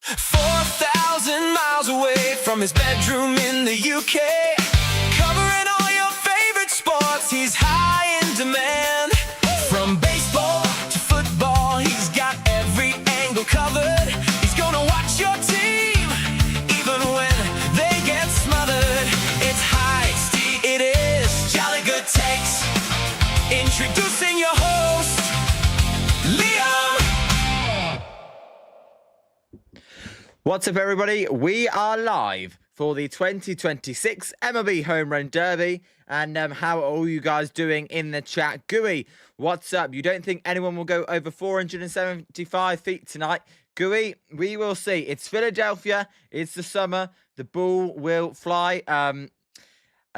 4,000 miles away from his bedroom in the UK, covering all your favorite sports, he's high in demand. From baseball to football, he's got every angle covered. He's gonna watch your team, even when they get smothered. It's Heisty, it is Jolly Good Takes. Introducing your host, Liam. What's up, everybody? We are live for the 2026 MLB Home Run Derby. And how are all you guys doing in the chat? Gooey, what's up? You don't think anyone will go over 475 feet tonight? Gooey, we will see. It's Philadelphia. It's the summer. The ball will fly. I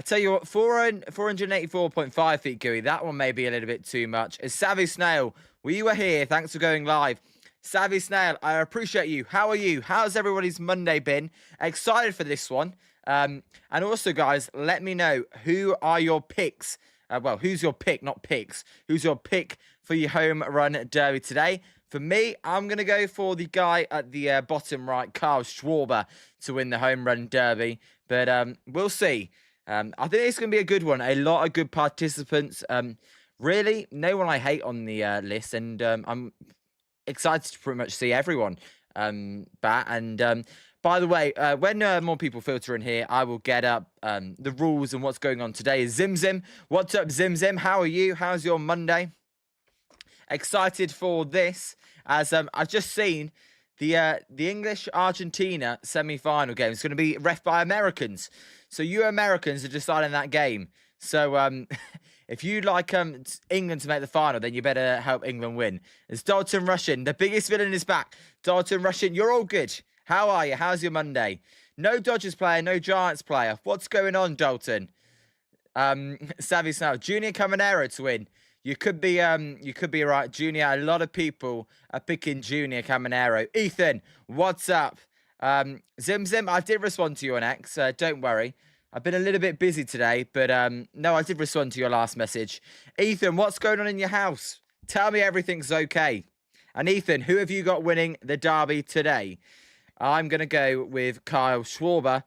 tell you what, 484.5 feet, Gooey. That one may be a little bit too much. As Savvy Snail, we were here. Thanks for going live. Savvy Snail, I appreciate you. How are you? How's everybody's Monday been? Excited for this one. And also, guys, let me know, who are your picks? Well, who's your pick, not picks. Who's your pick for your home run derby today? For me, I'm going to go for the guy at the bottom right, Kyle Schwarber, to win the home run derby. But we'll see. I think it's going to be a good one. A lot of good participants. Really, no one I hate on the list. And I'm excited to pretty much see everyone bat. And by the way, when more people filter in here, I will get up the rules and what's going on today. Zim Zim, what's up, Zim Zim? How are you? How's your Monday? Excited for this, as I've just seen the English-Argentina semi-final game. It's going to be ref by Americans. So you Americans are deciding that game. So if you'd like England to make the final, then you better help England win. It's Dalton Russian, the biggest villain is back. Dalton Russian, you're all good. How are you? How's your Monday? No Dodgers player, no Giants player. What's going on, Dalton? Savvy Snow, Junior Caminero to win. You could be right, Junior. A lot of people are picking Junior Caminero. Ethan, what's up? Zim Zim, I did respond to you on X. Don't worry. I've been a little bit busy today, but no, I did respond to your last message. Ethan, what's going on in your house? Tell me everything's okay. And Ethan, who have you got winning the derby today? I'm going to go with Kyle Schwarber.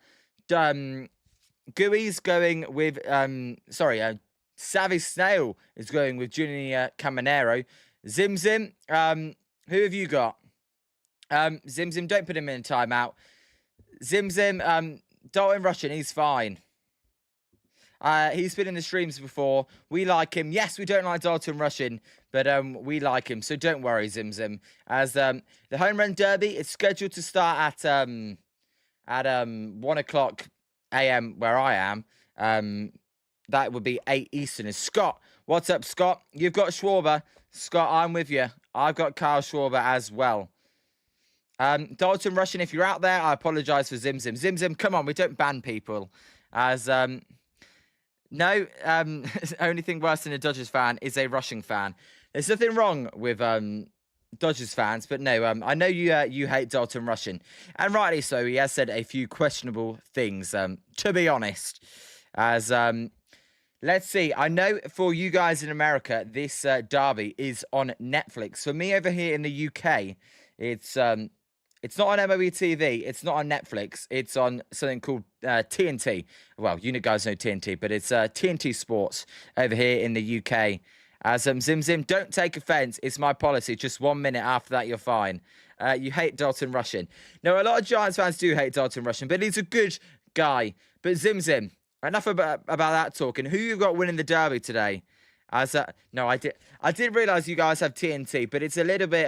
Gooey's going with, Savvy Snail is going with Junior Caminero. Zim Zim, who have you got? Zim Zim, don't put him in a timeout. Zim Zim, Dalton Russian, he's fine. He's been in the streams before. We like him. Yes, we don't like Dalton Russian, but we like him. So don't worry, Zim Zim. As the home run derby is scheduled to start at 1 o'clock a.m. where I am. That would be 8 Eastern. Is Scott? What's up, Scott? You've got Schwarber. Scott, I'm with you. I've got Kyle Schwarber as well. Dalton Russian, if you're out there, I apologize for Zim Zim. Zim Zim, come on, we don't ban people. As no, only thing worse than a Dodgers fan is a Russian fan. There's nothing wrong with Dodgers fans, but no, I know you hate Dalton Russian, and rightly so. He has said a few questionable things. To be honest, as let's see. I know for you guys in America, this derby is on Netflix. For me over here in the UK, it's not on MLB TV. It's not on Netflix. It's on something called TNT. Well, you guys know TNT, but it's TNT Sports over here in the UK. As Zim Zim, don't take offense. It's my policy. Just 1 minute after that, you're fine. You hate Dalton Russian. No, a lot of Giants fans do hate Dalton Russian, but he's a good guy. But Zim Zim, enough about that talking. Who you got winning the derby today? As no, I did realize you guys have TNT, but it's a little bit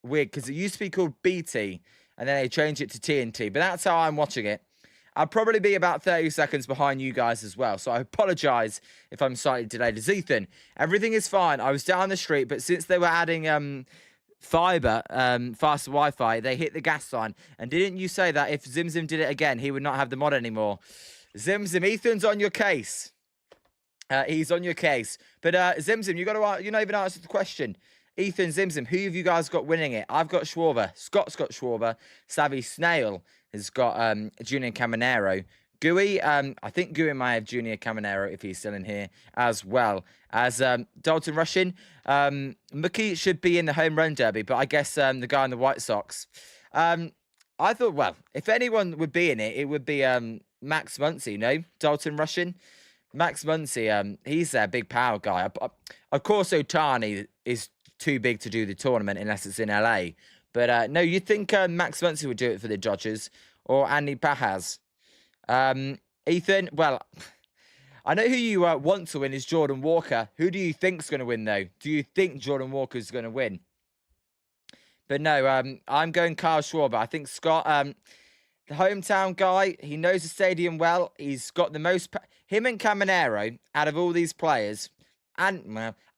weird because it used to be called BT and then they changed it to TNT, but that's how I'm watching it. I'll probably be about 30 seconds behind you guys as well, so I apologize if I'm slightly delayed. As Ethan, everything is fine. I was down the street, but since they were adding fiber, faster Wi-Fi, they hit the gas line. And didn't you say that if Zim Zim did it again, he would not have the mod anymore? Zim Zim, Ethan's on your case. He's on your case. But Zim Zim, you not even answered the question. Ethan, Zim Zim, who have you guys got winning it? I've got Schwarber. Scott's got Schwarber. Savvy Snail has got Junior Caminero. Gooey, I think Gooey might have Junior Caminero if he's still in here as well. As Dalton Russian, Mookie should be in the home run derby, but I guess the guy in the White Sox. I thought, well, if anyone would be in it, it would be Max Muncy, Dalton Rushing. Max Muncy, he's a big power guy. Of course, Otani is too big to do the tournament unless it's in LA. But no, you'd think Max Muncy would do it for the Dodgers or Andy Pahaz. Ethan, well, I know who you want to win is Jordan Walker. Who do you think's going to win, though? Do you think Jordan Walker's going to win? But no, I'm going Kyle Schwarber. I think Scott, the hometown guy, he knows the stadium well. He's got the most... Him and Caminero, out of all these players, and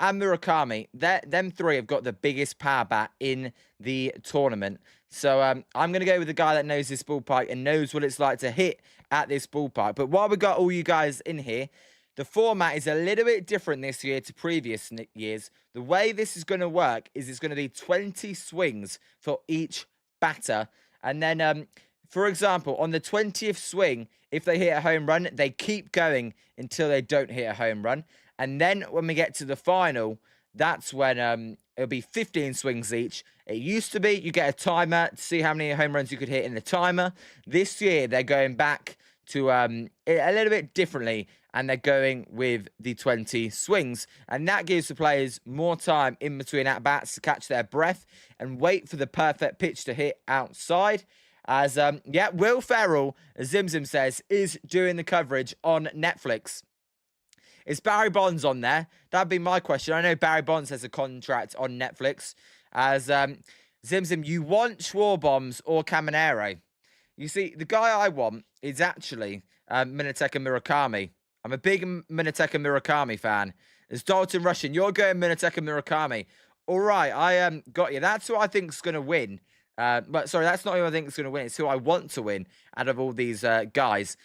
Murakami, them three have got the biggest power bat in the tournament. So I'm going to go with the guy that knows this ballpark and knows what it's like to hit at this ballpark. But while we got all you guys in here, the format is a little bit different this year to previous years. The way this is going to work is it's going to be 20 swings for each batter. And then, for example, on the 20th swing, if they hit a home run, they keep going until they don't hit a home run. And then when we get to the final, that's when it'll be 15 swings each. It used to be you get a timer to see how many home runs you could hit in the timer. This year, they're going back to a little bit differently, and they're going with the 20 swings. And that gives the players more time in between at-bats to catch their breath and wait for the perfect pitch to hit outside. As, Will Ferrell, as Zim says, is doing the coverage on Netflix. Is Barry Bonds on there? That'd be my question. I know Barry Bonds has a contract on Netflix. As, Zim, you want Schwarbombs or Caminero? You see, the guy I want is actually Munetaka Murakami. I'm a big Munetaka Murakami fan. As Dalton Rushing, you're going Munetaka Murakami. All right, I got you. That's who I think is going to win. But sorry, that's not who I think is going to win. It's who I want to win out of all these guys.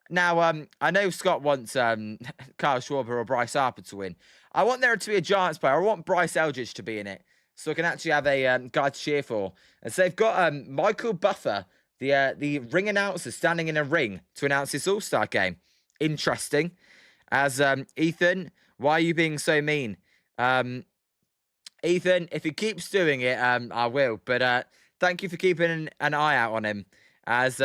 Now, I know Scott wants Kyle Schwarber or Bryce Harper to win. I want there to be a Giants player. I want Bryce Eldridge to be in it, so I can actually have a guy to cheer for. And so they've got Michael Buffer, the ring announcer, standing in a ring to announce this All-Star game. Interesting. As Ethan, why are you being so mean? Ethan, if he keeps doing it, I will. But thank you for keeping an eye out on him. As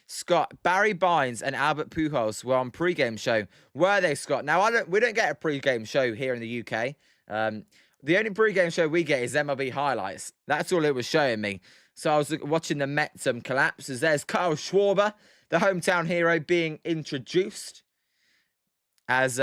Scott, Barry Bonds and Albert Pujols were on pre-game show. Were they, Scott? Now, we don't get a pre-game show here in the UK. The only pre-game show we get is MLB highlights. That's all it was showing me. So I was watching the Mets collapse. As there's Kyle Schwarber, the hometown hero, being introduced. As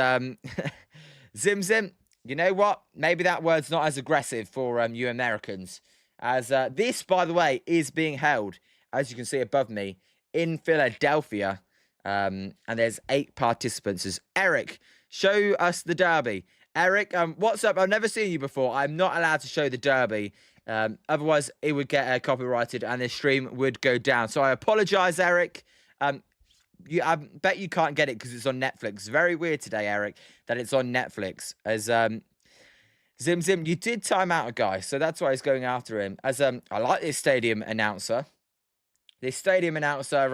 Zim, you know what? Maybe that word's not as aggressive for you Americans. As this, by the way, is being held, as you can see above me, in Philadelphia. And there's 8 participants. As Eric, show us the Derby. Eric, what's up? I've never seen you before. I'm not allowed to show the Derby. Otherwise, it would get copyrighted and the stream would go down. So I apologize, Eric. I bet you can't get it because it's on Netflix. It's very weird today, Eric, that it's on Netflix. As Zim, you did time out a guy, so that's why he's going after him. As I like this stadium announcer. This stadium announcer,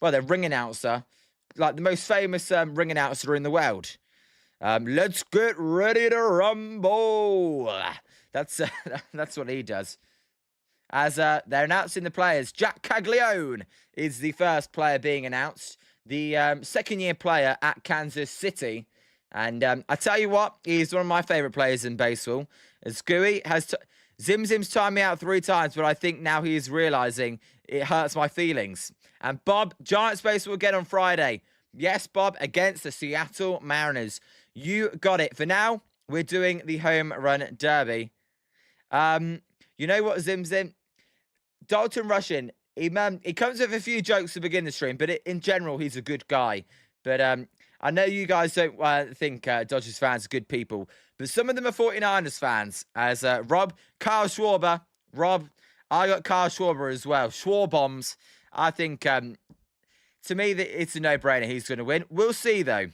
well, the ring announcer, like the most famous ring announcer in the world. Let's get ready to rumble. That's what he does. As they're announcing the players, Jac Caglianone is the first player being announced. The second-year player at Kansas City. And I tell you what, he's one of my favourite players in baseball. As Gooey has... Zim's timed me out 3 times, but I think now he is realising it hurts my feelings. And Bob, Giants baseball again on Friday. Yes, Bob, against the Seattle Mariners. You got it. For now, we're doing the Home Run Derby. You know what, Zim? Dalton Rushing, he comes with a few jokes to begin the stream, but in general, he's a good guy. But I know you guys don't think Dodgers fans are good people, but some of them are 49ers fans. As Kyle Schwarber, Rob, I got Kyle Schwarber as well. Schwarbombs, I think, to me, it's a no-brainer. He's going to win. We'll see, though.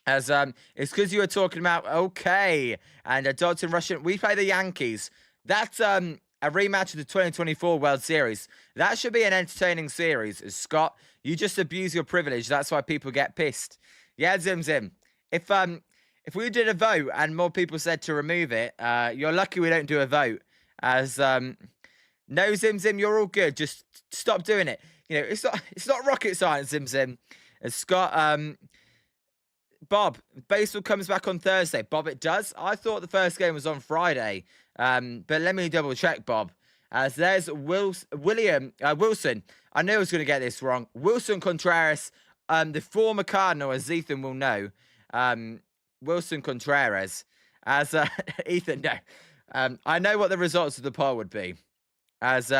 As it's because you were talking about, okay, and Dalton Rushing, we play the Yankees. That's a rematch of the 2024 World Series. That should be an entertaining series. As Scott, you just abuse your privilege. That's why people get pissed. Yeah, Zim. If we did a vote and more people said to remove it, you're lucky we don't do a vote. As No, Zim Zim, you're all good. Just stop doing it. You know, it's not rocket science, Zim Zim. Scott, Bob, baseball comes back on Thursday. Bob, it does. I thought the first game was on Friday. But let me double check, Bob. As there's Wilson. I knew I was going to get this wrong. Wilson Contreras, the former Cardinal, as Ethan will know. Wilson Contreras. As Ethan, no. I know what the results of the poll would be. As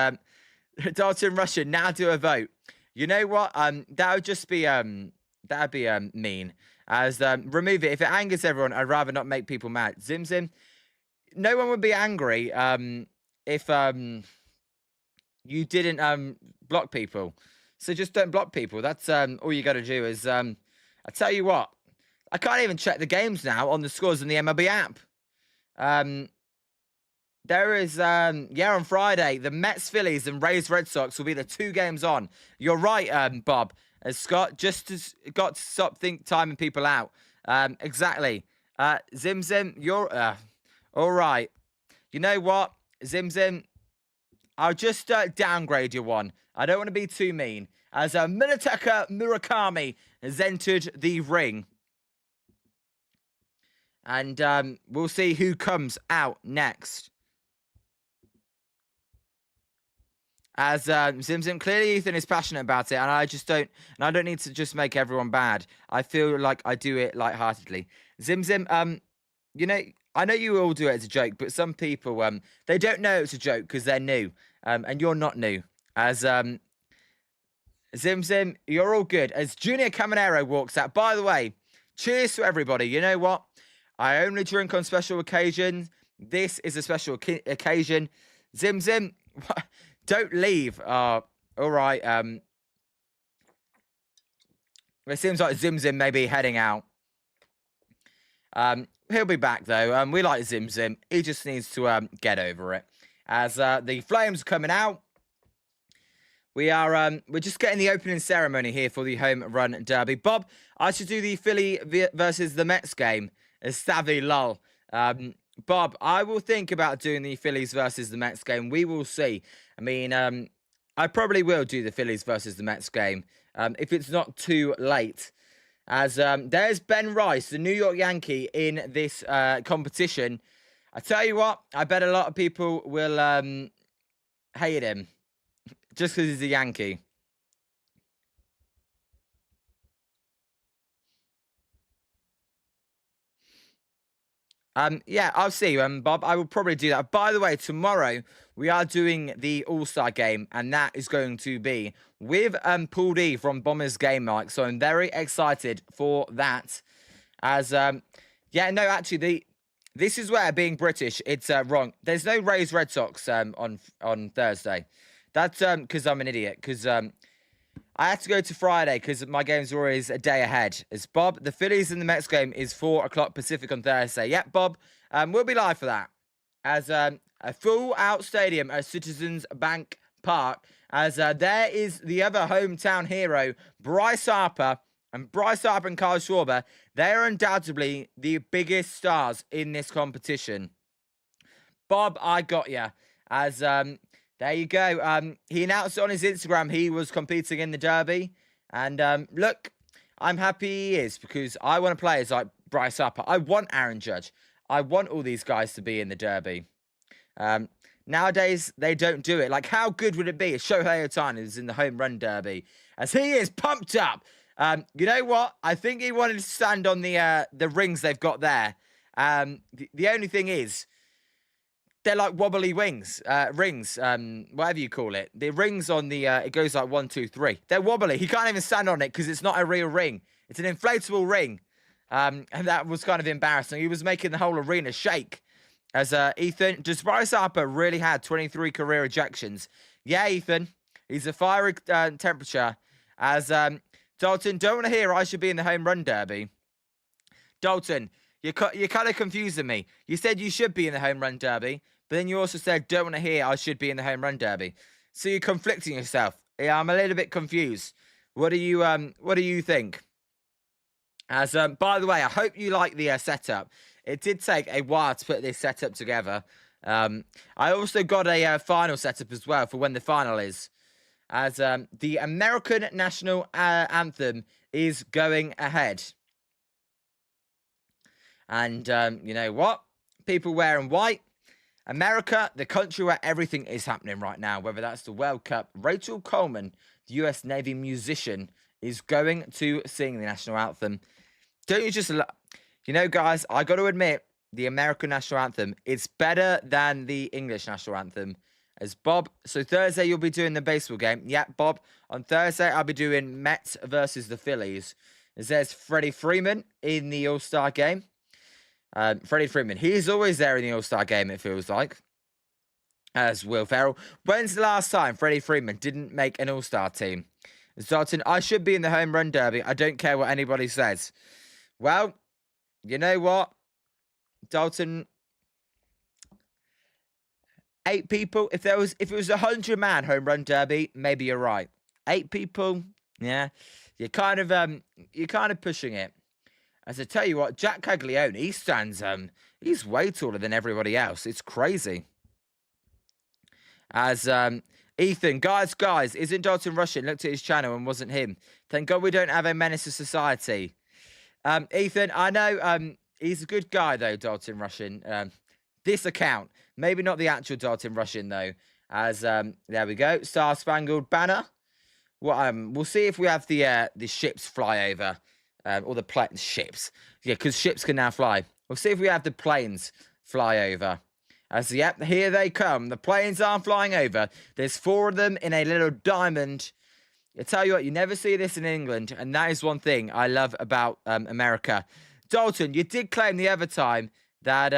Dalton Russian, now do a vote. You know what? That would just be that'd be mean. As remove it. If it angers everyone, I'd rather not make people mad. Zim Zim. No one would be angry if you didn't block people. So just don't block people. That's all you got to do. Is I tell you what, I can't even check the games now on the scores in the MLB app. There is on Friday, the Mets, Phillies, and Rays, Red Sox will be the 2 games on. You're right, Bob. As Scott got to stop timing people out. Exactly. Zim Zim, you're all right. You know what, Zim Zim? I'll just downgrade you one. I don't want to be too mean. As Munetaka Murakami has entered the ring. And we'll see who comes out next. As Zim Zim, clearly Ethan is passionate about it, and I don't need to just make everyone bad. I feel like I do it lightheartedly. Zim Zim, you know, I know you all do it as a joke, but some people, they don't know it's a joke because they're new, and you're not new. As Zim Zim, you're all good. As Junior Caminero walks out. By the way, cheers to everybody. You know what? I only drink on special occasions. This is a special occasion. Zim Zim, don't leave. All right. It seems like Zim Zim may be heading out. He'll be back though. We like Zim Zim. He just needs to get over it. As the Flames are coming out, we're just getting the opening ceremony here for the Home Run Derby. Bob, I should do the Philly versus the Mets game as Savvy Lull. Bob, I will think about doing the Phillies versus the Mets game. We will see. I mean, I probably will do the Phillies versus the Mets game if it's not too late. As there's Ben Rice, the New York Yankee, in this competition. I tell you what, I bet a lot of people will hate him just because he's a Yankee. Yeah, I'll see, Bob. I will probably do that. By the way, tomorrow we are doing the All-Star game, and that is going to be with Paul D from Bombers Game Mike. So I'm very excited for that. As yeah, no, actually, this is where being British, it's wrong. There's no Rays Red Sox on Thursday. That's because I'm an idiot. Because I had to go to Friday because my games were always a day ahead. It's Bob. The Phillies and the Mets game is 4 o'clock Pacific on Thursday. Yep, Bob. We'll be live for that. As a full-out stadium at Citizens Bank Park. As there is the other hometown hero, Bryce Harper. And Bryce Harper and Kyle Schwarber, they are undoubtedly the biggest stars in this competition. Bob, I got you. As there you go. He announced on his Instagram he was competing in the Derby. And look, I'm happy he is because I want players like Bryce Harper. I want Aaron Judge. I want all these guys to be in the Derby. Nowadays, they don't do it. Like, how good would it be if Shohei Ohtani is in the Home Run Derby? As he is pumped up. You know what? I think he wanted to stand on the rings they've got there. The only thing is, they're like wobbly rings, whatever you call it. The rings on the, it goes like 1, 2, 3. They're wobbly. He can't even stand on it because it's not a real ring. It's an inflatable ring. And that was kind of embarrassing. He was making the whole arena shake. As Ethan, does Bryce Harper really had 23 career ejections? Yeah, Ethan. He's a fiery temperature. As Dalton, don't want to hear I should be in the Home Run Derby. Dalton, you're kind of confusing me. You said you should be in the Home Run Derby, but then you also said don't want to hear I should be in the Home Run Derby. So you're conflicting yourself. Yeah, I'm a little bit confused. What do you think? As by the way, I hope you like the setup. It did take a while to put this setup together. I also got a final setup as well for when the final is, as the American national anthem is going ahead. And you know what? People wearing white. America, the country where everything is happening right now, whether that's the World Cup. Rachel Coleman, the US Navy musician, is going to sing the national anthem. Don't you just... You know, guys, I got to admit, the American national anthem, it's better than the English national anthem. As Bob, so Thursday you'll be doing the baseball game. Yeah, Bob, on Thursday I'll be doing Mets versus the Phillies. As there's Freddie Freeman in the All-Star game. Freddie Freeman, he's always there in the All-Star game, it feels like. As Will Ferrell. When's the last time Freddie Freeman didn't make an All-Star team? Dalton, I should be in the Home Run Derby. I don't care what anybody says. Well, you know what? Dalton, 8 people. If it was 100-man Home Run Derby, maybe you're right. 8 people, yeah. You're kind of pushing it. As I tell you what, Jac Caglianone, he stands, he's way taller than everybody else. It's crazy. As Ethan, guys, isn't Dalton Russian? Looked at his channel and wasn't him. Thank God we don't have a menace to society. Ethan, I know he's a good guy though, Dalton Russian. This account, maybe not the actual Dalton Russian though. As there we go, Star Spangled Banner. Well, we'll see if we have the ships fly over. Or the ships. Yeah, because ships can now fly. We'll see if we have the planes fly over. As, yep, here they come. The planes are flying over. There's 4 of them in a little diamond. I tell you what, you never see this in England. And that is one thing I love about America. Dalton, you did claim the other time that...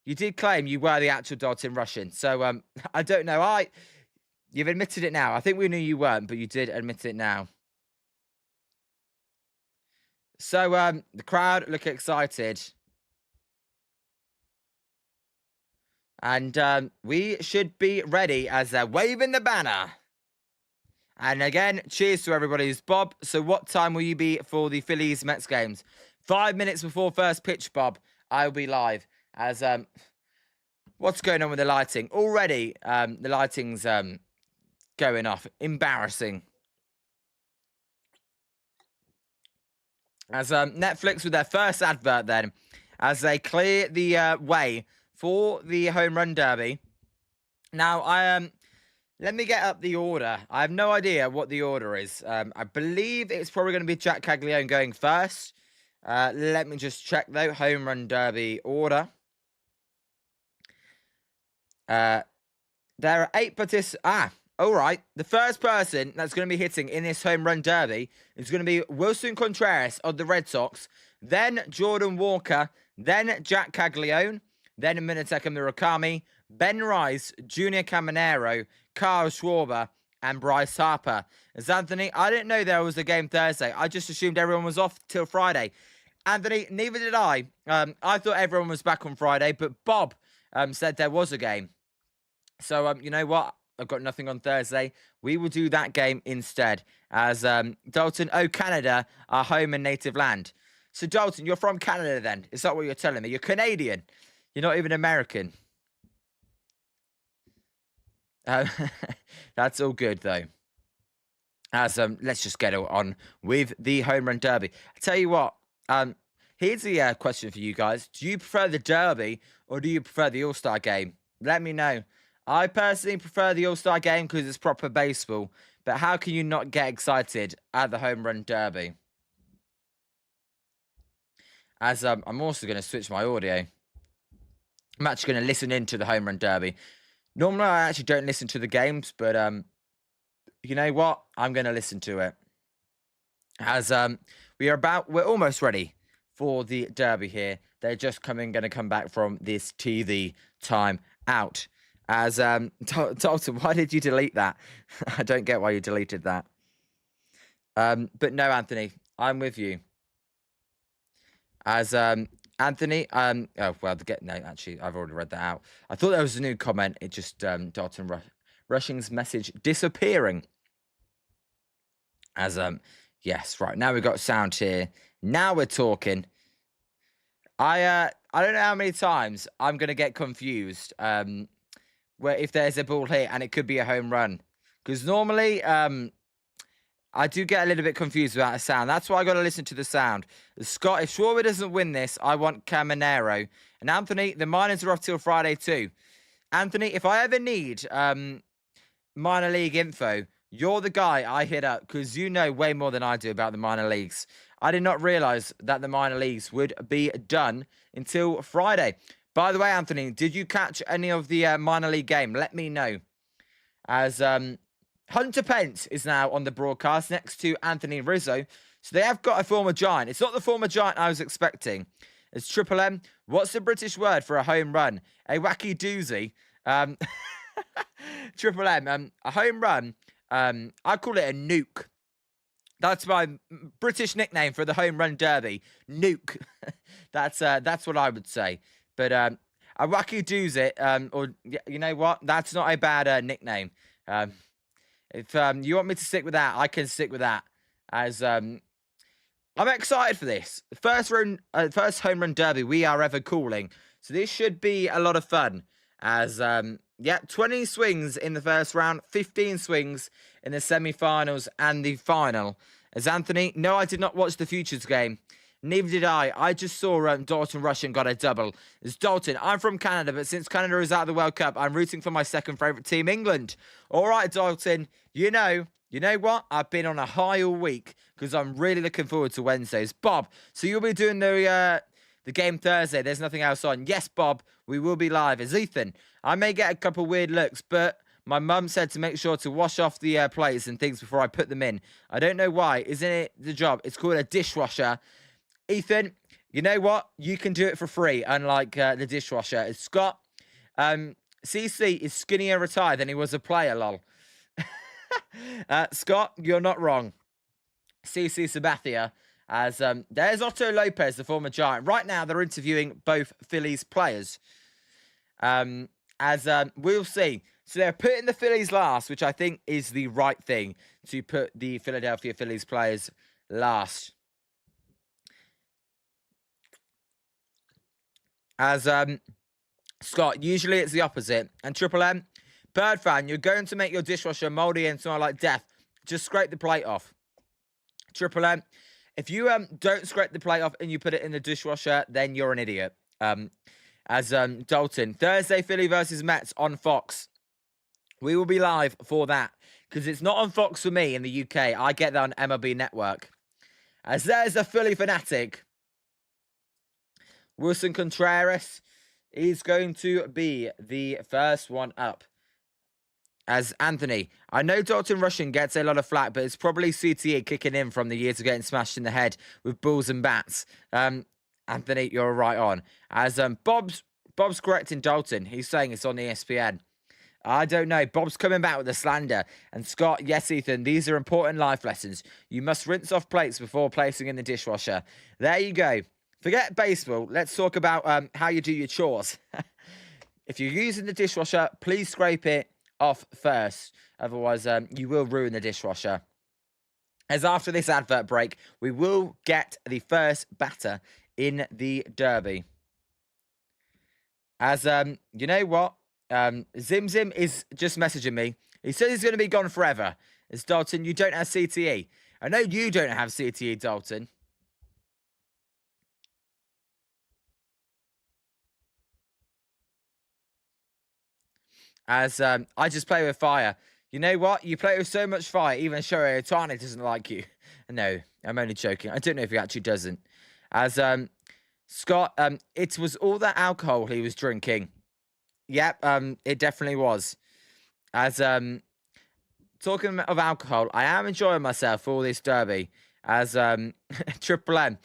you did claim you were the actual Dalton Russian. So, I don't know. You've admitted it now. I think we knew you weren't, but you did admit it now. So, the crowd look excited. And we should be ready as they're waving the banner. And again, cheers to everybody. It's Bob. So what time will you be for the Phillies Mets games? 5 minutes before first pitch, Bob. I'll be live. As, what's going on with the lighting? Already, the lighting's going off. Embarrassing. As Netflix with their first advert then, as they clear the way for the Home Run Derby. Now, let me get up the order. I have no idea what the order is. I believe it's probably going to be Jac Caglianone going first. Let me just check though. Home Run Derby order. There are 8 participants. All right, the first person that's going to be hitting in this Home Run Derby is going to be Willson Contreras of the Red Sox, then Jordan Walker, then Jac Caglianone, then Munetaka Murakami, Ben Rice, Junior Caminero, Kyle Schwarber, and Bryce Harper. As Anthony, I didn't know there was a game Thursday. I just assumed everyone was off till Friday. Anthony, neither did I. I thought everyone was back on Friday, but Bob said there was a game. So, you know what? I've got nothing on Thursday. We will do that game instead. As Dalton, Canada, our home and native land. So, Dalton, you're from Canada then? Is that what you're telling me? You're Canadian. You're not even American. That's all good, though. As let's just get on with the Home Run Derby. I tell you what. Here's the question for you guys. Do you prefer the Derby or do you prefer the All-Star game? Let me know. I personally prefer the All-Star game because it's proper baseball. But how can you not get excited at the Home Run Derby? As I'm also going to switch my audio. I'm actually going to listen into the Home Run Derby. Normally, I actually don't listen to the games. But you know what? I'm going to listen to it. As we're almost ready for the Derby here. They're just going to come back from this TV time out. As, Dalton, why did you delete that? I don't get why you deleted that. But no, Anthony, I'm with you. As, Anthony, oh, well, no, actually, I've already read that out. I thought there was a new comment. It just, Dalton Rushing's message disappearing. As, yes, right, now we've got sound here. Now we're talking. I don't know how many times I'm gonna get confused. Where if there's a ball hit and it could be a home run, because normally I do get a little bit confused without a sound. That's why I got to listen to the sound. Scott, if Schwarber doesn't win this, I want Caminero. And Anthony, the minors are off till Friday too. Anthony, if I ever need minor league info, you're the guy I hit up because you know way more than I do about the minor leagues. I did not realize that the minor leagues would be done until Friday. By the way, Anthony, did you catch any of the minor league game? Let me know. As Hunter Pence is now on the broadcast next to Anthony Rizzo. So they have got a former Giant. It's not the former Giant I was expecting. It's Triple M. What's the British word for a home run? A wacky doozy. Triple M. A home run. I call it a nuke. That's my British nickname for the Home Run Derby. Nuke. That's what I would say. But a wacky doozy, or you know what? That's not a bad nickname. If you want me to stick with that, I can stick with that. As I'm excited for this first home run derby we are ever calling. So this should be a lot of fun. As 20 swings in the first round, 15 swings in the semi-finals and the final. As Anthony, no, I did not watch the Futures game. Neither did I. I just saw Dalton Rushing got a double. As Dalton, I'm from Canada, but since Canada is out of the World Cup, I'm rooting for my second favourite team, England. All right, Dalton, you know what? I've been on a high all week because I'm really looking forward to Wednesdays. Bob, so you'll be doing the game Thursday. There's nothing else on. Yes, Bob, we will be live. As Ethan, I may get a couple weird looks, but my mum said to make sure to wash off the plates and things before I put them in. I don't know why. Isn't it the job? It's called a dishwasher. Ethan, you know what? You can do it for free, unlike the dishwasher. It's Scott. CC is skinnier retired than he was a player, lol. Scott, you're not wrong. CC Sabathia, as there's Otto Lopez, the former Giant. Right now, they're interviewing both Phillies players. We'll see. So they're putting the Phillies last, which I think is the right thing, to put the Philadelphia Phillies players last. As Scott, usually it's the opposite. And Triple M, Bird fan, you're going to make your dishwasher moldy and smell like death. Just scrape the plate off. Triple M, if you don't scrape the plate off and you put it in the dishwasher, then you're an idiot. Dalton, Thursday Philly versus Mets on Fox. We will be live for that because it's not on Fox for me in the UK. I get that on MLB Network. As there's a Philly fanatic. Wilson Contreras is going to be the first one up. As Anthony, I know Dalton Rushing gets a lot of flack, but it's probably CTE kicking in from the years of getting smashed in the head with balls and bats. Anthony, you're right on. As Bob's correcting Dalton. He's saying it's on ESPN. I don't know. Bob's coming back with a slander. And Scott, yes, Ethan, these are important life lessons. You must rinse off plates before placing in the dishwasher. There you go. Forget baseball. Let's talk about how you do your chores. If you're using the dishwasher, please scrape it off first. Otherwise, you will ruin the dishwasher. As after this advert break, we will get the first batter in the derby. As, you know what? Zim Zim is just messaging me. He says he's going to be gone forever. As Dalton, you don't have CTE. I know you don't have CTE, Dalton. As I just play with fire. You know what? You play with so much fire, even Shohei Ohtani doesn't like you. No, I'm only joking. I don't know if he actually doesn't. As Scott, it was all that alcohol he was drinking. Yep, it definitely was. As talking of alcohol, I am enjoying myself for this derby. As Triple M,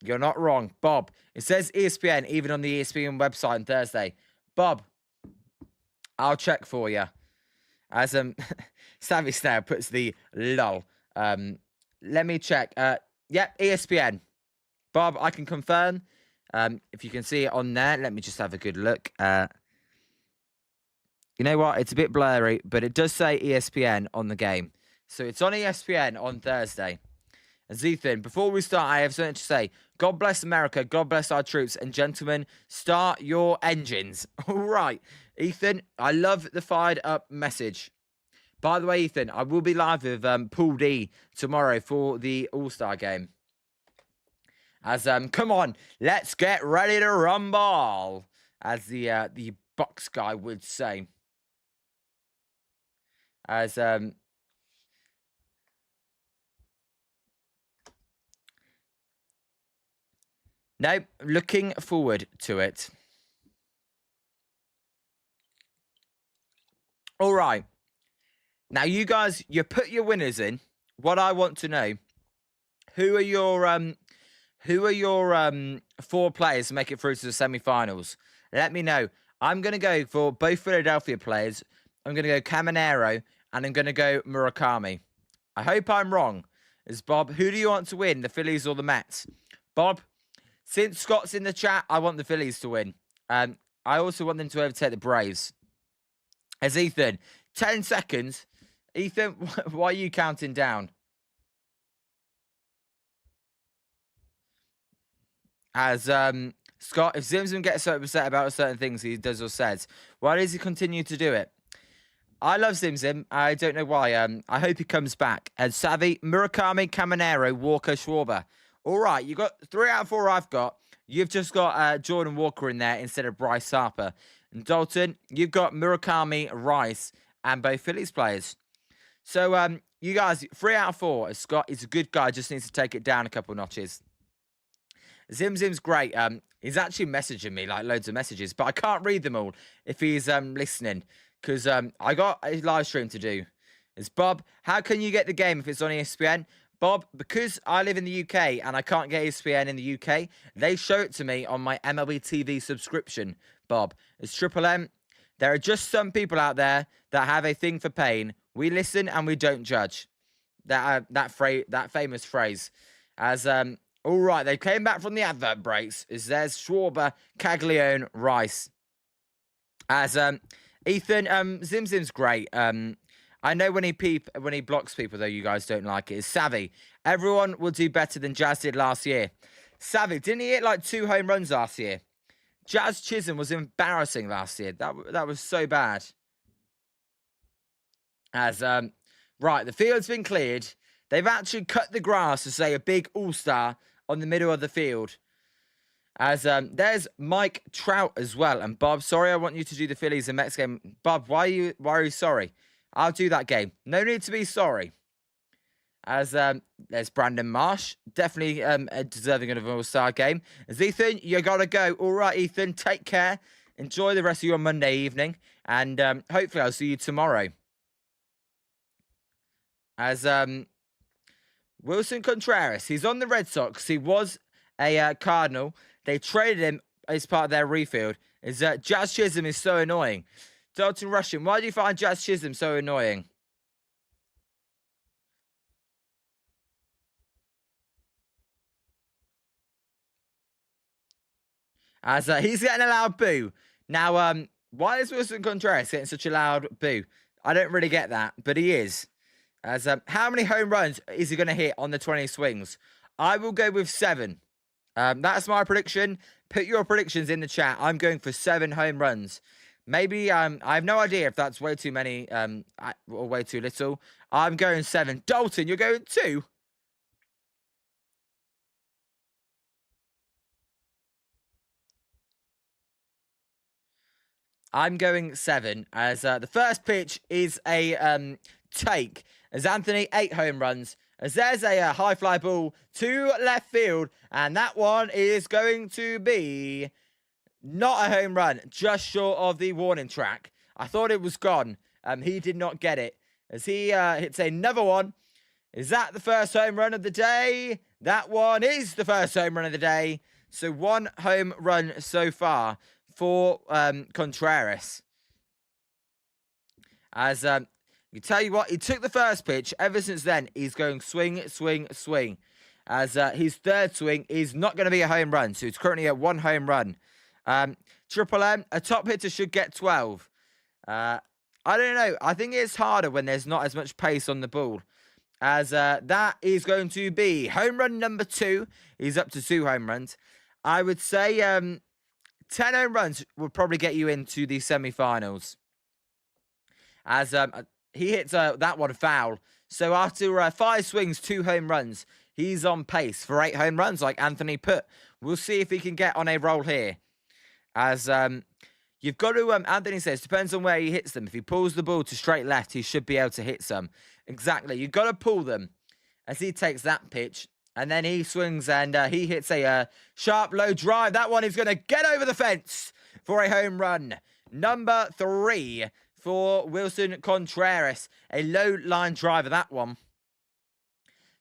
you're not wrong. Bob, it says ESPN even on the ESPN website on Thursday. Bob, I'll check for you. As Savvy Snail puts the lol. Let me check. Yep, ESPN. Bob, I can confirm. If you can see it on there, let me just have a good look. You know what? It's a bit blurry, but it does say ESPN on the game. So it's on ESPN on Thursday. As Ethan, before we start, I have something to say. God bless America. God bless our troops. And gentlemen, start your engines. All right. Ethan, I love the fired up message. By the way, Ethan, I will be live with Paul D tomorrow for the All-Star game. As come on, let's get ready to rumble, as the box guy would say. As no, looking forward to it. All right. Now, you guys, you put your winners in. What I want to know, who are your 4 players to make it through to the semi-finals? Let me know. I'm going to go for both Philadelphia players. I'm going to go Caminero, and I'm going to go Murakami. I hope I'm wrong. As Bob, who do you want to win, the Phillies or the Mets? Bob, since Scott's in the chat, I want the Phillies to win. I also want them to overtake the Braves. As Ethan, 10 seconds. Ethan, why are you counting down? As Scott, if Zimzum gets so upset about certain things he does or says, why does he continue to do it? I love Zimzum. I don't know why. I hope he comes back. And Savvy, Murakami, Caminero, Walker, Schwarber. All right, you got 3 out of 4 I've got. You've just got Jordan Walker in there instead of Bryce Harper. And Dalton, you've got Murakami, Rice, and both Phillies players. So, you guys, 3 out of 4. Scott is a good guy, just needs to take it down a couple notches. Zimzim's great. He's actually messaging me, like, loads of messages, but I can't read them all if he's listening, because I got a live stream to do. It's Bob, how can you get the game if it's on ESPN? Bob, because I live in the UK and I can't get ESPN in the UK, they show it to me on my MLB TV subscription, Bob. It's Triple M. There are just some people out there that have a thing for pain. We listen and we don't judge. That famous phrase. As all right, they came back from the advert breaks. Is there's Schwarber, Caglianone, Rice. As Ethan, Zimzim's great. I know when he blocks people though, you guys don't like it. Is Savvy. Everyone will do better than Jazz did last year. Savvy, didn't he hit like 2 home runs last year? Jazz Chisholm was embarrassing last year. That was so bad. As right, the field's been cleared. They've actually cut the grass to say a big all-star on the middle of the field. As there's Mike Trout as well. And Bob, sorry, I want you to do the Phillies and Mets game. Bob, why are you sorry? I'll do that game. No need to be sorry. As there's Brandon Marsh, definitely deserving of an all-star game. As Ethan, you gotta go. All right, Ethan, take care. Enjoy the rest of your Monday evening, and hopefully I'll see you tomorrow. As Wilson Contreras, he's on the Red Sox. He was a Cardinal. They traded him as part of their refield. Is Jazz Chisholm is so annoying. Dalton Russian, why do you find Jazz Chisholm so annoying? As he's getting a loud boo. Now, why is Wilson Contreras getting such a loud boo? I don't really get that, but he is. As how many home runs is he going to hit on the 20 swings? I will go with 7. That's my prediction. Put your predictions in the chat. I'm going for 7 home runs. Maybe I have no idea if that's way too many or way too little. I'm going 7. Dalton, you're going 2. I'm going 7 as the first pitch is a take as Anthony 8 home runs as there's a high fly ball to left field and that one is going to be not a home run, just short of the warning track. I thought it was gone. He did not get it as he hits another one. Is that the first home run of the day? That one is the first home run of the day. So 1 home run so far for Contreras. As you tell you what, he took the first pitch. Ever since then, he's going swing, swing, swing. As his third swing is not going to be a home run. So he's currently at 1 home run. Triple M, a top hitter should get 12. I don't know. I think it's harder when there's not as much pace on the ball. as that is going to be home run number 2. He's up to 2 home runs. I would say 10 home runs would probably get you into the semi-finals. As he hits that one foul. So after 5 swings, 2 home runs, he's on pace for 8 home runs like Anthony put. We'll see if he can get on a roll here. As you've got to, Anthony says, depends on where he hits them. If he pulls the ball to straight left, he should be able to hit some. Exactly. You've got to pull them as he takes that pitch. And then he swings and he hits a sharp low drive. That one is going to get over the fence for a home run. Number 3 for Willson Contreras. A low line driver, that one.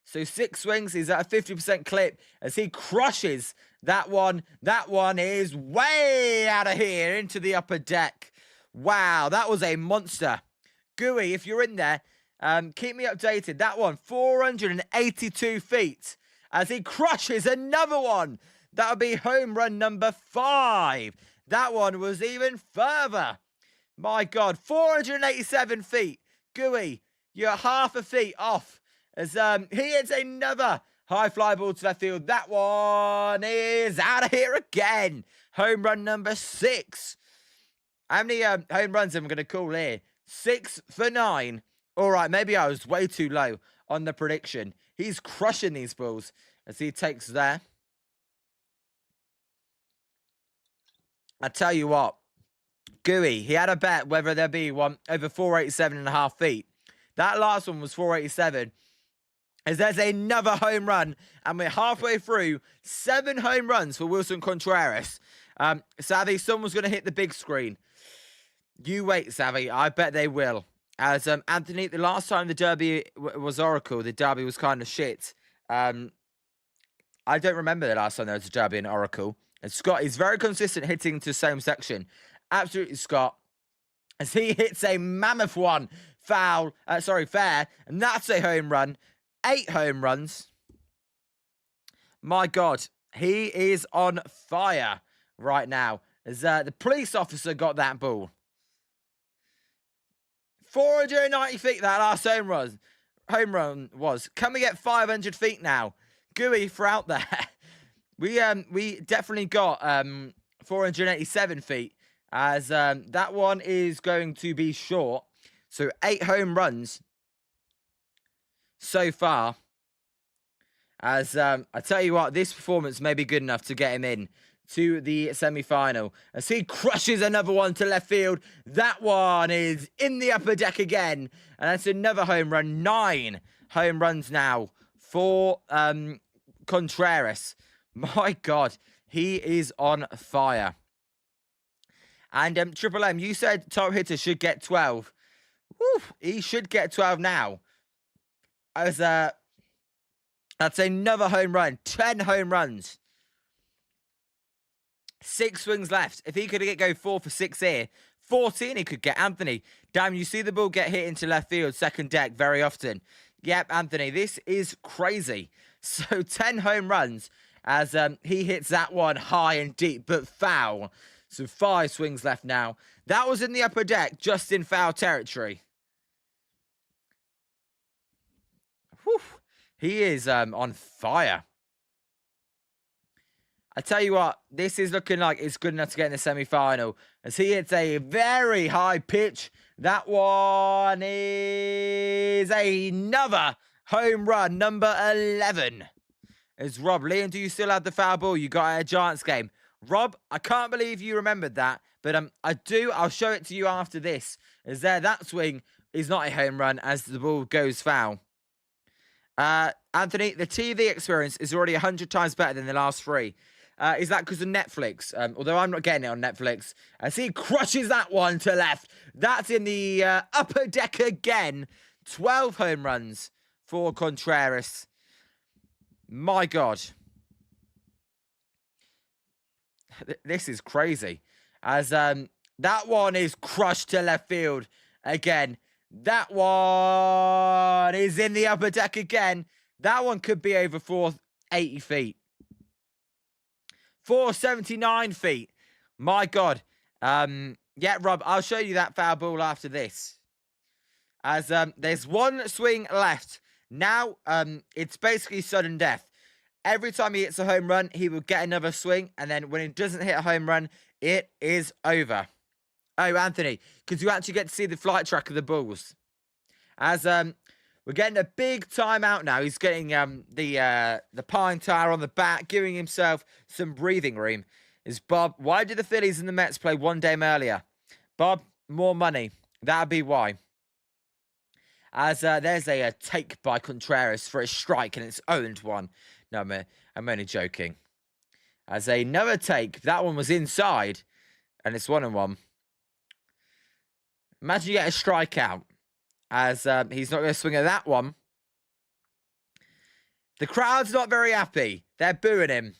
So 6 swings. He's at a 50% clip as he crushes that one. That one is way out of here into the upper deck. Wow, that was a monster. Gooey, if you're in there, keep me updated. That one, 482 feet. As he crushes another one. That would be home run number 5. That one was even further. My God, 487 feet. Gooey, you're half a feet off. As he hits another high fly ball to left field. That one is out of here again. Home run number 6. How many home runs am I going to call here? 6 for 9. All right, maybe I was way too low on the prediction. He's crushing these balls as he takes there. I tell you what, Gooey, he had a bet whether there be one over 487.5 feet. That last one was 487. As there's another home run, and we're halfway through 7 home runs for Willson Contreras. Savvy, someone's going to hit the big screen. You wait, Savvy. I bet they will. As Anthony, the last time the Derby was Oracle, the Derby was kind of shit. I don't remember the last time there was a Derby in Oracle. And Scott is very consistent hitting to the same section. Absolutely, Scott. As he hits a mammoth one. Fair. And that's a home run. 8 home runs. My God. He is on fire right now. As the police officer got that ball. 490 feet that last home run was. Can we get 500 feet now? Gooey for out there. We definitely got 487 feet. As that one is going to be short. So 8 home runs so far. As I tell you what, this performance may be good enough to get him in to the semi-final. As he crushes another one to left field. That one is in the upper deck again. And that's another home run. 9 home runs now for Contreras. My God, he is on fire. And Triple M, you said top hitter should get 12. Woo, he should get 12 now. As that's another home run. 10 home runs. 6 swings left. If he could go 4 for 6 here, 14 he could get. Anthony, damn, you see the ball get hit into left field, second deck very often. Yep, Anthony, this is crazy. So 10 home runs as he hits that one high and deep, but foul. So 5 swings left now. That was in the upper deck, just in foul territory. Whew. He is on fire. I tell you what, this is looking like it's good enough to get in the semi-final. As he hits a very high pitch. That one is another home run, number 11. As Rob, Liam, do you still have the foul ball you got at a Giants game? Rob, I can't believe you remembered that. But I do. I'll show it to you after this. As that swing is not a home run as the ball goes foul. Anthony, the TV experience is already 100 times better than the last 3. Is that because of Netflix? Although I'm not getting it on Netflix. As he crushes that one to left. That's in the upper deck again. 12 home runs for Contreras. My God. This is crazy. As that one is crushed to left field again. That one is in the upper deck again. That one could be over 480 feet. 479 feet. My God. Yeah, Rob, I'll show you that foul ball after this. As there's 1 swing left. Now, it's basically sudden death. Every time he hits a home run, he will get another swing, and then when he doesn't hit a home run, it is over. Oh, Anthony, because you actually get to see the flight track of the Bulls. As we're getting a big timeout now. He's getting the pine tar on the back, giving himself some breathing room. Is Bob, why did the Phillies and the Mets play one game earlier? Bob, more money. That'd be why. As there's a take by Contreras for a strike, and it's owned one. No, I'm only joking. As another take, that one was inside, and it's 1-1. Imagine you get a strikeout, as he's not going to swing at that one. The crowd's not very happy. They're booing him.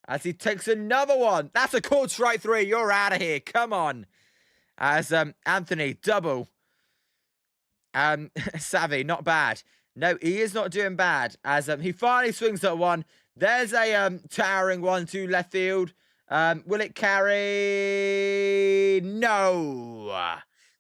As he takes another one. That's a called strike 3. You're out of here. Come on. As Anthony, double. Savvy, not bad. No, he is not doing bad. As he finally swings at one. There's a towering one to left field. Will it carry? No.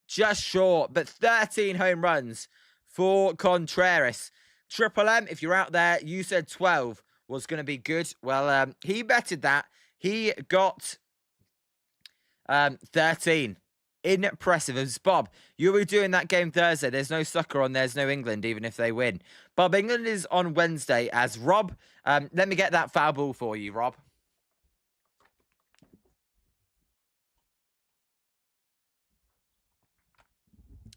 Just short. But 13 home runs for Contreras. Triple M, if you're out there, you said 12 was going to be good. Well, he betted that. He got 13. Impressive. As Bob, you'll be doing that game Thursday. There's no sucker on. There's no England, even if they win. Bob, England is on Wednesday. As Rob, let me get that foul ball for you, Rob.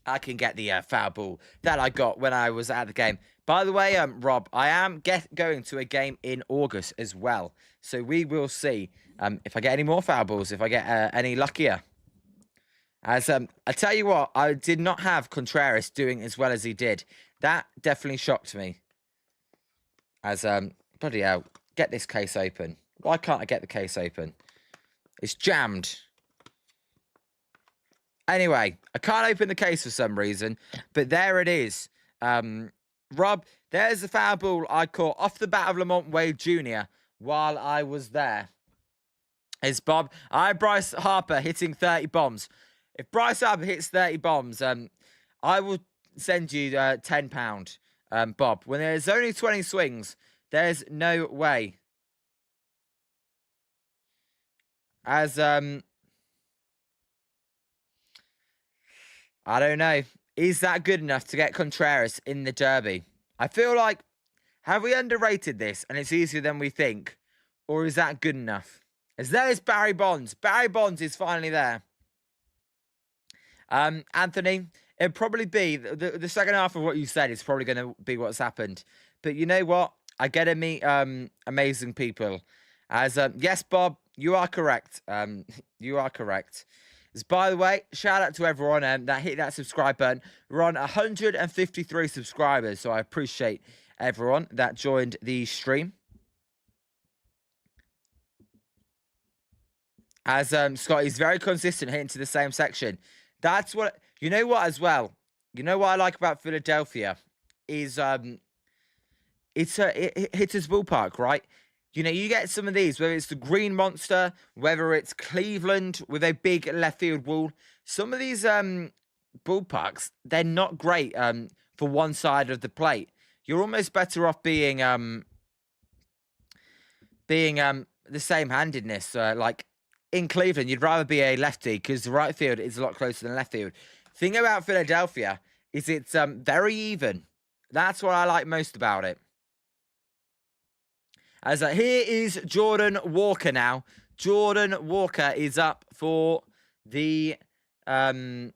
I can get the foul ball that I got when I was at the game. By the way, Rob, I am going to a game in August as well. So we will see if I get any more foul balls, if I get any luckier. As I tell you what, I did not have Contreras doing as well as he did. That definitely shocked me. As bloody hell, get this case open. Why can't I get the case open? It's jammed. Anyway, I can't open the case for some reason, but there it is. Rob, there's the foul ball I caught off the bat of Lamont Wade Jr. while I was there. Is Bob, Bryce Harper hitting 30 bombs. If Bryce Harper hits 30 bombs, I will send you £10, Bob. When there's only 20 swings, there's no way. As, I don't know. Is that good enough to get Contreras in the Derby? I feel like, have we underrated this and it's easier than we think? Or is that good enough? As there's Barry Bonds. Barry Bonds is finally there. Anthony, it'd probably be the second half of what you said is probably going to be what's happened. But you know what? I get to meet amazing people. As yes, Bob, you are correct. You are correct. As by the way, shout out to everyone that hit that subscribe button. We're on 153 subscribers, so I appreciate everyone that joined the stream. As Scotty's very consistent hitting to the same section. That's what, you know what as well? You know what I like about Philadelphia is it's a hitter's ballpark, right? You know, you get some of these, whether it's the Green Monster, whether it's Cleveland with a big left field wall. Some of these ballparks, they're not great for one side of the plate. You're almost better off being the same-handedness, like in Cleveland, you'd rather be a lefty because the right field is a lot closer than left field. Thing about Philadelphia is it's very even. That's what I like most about it. As here is Jordan Walker now. Jordan Walker is up for the Cardinals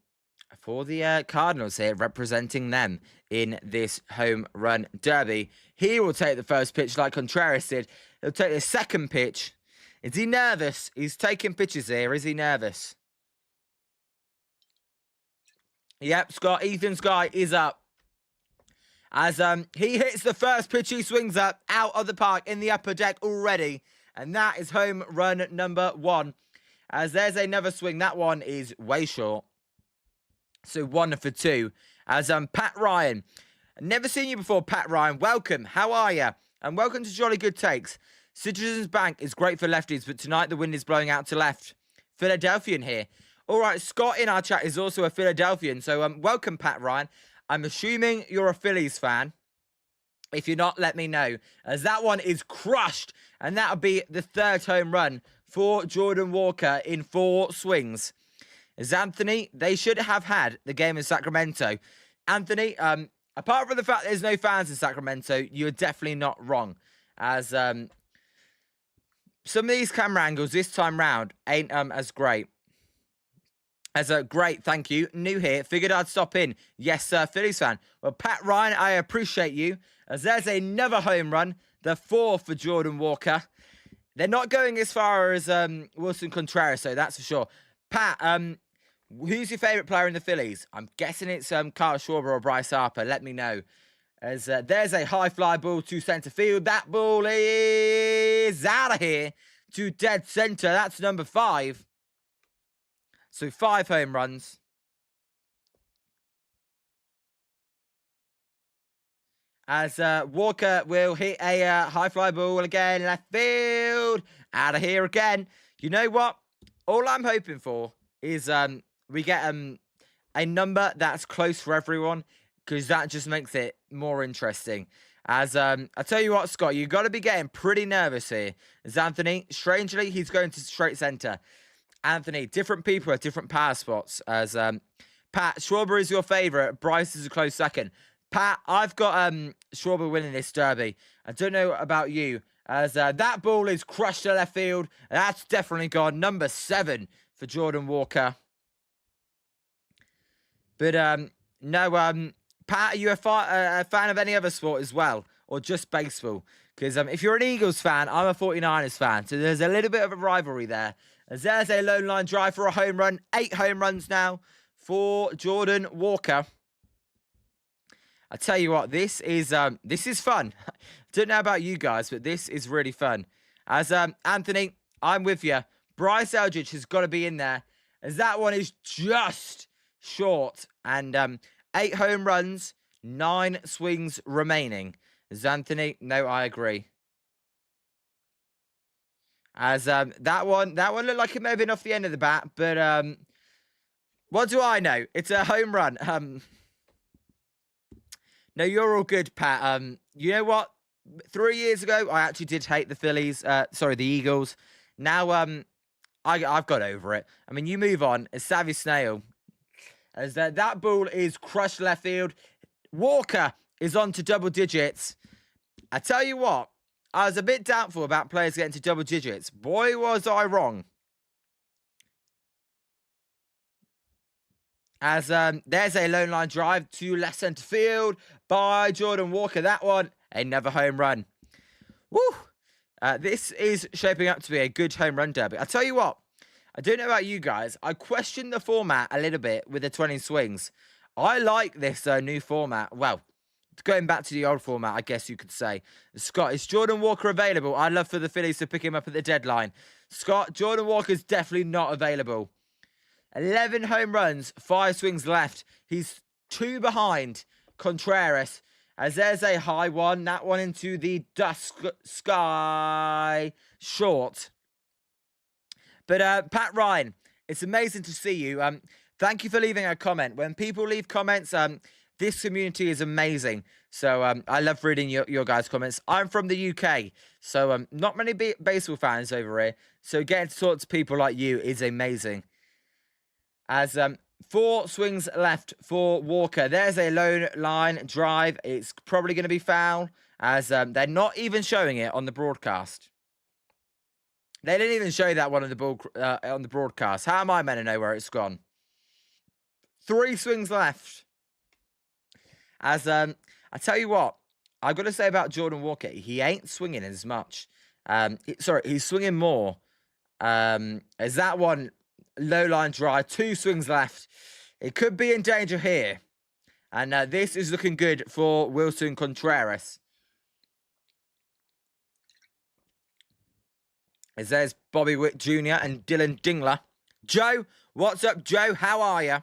here, representing them in this home run derby. He will take the first pitch like Contreras did. He'll take the second pitch. Is he nervous? He's taking pitches here. Is he nervous? Yep, Ethan's guy is up. As he hits the first pitch, he swings up out of the park in the upper deck already. And that is home run number 1. As there's another swing. That one is way short. So 1 for 2. As Pat Ryan. Never seen you before, Pat Ryan. Welcome. How are you? And welcome to Jolly Good Takes. Citizens Bank is great for lefties, but tonight the wind is blowing out to left. Philadelphian here. All right, Scott in our chat is also a Philadelphian. So welcome, Pat Ryan. I'm assuming you're a Phillies fan. If you're not, let me know, as that one is crushed, and that'll be the 3rd home run for Jordan Walker in 4 swings. As Anthony, they should have had the game in Sacramento. Anthony, apart from the fact there's no fans in Sacramento, you're definitely not wrong. As some of these camera angles this time round ain't as great. As a great, thank you. New here, figured I'd stop in. Yes, sir, Phillies fan. Well, Pat Ryan, I appreciate you. As there's another home run, the 4th for Jordan Walker. They're not going as far as Wilson Contreras, so that's for sure. Pat, who's your favourite player in the Phillies? I'm guessing it's Kyle Schwarber or Bryce Harper. Let me know. As there's a high fly ball to centre field. That ball is out of here to dead centre. That's number 5. So 5 home runs. As Walker will hit a high fly ball again. Left field. Out of here again. You know what? All I'm hoping for is we get a number that's close for everyone, because that just makes it more interesting. As I tell you what, Scott, you've got to be getting pretty nervous here. As Anthony, strangely, he's going to straight centre. Anthony, different people at different power spots. As Pat, Schwarber is your favourite. Bryce is a close second. Pat, I've got Schwarber winning this derby. I don't know about you. As that ball is crushed to left field. That's definitely gone. Number 7 for Jordan Walker. But no, Pat, are you a fan of any other sport as well? Or just baseball? Because if you're an Eagles fan, I'm a 49ers fan. So there's a little bit of a rivalry there. As there's a lone line drive for a home run. 8 home runs now for Jordan Walker. I tell you what, this is fun. Don't know about you guys, but this is really fun. As Anthony, I'm with you. Bryce Eldridge has got to be in there, as that one is just short. And 8 home runs, 9 swings remaining. As Anthony, no, I agree. As that one looked like it may have been off the end of the bat, but what do I know? It's a home run. No, you're all good, Pat. You know what? 3 years ago, I actually did hate the Phillies. Sorry, the Eagles. Now, I've got over it. I mean, you move on. As Savvy Snail, as that ball is crushed left field. Walker is on to double digits. I tell you what, I was a bit doubtful about players getting to double digits. Boy, was I wrong. As there's a lone line drive to left centre field by Jordan Walker. That one, another home run. Woo! This is shaping up to be a good home run derby. I tell you what, I don't know about you guys. I question the format a little bit with the 20 swings. I like this new format. Well, going back to the old format, I guess you could say. Scott, is Jordan Walker available? I'd love for the Phillies to pick him up at the deadline. Scott, Jordan Walker's definitely not available. 11 home runs, 5 swings left. He's 2 behind Contreras. As there's a high one. That one into the dusk sky. Short. But Pat Ryan, it's amazing to see you. Thank you for leaving a comment. When people leave comments, this community is amazing. So I love reading your guys' comments. I'm from the UK, so not many baseball fans over here. So getting to talk to people like you is amazing. As 4 swings left for Walker. There's a lone line drive. It's probably going to be foul, as they're not even showing it on the broadcast. They didn't even show that one on the broadcast. How am I meant to know where it's gone? 3 swings left. As I tell you what, I've got to say about Jordan Walker, he ain't swinging as much. He's swinging more. As that one, low line drive, 2 swings left. It could be in danger here. And this is looking good for Wilson Contreras. As there's Bobby Witt Jr. and Dylan Dingler. Joe, what's up, Joe? How are you?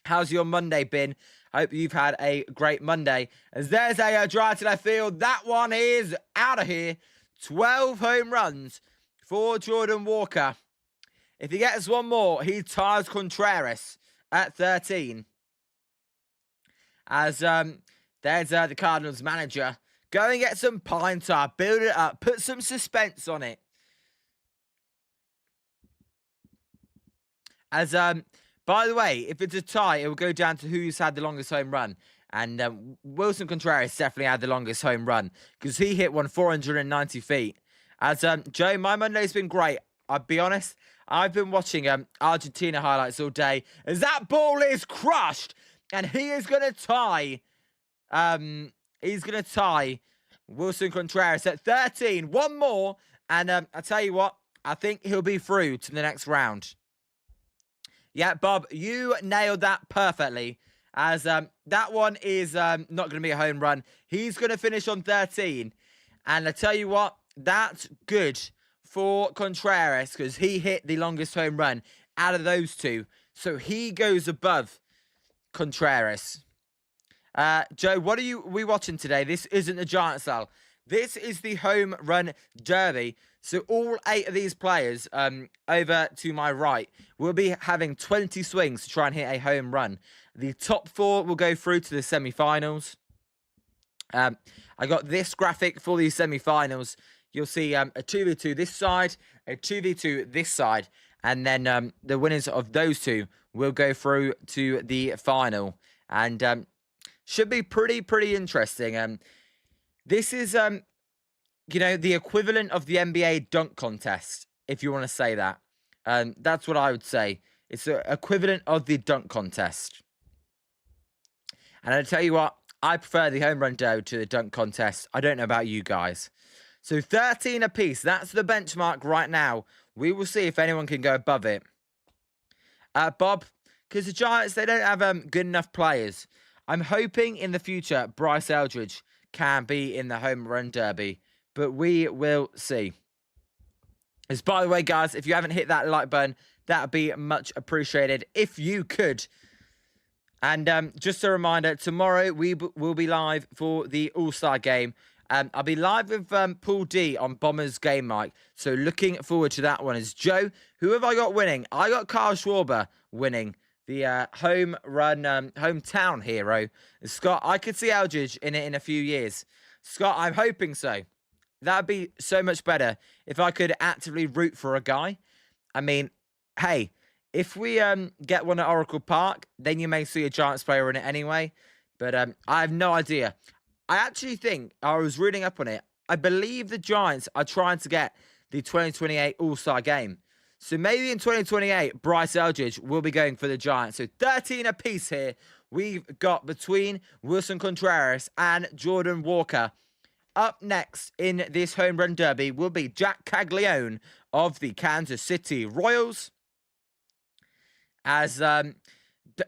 How's your Monday been? Hope you've had a great Monday. As there's a drive to left field. That one is out of here. 12 home runs for Jordan Walker. If he gets one more, he ties Contreras at 13. As there's the Cardinals manager Go and get some pine tar, build it up, put some suspense on it. As by the way, if it's a tie, it will go down to who's had the longest home run. And Wilson Contreras definitely had the longest home run because he hit one 490 feet. As Joe, my Monday's been great. I'll be honest, I've been watching Argentina highlights all day as that ball is crushed and he is going to tie. He's going to tie Wilson Contreras at 13. One more, and I tell you what, I think he'll be through to the next round. Yeah, Bob, you nailed that perfectly. As that one is not going to be a home run. He's going to finish on 13. And I tell you what, that's good for Contreras because he hit the longest home run out of those two. So he goes above Contreras. Joe, what are we watching today? This isn't the Giant style. This is the Home Run Derby. So all 8 of these players over to my right will be having 20 swings to try and hit a home run. The top 4 will go through to the semi-finals. I got this graphic for the semi-finals. You'll see a 2v2 this side, a 2v2 this side, and then the winners of those 2 will go through to the final. And should be pretty interesting. This is, you know, the equivalent of the NBA dunk contest, if you want to say that. That's what I would say. It's the equivalent of the dunk contest. And I'll tell you what, I prefer the home run derby to the dunk contest. I don't know about you guys. So 13 apiece. That's the benchmark right now. We will see if anyone can go above it. Bob, because the Giants, they don't have good enough players. I'm hoping in the future Bryce Eldridge can be in the home run derby. But we will see. As by the way, guys, if you haven't hit that like button, that would be much appreciated if you could. And just a reminder, tomorrow we will be live for the All-Star game. I'll be live with Paul D on Bombers Game Mic. So looking forward to that one. As Joe, who have I got winning? I got Kyle Schwarber winning the home run, hometown hero. Scott, I could see Eldridge in it in a few years. Scott, I'm hoping so. That'd be so much better if I could actively root for a guy. I mean, hey, if we get one at Oracle Park, then you may see a Giants player in it anyway. But I have no idea. I actually think, I was reading up on it, I believe the Giants are trying to get the 2028 All-Star game. So maybe in 2028, Bryce Eldridge will be going for the Giants. So 13 apiece here. We've got between Wilson Contreras and Jordan Walker. Up next in this home run derby will be Jac Caglianone of the Kansas City Royals. As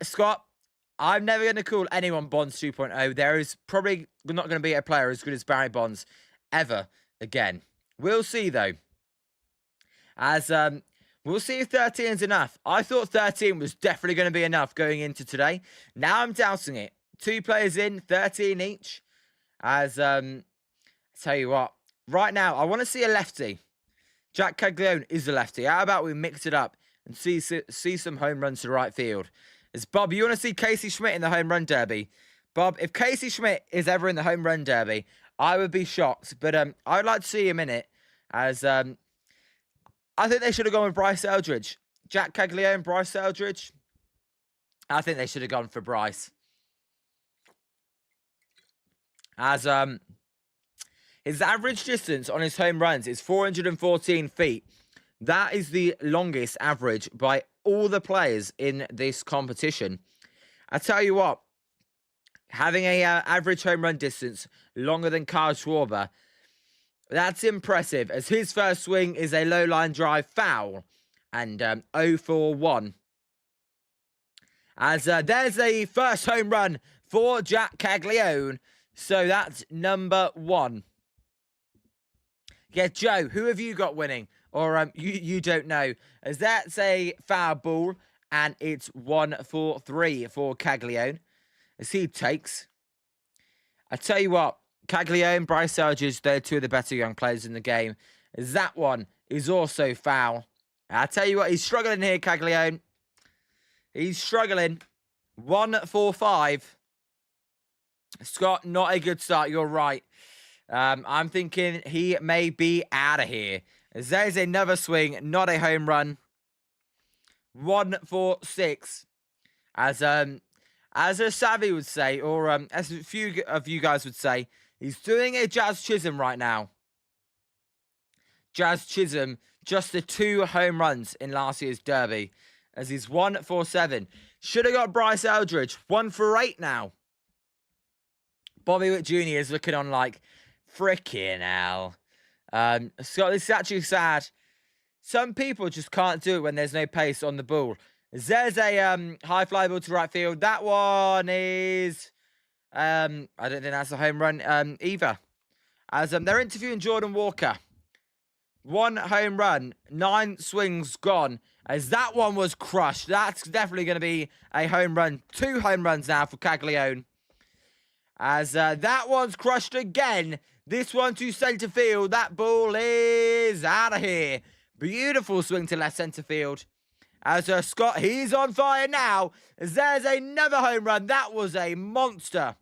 Scott, I'm never going to call anyone Bonds 2.0. There is probably not going to be a player as good as Barry Bonds ever again. We'll see though. As we'll see if 13 is enough. I thought 13 was definitely going to be enough going into today. Now I'm doubting it. 2 players in, 13 each. As tell you what, right now, I want to see a lefty. Jac Caglianone is a lefty. How about we mix it up and see some home runs to right field? As Bob, you want to see Casey Schmidt in the home run derby? Bob, if Casey Schmidt is ever in the home run derby, I would be shocked. But I would like to see him in it. As I think they should have gone with Bryce Eldridge. Jac Caglianone, Bryce Eldridge. I think they should have gone for Bryce. As his average distance on his home runs is 414 feet. That is the longest average by all the players in this competition. I tell you what, having a average home run distance longer than Kyle Schwarber, that's impressive, as his first swing is a low line drive foul and 0 for 1. As there's a first home run for Jac Caglianone, so that's number 1. Yeah, Joe, who have you got winning? Or you don't know, as that's a foul ball, and it's 1 for 3 for Caglianone, as he takes. I tell you what, Caglianone, Bryce Eldridge, they're 2 of the better young players in the game, as that one is also foul. I tell you what, he's struggling here, Caglianone. He's struggling. 1 for 5. Scott, not a good start, you're right. I'm thinking he may be out of here. As there's another swing, not a home run. 1 for 6. As a Savvy would say, or as a few of you guys would say, he's doing a Jazz Chisholm right now. Jazz Chisholm, just the 2 home runs in last year's Derby, as he's 1 for 7. Should have got Bryce Eldridge, 1 for 8 now. Bobby Witt Jr. is looking on like, frickin' hell. Scott, this is actually sad. Some people just can't do it when there's no pace on the ball. There's a high fly ball to right field. That one is... I don't think that's a home run either. As they're interviewing Jordan Walker. 1 home run, 9 swings gone. As that one was crushed. That's definitely going to be a home run. 2 home runs now for Caglianone. As that one's crushed again. This one to centre field. That ball is out of here. Beautiful swing to left centre field. As Scott, he's on fire now. As there's another home run. That was a monster.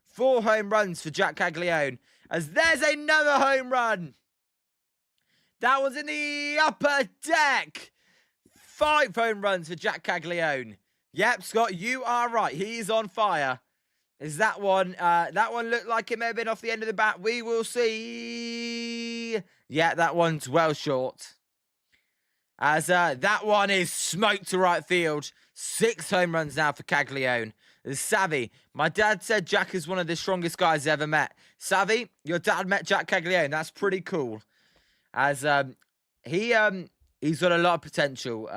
4 home runs for Jac Caglianone. As there's another home run. That was in the upper deck. 5 home runs for Jac Caglianone. Yep, Scott, you are right. He's on fire. Is that one? That one looked like it may have been off the end of the bat. We will see. Yeah, that one's well short. As that one is smoked to right field. 6 home runs now for Caglianone. Savvy, my dad said Jack is one of the strongest guys I ever met. Savvy, your dad met Jac Caglianone. That's pretty cool. As he's got a lot of potential.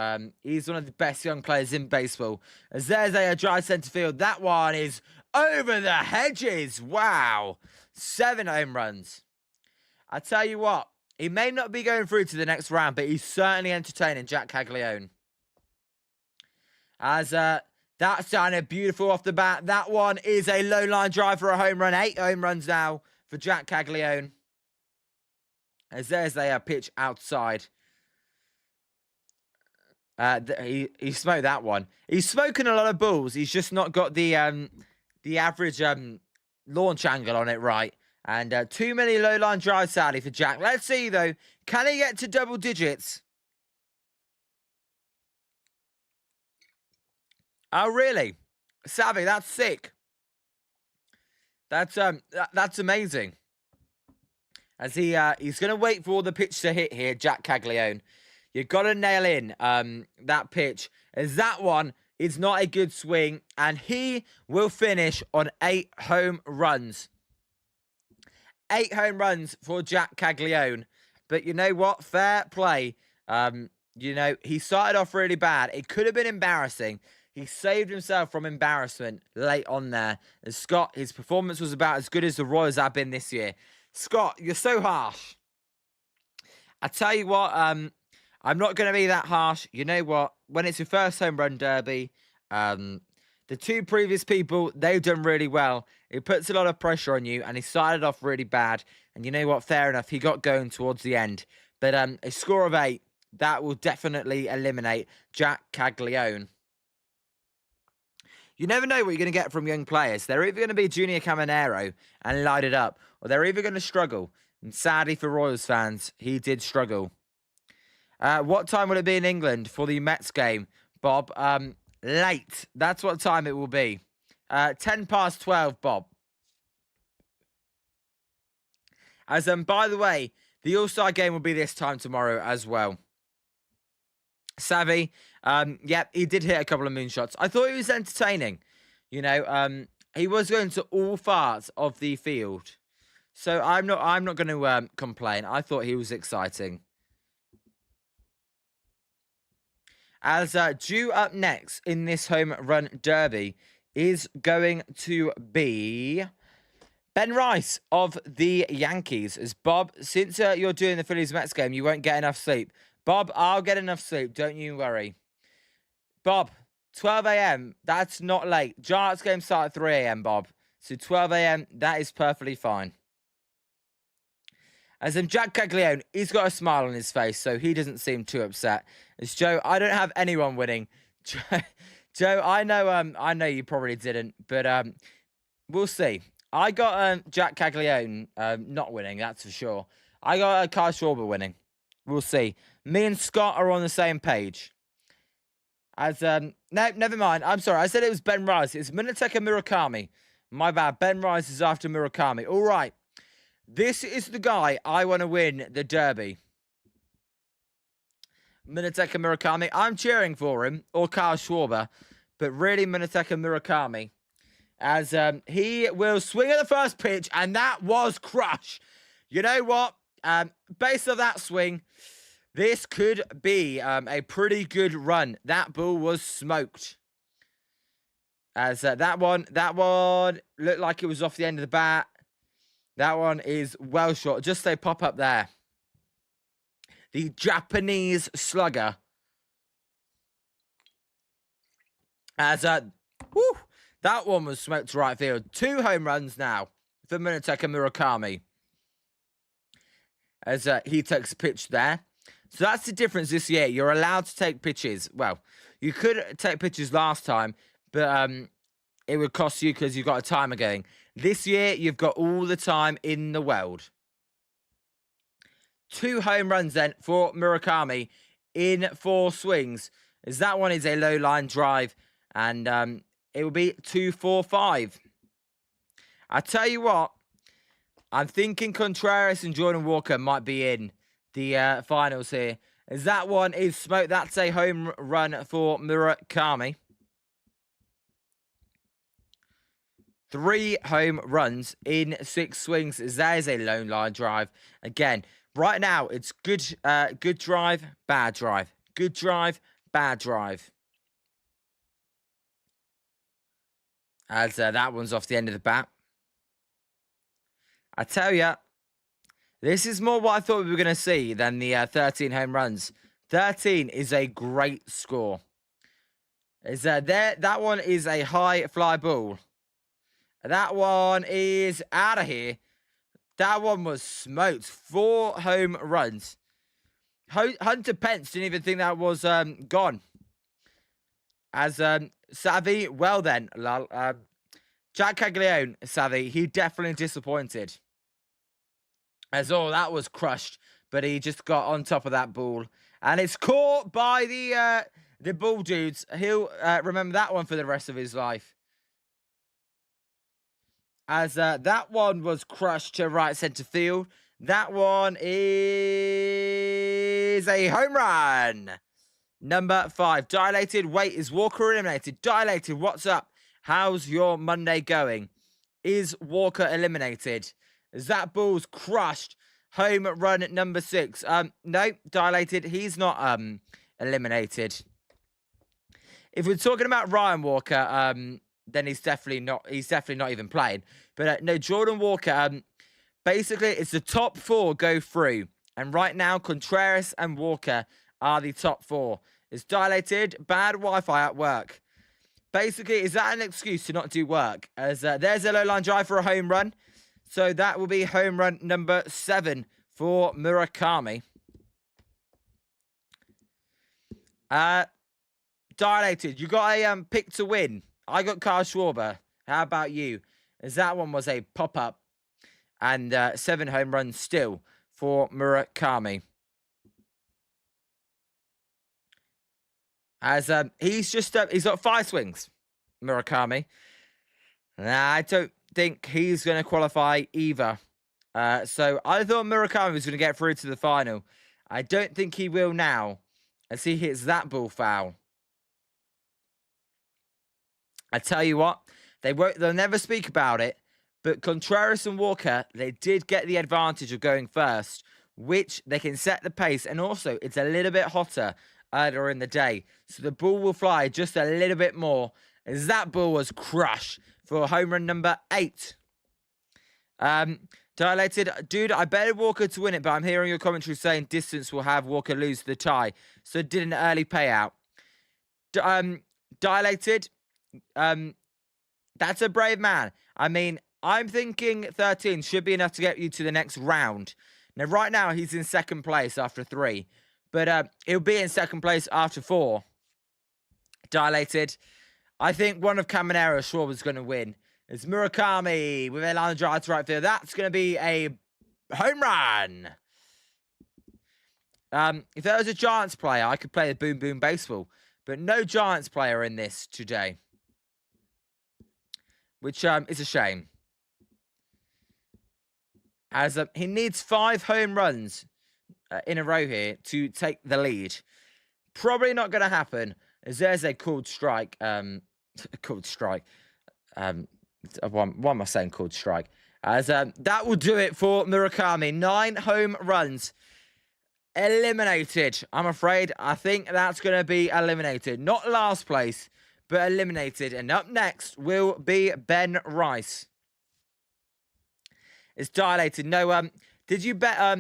He's one of the best young players in baseball. As there's a dry centre field. That one is over the hedges. Wow. 7 home runs. I tell you what, he may not be going through to the next round, but he's certainly entertaining, Jac Caglianone. As that's sounded beautiful off the bat. That one is a low line drive for a home run. 8 home runs now for Jac Caglianone. As there's a pitch outside. He smoked that one. He's smoking a lot of balls. He's just not got the average launch angle on it right. And too many low line drives, sadly, for Jack. Let's see, though. Can he get to double digits? Oh, really? Savvy, that's sick. That's amazing. As he's going to wait for all the pitch to hit here, Jac Caglianone. You've got to nail in that pitch. As that one is not a good swing. And he will finish on 8 home runs. 8 home runs for Jac Caglianone. But you know what? Fair play. You know, he started off really bad. It could have been embarrassing. He saved himself from embarrassment late on there. And Scott, his performance was about as good as the Royals have been this year. Scott, you're so harsh. I tell you what, I'm not going to be that harsh. You know what? When it's your first home run derby, the 2 previous people, they've done really well. It puts a lot of pressure on you, and he started off really bad. And you know what? Fair enough. He got going towards the end. But a score of 8, that will definitely eliminate Jac Caglianone. You never know what you're going to get from young players. They're either going to be Junior Caminero and light it up, or they're either going to struggle. And sadly for Royals fans, he did struggle. What time will it be in England for the Mets game, Bob? Late. That's what time it will be. 10 past 12, Bob. As by the way, the All-Star game will be this time tomorrow as well. Savvy, yep, he did hit a couple of moonshots. I thought he was entertaining. You know, he was going to all parts of the field. So I'm not going to complain. I thought he was exciting. As due up next in this home run derby is going to be Ben Rice of the Yankees. As Bob, since you're doing the Phillies-Mets game, you won't get enough sleep. Bob, I'll get enough sleep. Don't you worry. Bob, 12 a.m. That's not late. Giants game start at 3 a.m., Bob. So 12 a.m., that is perfectly fine. As Jac Caglianone, he's got a smile on his face, so he doesn't seem too upset. As Joe, I don't have anyone winning. Joe, I know you probably didn't, but we'll see. I got Jac Caglianone not winning, that's for sure. I got Kyle Schwarber winning. We'll see. Me and Scott are on the same page. As no, never mind. I'm sorry. I said it was Ben Rice. It's Munetaka Murakami. My bad. Ben Rice is after Murakami. All right. This is the guy I want to win the Derby. Munetaka Murakami. I'm cheering for him, or Kyle Schwarber, but really Munetaka Murakami. As he will swing at the first pitch, and that was crush. You know what? Based on that swing, this could be a pretty good run. That ball was smoked. As that one looked like it was off the end of the bat. That one is well shot. Just a pop up there. The Japanese slugger. As that one was smoked to right field. 2 home runs now for Munetaka Murakami. As he takes a pitch there. So that's the difference this year. You're allowed to take pitches. Well, you could take pitches last time, but it would cost you because you've got a timer going. This year, you've got all the time in the world. 2 home runs then for Murakami in 4 swings. As that one is a low line drive, and it will be 2-4-5. I tell you what, I'm thinking Contreras and Jordan Walker might be in the finals here. As that one is smoked. That's a home run for Murakami. 3 home runs in 6 swings. As that is a lone line drive. Again, right now it's good drive, bad drive. Good drive, bad drive. As that one's off the end of the bat. I tell you, this is more what I thought we were going to see than the 13 home runs. 13 is a great score. That one is a high fly ball. That one is out of here. That one was smoked. 4 home runs. Hunter Pence didn't even think that was gone. As Savvy, well then, Jac Caglianone, Savvy, he definitely disappointed. As that was crushed, but he just got on top of that ball. And it's caught by the ball dudes. He'll remember that one for the rest of his life. As that one was crushed to right centre field. That one is a home run. Number 5. Dilated. Wait, is Walker eliminated? Dilated, what's up? How's your Monday going? Is Walker eliminated? As that ball's crushed. Home run at number 6. No, Dilated. He's not eliminated. If we're talking about Ryan Walker, then he's definitely not even playing. But no, Jordan Walker, basically it's the top 4 go through. And right now, Contreras and Walker are the top 4. It's Dilated, bad Wi-Fi at work. Basically, is that an excuse to not do work? As there's a low line drive for a home run. So that will be home run number 7 for Murakami. Dilated, you got a pick to win. I got Kyle Schwarber. How about you? As that one was a pop-up. And 7 home runs still for Murakami. As he's got 5 swings, Murakami. Nah, I don't think he's going to qualify either. So I thought Murakami was going to get through to the final. I don't think he will now, as he hits that ball foul. I tell you what, they'll never speak about it, but Contreras and Walker, they did get the advantage of going first, which they can set the pace, and also it's a little bit hotter earlier in the day, so the ball will fly just a little bit more, as that ball was crushed for home run number 8. Dilated, dude, I betted Walker to win it, but I'm hearing your commentary saying distance will have Walker lose the tie, so did an early payout. Dilated, that's a brave man. I mean, I'm thinking 13 should be enough to get you to the next round. Now, right now, he's in second place after 3. But he'll be in second place after 4. Dilated. I think one of Caminero or Schwarber's going to win. It's Murakami with a line drive to right field. That's going to be a home run. If there was a Giants player, I could play the Boom Boom Baseball. But no Giants player in this today. Which is a shame. As he needs 5 home runs in a row here to take the lead. Probably not going to happen, as there's a called strike. Called strike. Why am I saying called strike? As that will do it for Murakami. 9 home runs. Eliminated. I'm afraid. I think that's going to be eliminated. Not last place, but eliminated. And up next will be Ben Rice. It's dilated. No, did you bet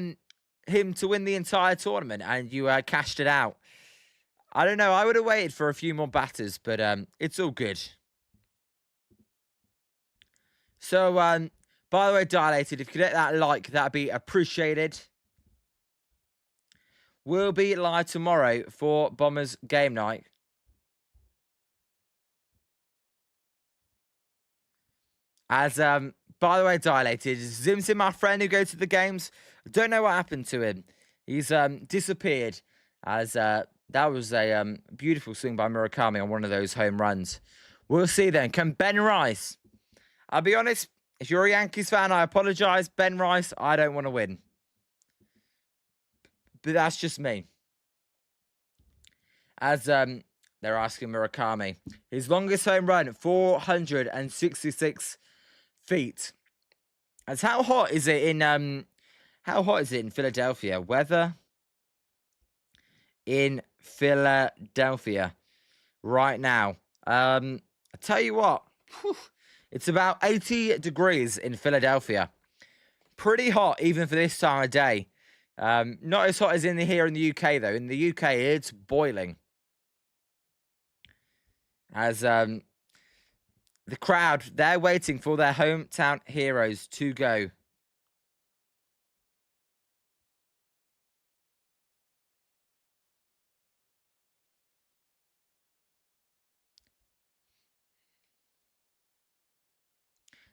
him to win the entire tournament and you cashed it out? I don't know. I would have waited for a few more batters, but it's all good. So, by the way, dilated, if you could hit that like, that'd be appreciated. We'll be live tomorrow for Bombers game night. As, by the way, dilated, Zim's my friend who goes to the games. I don't know what happened to him. He's disappeared. As that was a beautiful swing by Murakami on one of those home runs. We'll see then. Can Ben Rice? I'll be honest, if you're a Yankees fan, I apologise. Ben Rice, I don't want to win. But that's just me. As they're asking Murakami. His longest home run, 466 feet. As how hot is it in Philadelphia? Weather in Philadelphia right now. I tell you what, it's about 80 degrees in Philadelphia. Pretty hot even for this time of day. Not as hot as here in the UK, though. In the UK, it's boiling. As the crowd, they're waiting for their hometown heroes to go.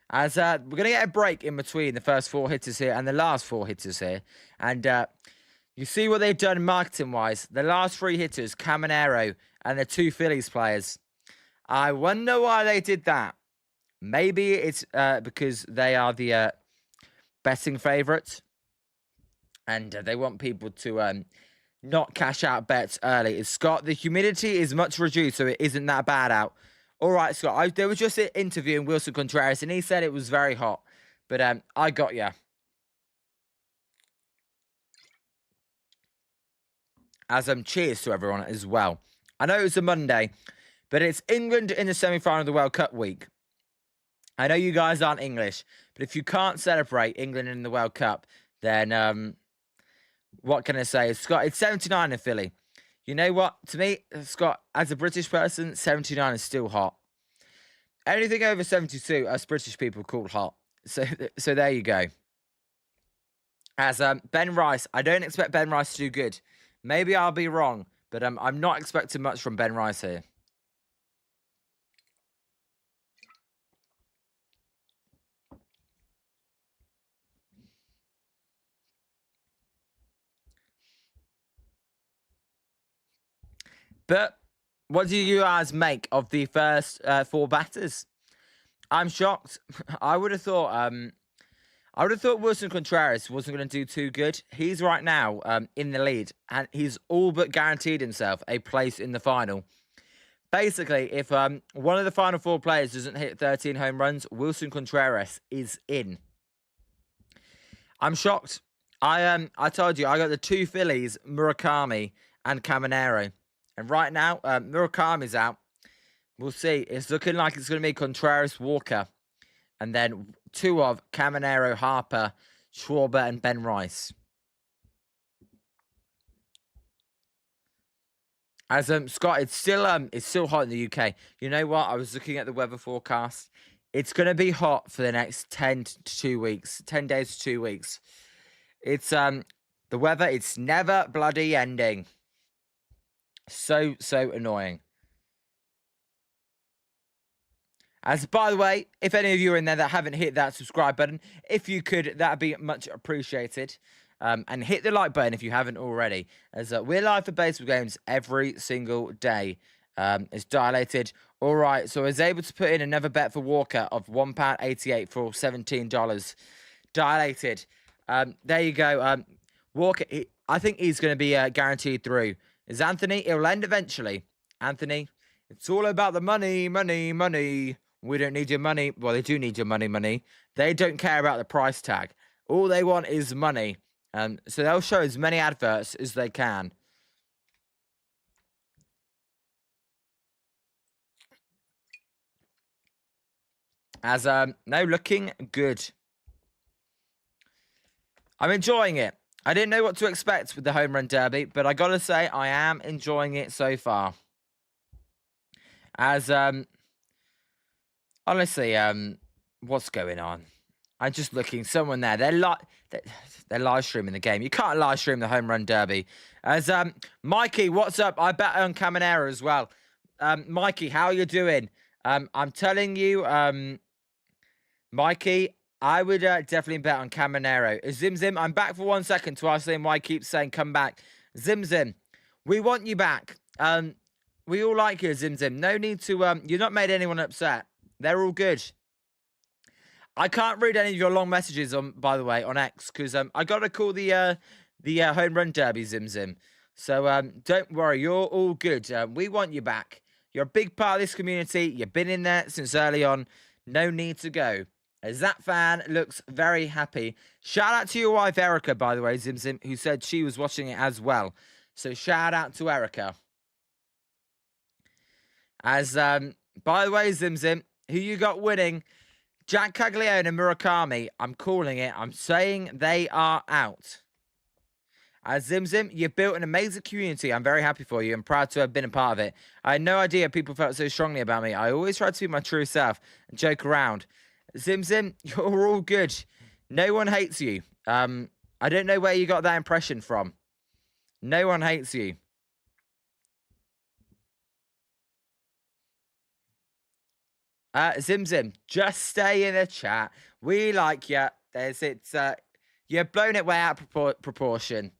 As we're going to get a break in between the first 4 hitters here and the last 4 hitters here. And you see what they've done marketing-wise. The last 3 hitters, Caminero and the 2 Phillies players. I wonder why they did that. Maybe it's because they are the betting favourites. And they want people to not cash out bets early. Scott, the humidity is much reduced, so it isn't that bad out. All right, Scott, they were just interviewing Wilson Contreras, and he said it was very hot. But I got you. As cheers to everyone as well. I know it's a Monday, but it's England in the semi-final of the World Cup week. I know you guys aren't English, but if you can't celebrate England in the World Cup, then what can I say? Scott, it's 79 in Philly. You know what? To me, Scott, as a British person, 79 is still hot. Anything over 72, us British people call hot. So there you go. As Ben Rice, I don't expect Ben Rice to do good. Maybe I'll be wrong, but I'm not expecting much from Ben Rice here. But what do you guys make of the first 4 batters? I'm shocked. I would have thought Wilson Contreras wasn't going to do too good. He's right now in the lead, and he's all but guaranteed himself a place in the final. Basically, if one of the final 4 players doesn't hit 13 home runs, Wilson Contreras is in. I'm shocked. I told you, I got the 2 Phillies, Murakami and Caminero. And right now, Murakami's out. We'll see. It's looking like it's going to be Contreras, Walker. And then 2 of Caminero, Harper, Schwarber, and Ben Rice. As Scott, it's still hot in the UK. You know what? I was looking at the weather forecast. It's going to be hot for the next 10 to 2 weeks. 10 days to 2 weeks. It's the weather, it's never bloody ending. So annoying. As by the way, if any of you are in there that haven't hit that subscribe button, if you could, that'd be much appreciated. And hit the like button if you haven't already, as we're live for baseball games every single day. It's dilated. All right, so I was able to put in another bet for Walker of £1.88 for $17. Dilated. There you go. Walker, I think he's going to be guaranteed through. Is Anthony? It'll end eventually. Anthony, it's all about the money, money, money. We don't need your money. Well, they do need your money, money. They don't care about the price tag. All they want is money. So they'll show as many adverts as they can. As no, looking good. I'm enjoying it. I didn't know what to expect with the Home Run Derby, but I gotta say I am enjoying it so far. As honestly, what's going on? I'm just looking. Someone there. They're live streaming the game. You can't live stream the Home Run Derby. As Mikey, what's up? I bet on Caminero as well. Mikey, how you doing? I'm telling you, Mikey, I would definitely bet on Caminero. Zim Zim, I'm back for 1 second to ask him why he keeps saying come back. Zim Zim, we want you back. We all like you, Zim Zim. No need to. You've not made anyone upset. They're all good. I can't read any of your long messages on, by the way, on X because I got to call the Home Run Derby, Zim Zim. So don't worry, you're all good. We want you back. You're a big part of this community. You've been in there since early on. No need to go. As that fan looks very happy. Shout out to your wife, Erica, by the way, Zim Zim, who said she was watching it as well. So shout out to Erica. As, by the way, Zim Zim, who you got winning? Jac Caglianone and Murakami. I'm calling it. I'm saying they are out. As Zim Zim, you've built an amazing community. I'm very happy for you and proud to have been a part of it. I had no idea people felt so strongly about me. I always try to be my true self and joke around. Zim Zim, you're all good. No one hates you. I don't know where you got that impression from. No one hates you. Zim Zim, just stay in the chat. We like you. You've blown it way out of proportion.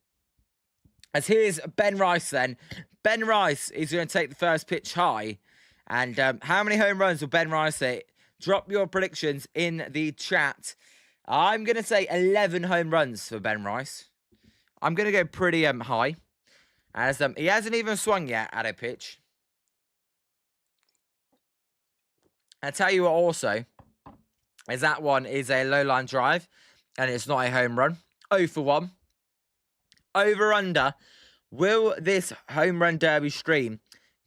As here's Ben Rice then. Ben Rice is going to take the first pitch high. And how many home runs will Ben Rice hit? Drop your predictions in the chat. I'm going to say 11 home runs for Ben Rice. I'm going to go pretty high. As he hasn't even swung yet at a pitch. I'll tell you what also, is that one is a low line drive, and it's not a home run. 0 for 1. Over under, will this Home Run Derby stream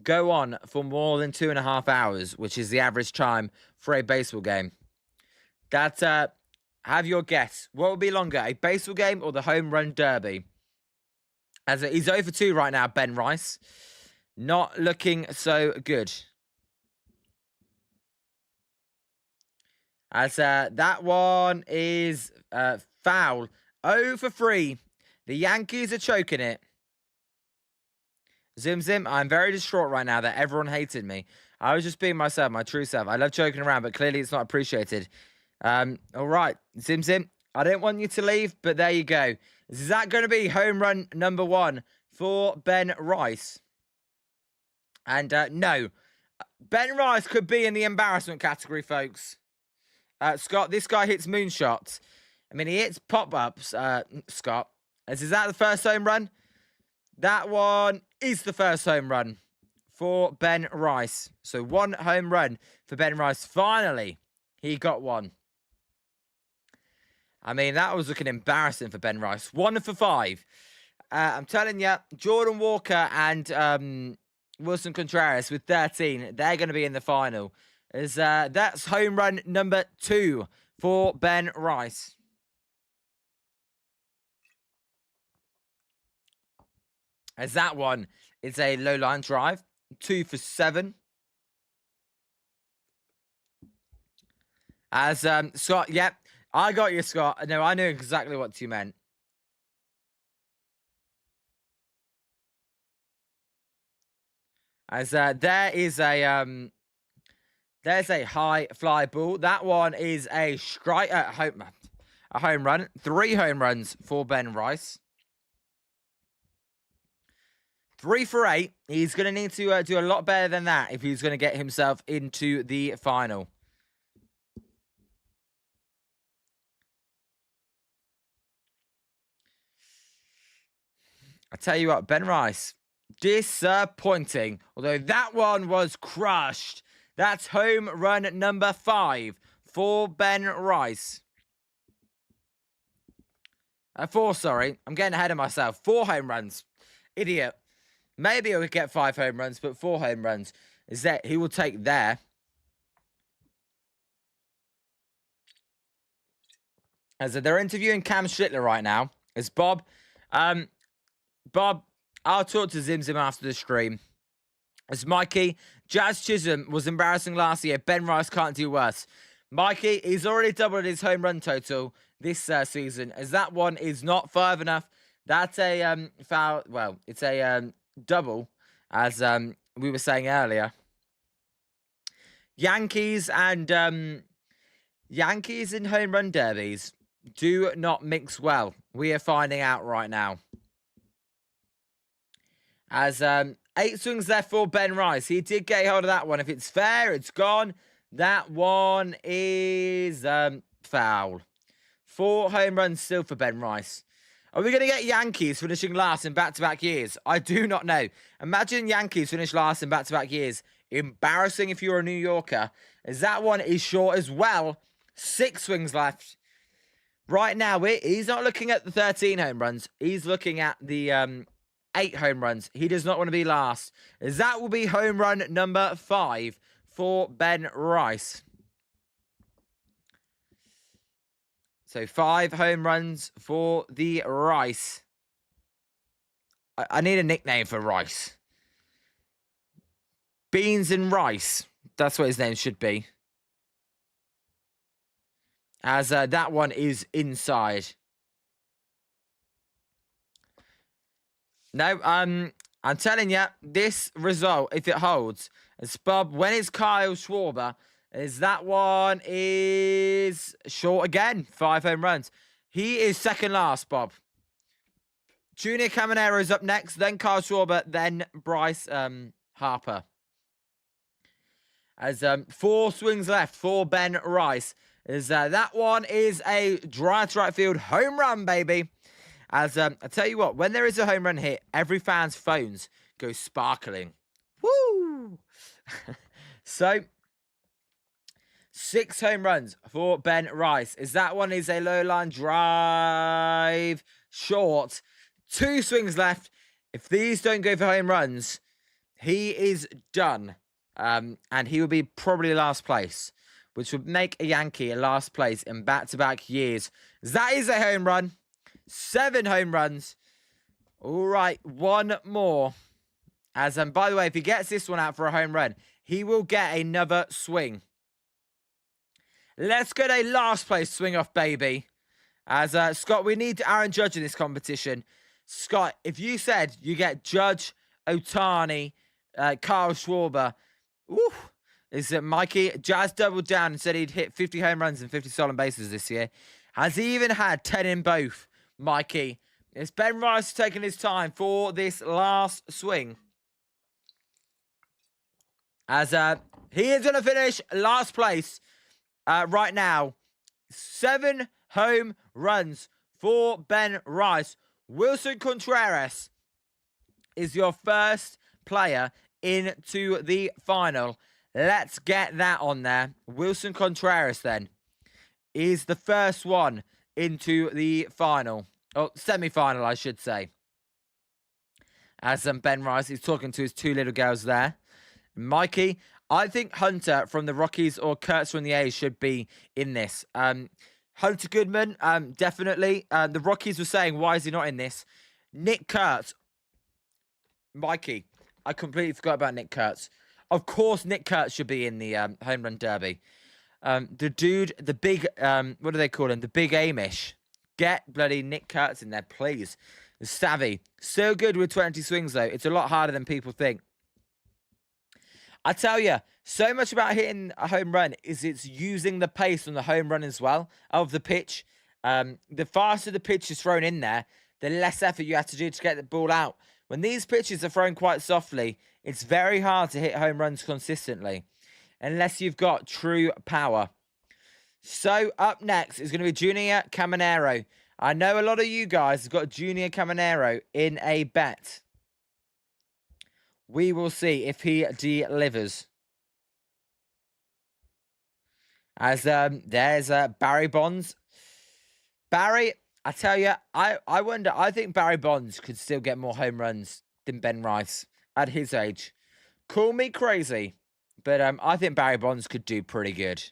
go on for more than 2.5 hours, which is the average time for a baseball game? That's, have your guess. What will be longer, a baseball game or the Home Run Derby? As he's 0 for 2 right now, Ben Rice. Not looking so good. As that one is foul. 0 for 3. The Yankees are choking it. Zim Zim, I'm very distraught right now that everyone hated me. I was just being myself, my true self. I love joking around, but clearly it's not appreciated. All right, Zim Zim, I don't want you to leave, but there you go. Is that going to be home run number 1 for Ben Rice? And no. Ben Rice could be in the embarrassment category, folks. Scott, this guy hits moonshots. I mean, he hits pop-ups, Scott. Is that the first home run? That one is the first home run for Ben Rice. So 1 home run for Ben Rice. Finally, he got one. I mean, that was looking embarrassing for Ben Rice. 1 for 5. I'm telling you, Jordan Walker and Wilson Contreras with 13, they're going to be in the final. That's home run number 2 for Ben Rice. As that one is a low line drive. 2 for 7. As Scott, yep, I got you, Scott. No, I knew exactly what you meant. As there is a There's a high fly ball. That one is a strike at home. A home run. 3 home runs for Ben Bryce. 3 for 8. He's going to need to do a lot better than that if he's going to get himself into the final. I tell you what, Ben Bryce, disappointing. Although that one was crushed. That's home run number 5 for Ben Bryce. 4, sorry. I'm getting ahead of myself. 4 home runs. Idiot. Maybe he'll get 5 home runs, but 4 home runs is that he will take there. As they're interviewing Cam Schlittler right now. It's Bob. Bob, I'll talk to Zim Zim after the stream. It's Mikey. Jazz Chisholm was embarrassing last year. Ben Bryce can't do worse. Mikey, he's already doubled his home run total this season, as that one is not 5 enough. That's a foul. Well, it's a double, as we were saying earlier. Yankees and home run derbies do not mix well. We are finding out right now. As 8 swings left for Ben Bryce. He did get hold of that one. If it's fair, it's gone. That one is foul. 4 home runs still for Ben Bryce. Are we going to get Yankees finishing last in back-to-back years? I do not know. Imagine Yankees finish last in back-to-back years. Embarrassing if you're a New Yorker. As that one is short as well. 6 swings left. Right now, he's not looking at the 13 home runs. He's looking at the 8 home runs. He does not want to be last. As that will be home run number 5 for Ben Bryce. So 5 home runs for the Rice. I need a nickname for Rice. Beans and Rice. That's what his name should be. As that one is inside. No, I'm telling you, this result, if it holds, as Bob, when it's Kyle Schwarber, is that one is short again. 5 home runs. He is second last, Bob. Junior Caminero is up next, then Kyle Schwarber, then Bryce Harper. As 4 swings left for Ben Bryce. As that one is a drive to right field home run, baby. As I tell you what, when there is a home run hit, every fan's phones go sparkling. Woo! So 6 home runs for Ben Bryce. As that one is a low line drive short. 2 swings left. If these don't go for home runs, he is done. And he will be probably last place, which would make a Yankee a last place in back-to-back years. That is a home run. 7 home runs. All right, 1 more. As by the way, if he gets this one out for a home run, he will get another swing. Let's get a last place swing off, baby. As Scott, we need Aaron Judge in this competition. Scott, if you said you get Judge, Ohtani, Kyle Schwarber, woo, is that Mikey Jazz doubled down and said he'd hit 50 home runs and 50 stolen bases this year. Has he even had 10 in both, Mikey? Is Ben Bryce taking his time for this last swing? As he is going to finish last place right now. 7 home runs for Ben Bryce. Wilson Contreras is your first player into the final. Let's get that on there. Wilson Contreras then is the first one into the final. Oh, semi-final, I should say. As Ben Bryce is talking to his 2 little girls there. Mikey, I think Hunter from the Rockies or Kurtz from the A's should be in this. Hunter Goodman, definitely. The Rockies were saying, why is he not in this? Nick Kurtz. Mikey, I completely forgot about Nick Kurtz. Of course, Nick Kurtz should be in the Home Run Derby. The dude, the big, what do they call him? The big Amish. Get bloody Nick Kurtz in there, please. Savvy. So good with 20 swings, though. It's a lot harder than people think. I tell you, so much about hitting a home run is it's using the pace on the home run as well of the pitch. The faster the pitch is thrown in there, the less effort you have to do to get the ball out. When these pitches are thrown quite softly, it's very hard to hit home runs consistently, unless you've got true power. So up next is going to be Junior Caminero. I know a lot of you guys have got Junior Caminero in a bet. We will see if he delivers. As there's Barry Bonds. Barry, I tell you, I wonder, I think Barry Bonds could still get more home runs than Ben Rice at his age. Call me crazy, but I think Barry Bonds could do pretty good.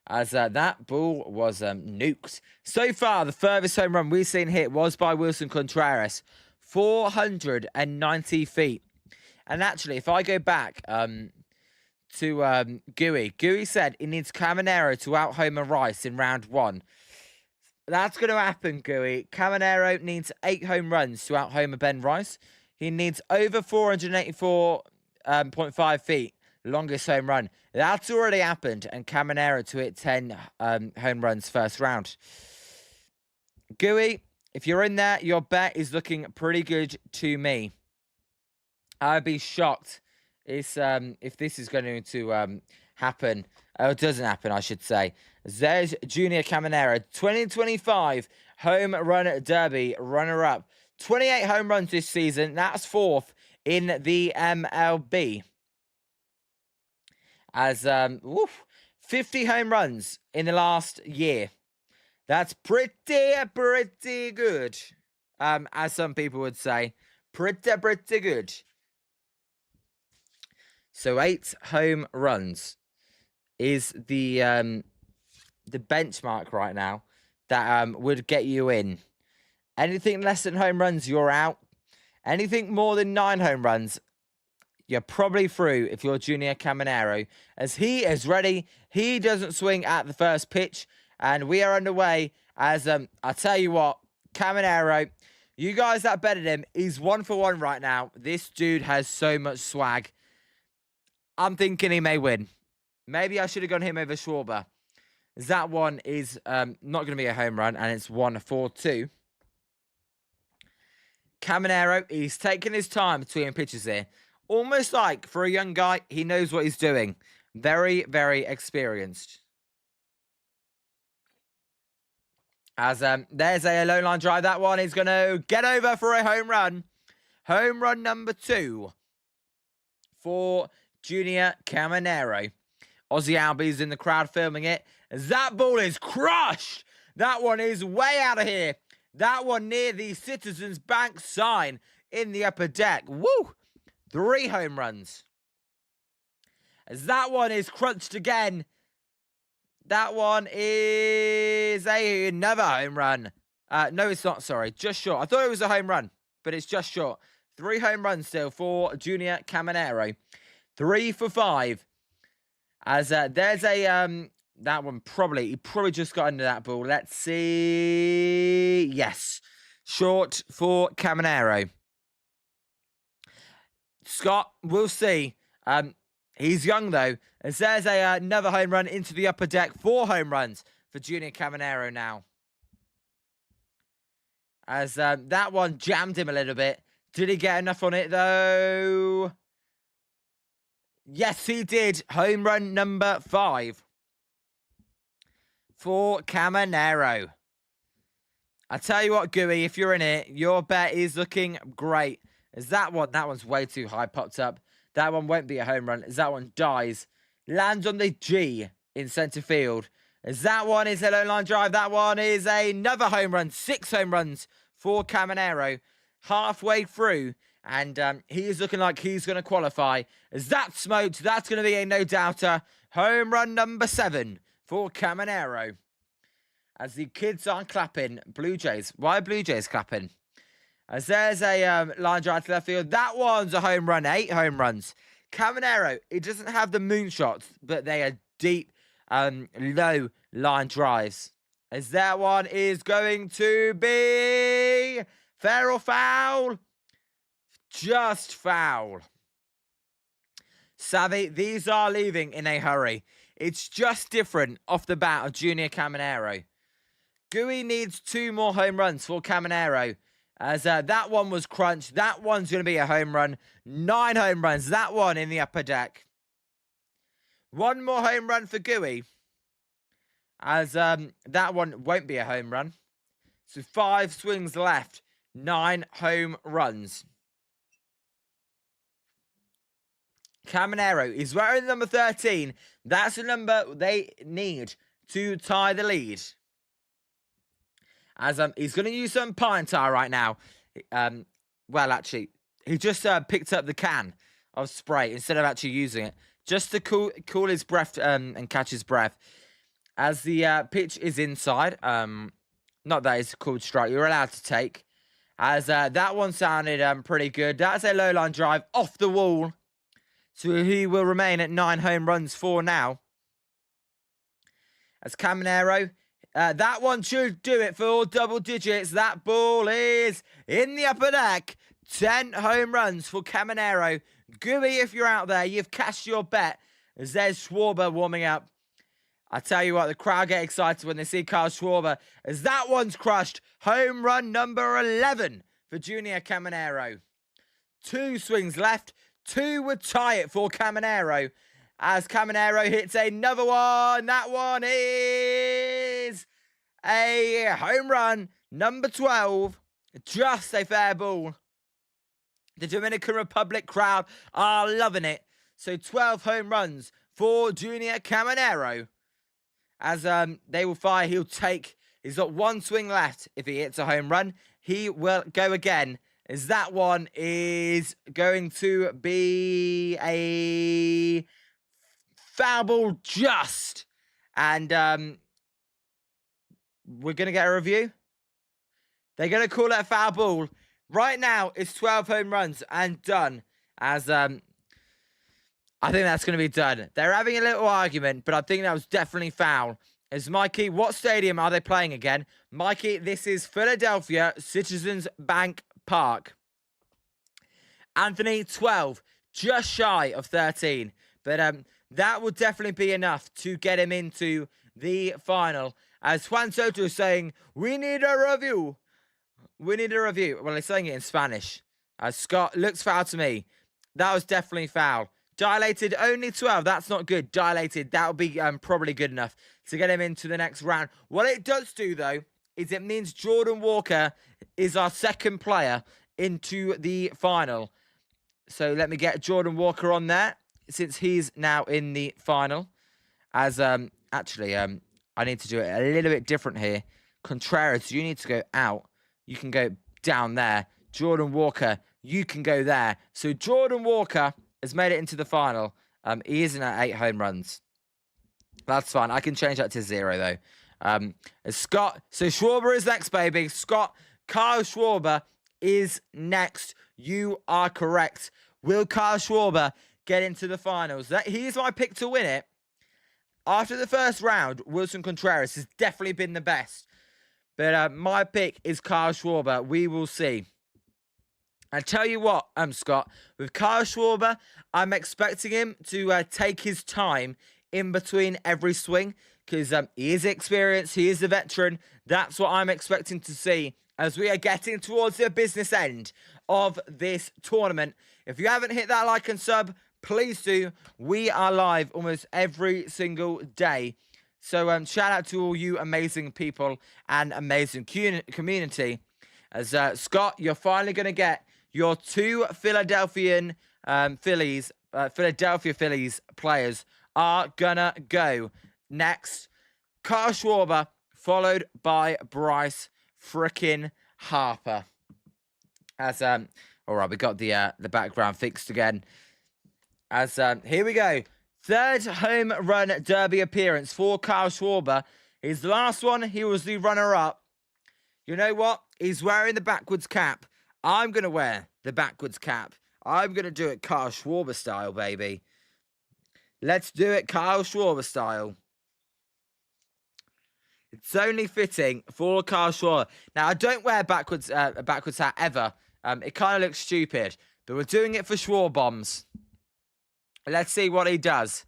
As that ball was nuked. So far, the furthest home run we've seen hit was by Wilson Contreras. 490 feet. And actually, if I go back to Gooey said he needs Caminero to out-homer Rice in round 1. That's going to happen, Gooey. Caminero needs 8 home runs to out-homer Ben Rice. He needs over 484.5 feet. Longest home run. That's already happened. And Caminero to hit 10 home runs first round. Gooey, if you're in there, your bet is looking pretty good to me. I'd be shocked if this is going to happen. Oh, it doesn't happen, I should say. There's Junior Caminero, 2025 Home Run Derby runner-up. 28 home runs this season. That's 4th in the MLB. As 50 home runs in the last year. That's pretty good. As some people would say. Pretty good. So 8 home runs is the benchmark right now that would get you in. Anything less than home runs, you're out. Anything more than 9 home runs, you're probably through if you're Junior Caminero. As he is ready, he doesn't swing at the first pitch. And we are underway as, I'll tell you what, Caminero, you guys that betted him, he's 1 for 1 right now. This dude has so much swag. I'm thinking he may win. Maybe I should have gone him over Schwarber. That one is not going to be a home run, and it's 1-4-2. Caminero, he's taking his time between pitches here. Almost like, for a young guy, he knows what he's doing. Very, very experienced. As there's a low line drive. That one is going to get over for a home run. Home run number 2 for Junior Caminero. Ozzy Albies in the crowd filming it. As that ball is crushed. That one is way out of here. That one near the Citizens Bank sign in the upper deck. Woo! 3 home runs. As that one is crunched again. That one is another home run. No, it's not, sorry. Just short. I thought it was a home run, but it's just short. 3 home runs still for Junior Caminero. 3 for 5. As there's a that one he probably just got into that ball. Let's see. Yes. Short for Caminero. Scott, we'll see. He's young though. As there's another home run into the upper deck. 4 home runs for Junior Caminero now. As that one jammed him a little bit. Did he get enough on it though? Yes, he did. Home run number 5 for Caminero. I tell you what, Gooey, if you're in it, your bet is looking great. As that one's way too high, popped up. That one won't be a home run, as that one dies. Lands on the G in centre field. As that one is a low line drive. That one is another home run. 6 home runs for Caminero. Halfway through. And he is looking like he's going to qualify. As that smoked, that's going to be a no-doubter. Home run number 7 for Caminero. As the kids are clapping. Blue Jays. Why are Blue Jays clapping? As there's a line drive to left field. That one's a home run. 8 home runs. Caminero, it doesn't have the moonshots, but they are deep, low line drives. As that one is going to be fair or foul? Just foul. Savvy, these are leaving in a hurry. It's just different off the bat of Junior Caminero. Gooey needs 2 more home runs for Caminero. As that one was crunched. That one's going to be a home run. 9 home runs. That one in the upper deck. 1 more home run for Gooey. As that one won't be a home run. So 5 swings left. 9 home runs. Caminero is wearing number 13. That's the number they need to tie the lead. As he's going to use some pine tar right now. Well, actually, he just picked up the can of spray instead of actually using it. Just to cool his breath and catch his breath. As the pitch is inside. Not that it's a called strike. You're allowed to take. As that one sounded pretty good. That's a low line drive off the wall. So he will remain at 9 home runs for now. As Caminero, that one should do it for double digits. That ball is in the upper deck. 10 home runs for Caminero. Gooey, if you're out there, you've cashed your bet. As there's Schwarber warming up. I tell you what, the crowd get excited when they see Kyle Schwarber. As that one's crushed. Home run number 11 for Junior Caminero. 2 swings left. 2 would tie it for Caminero. As Caminero hits another one. That one is a home run. Number 12. Just a fair ball. The Dominican Republic crowd are loving it. So 12 home runs for Junior Caminero. As they will fire, he's got 1 swing left. If he hits a home run, he will go again. As that one is going to be a foul ball just. And we're going to get a review. They're going to call it a foul ball. Right now, it's 12 home runs and done. As I think that's going to be done. They're having a little argument, but I think that was definitely foul. As Mikey, what stadium are they playing again? Mikey, this is Philadelphia Citizens Bank Park. Anthony, 12. Just shy of 13. But that would definitely be enough to get him into the final. As Juan Soto is saying, we need a review. We need a review. Well, he's saying it in Spanish. Scott, looks foul to me. That was definitely foul. Dilated, only 12. That's not good. Dilated, that would be probably good enough to get him into the next round. What it does do, though, is it means Jordan Walker is our second player into the final. So let me get Jordan Walker on there, since he's now in the final. As, actually, I need to do it a little bit different here. Contreras, you need to go out. You can go down there. Jordan Walker, you can go there. So Jordan Walker has made it into the final. He isn't at 8 home runs. That's fine. I can change that to 0, though. Scott, so Schwarber is next, baby. Scott, Kyle Schwarber is next. You are correct. Will Kyle Schwarber get into the finals? He's my pick to win it. After the first round, Wilson Contreras has definitely been the best. But my pick is Kyle Schwarber. We will see. I tell you what, Scott, with Kyle Schwarber, I'm expecting him to take his time in between every swing, because he is experienced, he is a veteran. That's what I'm expecting to see as we are getting towards the business end of this tournament. If you haven't hit that like and sub, please do. We are live almost every single day. So shout out to all you amazing people and amazing community. As Scott, you're finally going to get your 2 Philadelphia Phillies players are gonna go next. Kyle Schwarber, followed by Bryce frickin' Harper. As all right, we got the background fixed again. As here we go. 3rd home run derby appearance for Kyle Schwarber. His last one, he was the runner-up. You know what? He's wearing the backwards cap. I'm going to wear the backwards cap. I'm going to do it Kyle Schwarber style, baby. Let's do it Kyle Schwarber style. It's only fitting for Kyle Schwarber. Now, I don't wear a backwards hat ever. It kind of looks stupid. But we're doing it for Schwarbombs. Let's see what he does.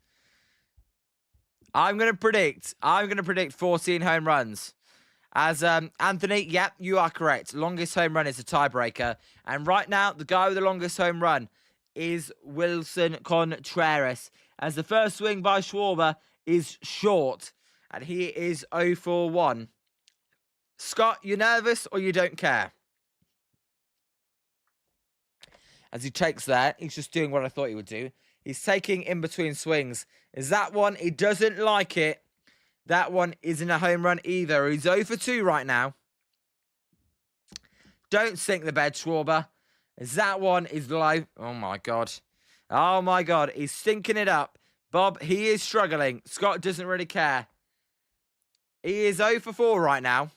I'm going to predict 14 home runs. As Anthony, yep, you are correct. Longest home run is a tiebreaker. And right now, the guy with the longest home run is Wilson Contreras. As the first swing by Schwarber is short. And he is 0 for 1. Scott, you nervous or you don't care? As he takes that, he's just doing what I thought he would do. He's taking in between swings. Is that one? He doesn't like it. That one isn't a home run either. He's 0 for 2 right now. Don't sink the bed, Schwarber. As that one is low. Oh, my God. Oh, my God. He's stinking it up. Bob, he is struggling. Scott doesn't really care. He is 0 for 4 right now.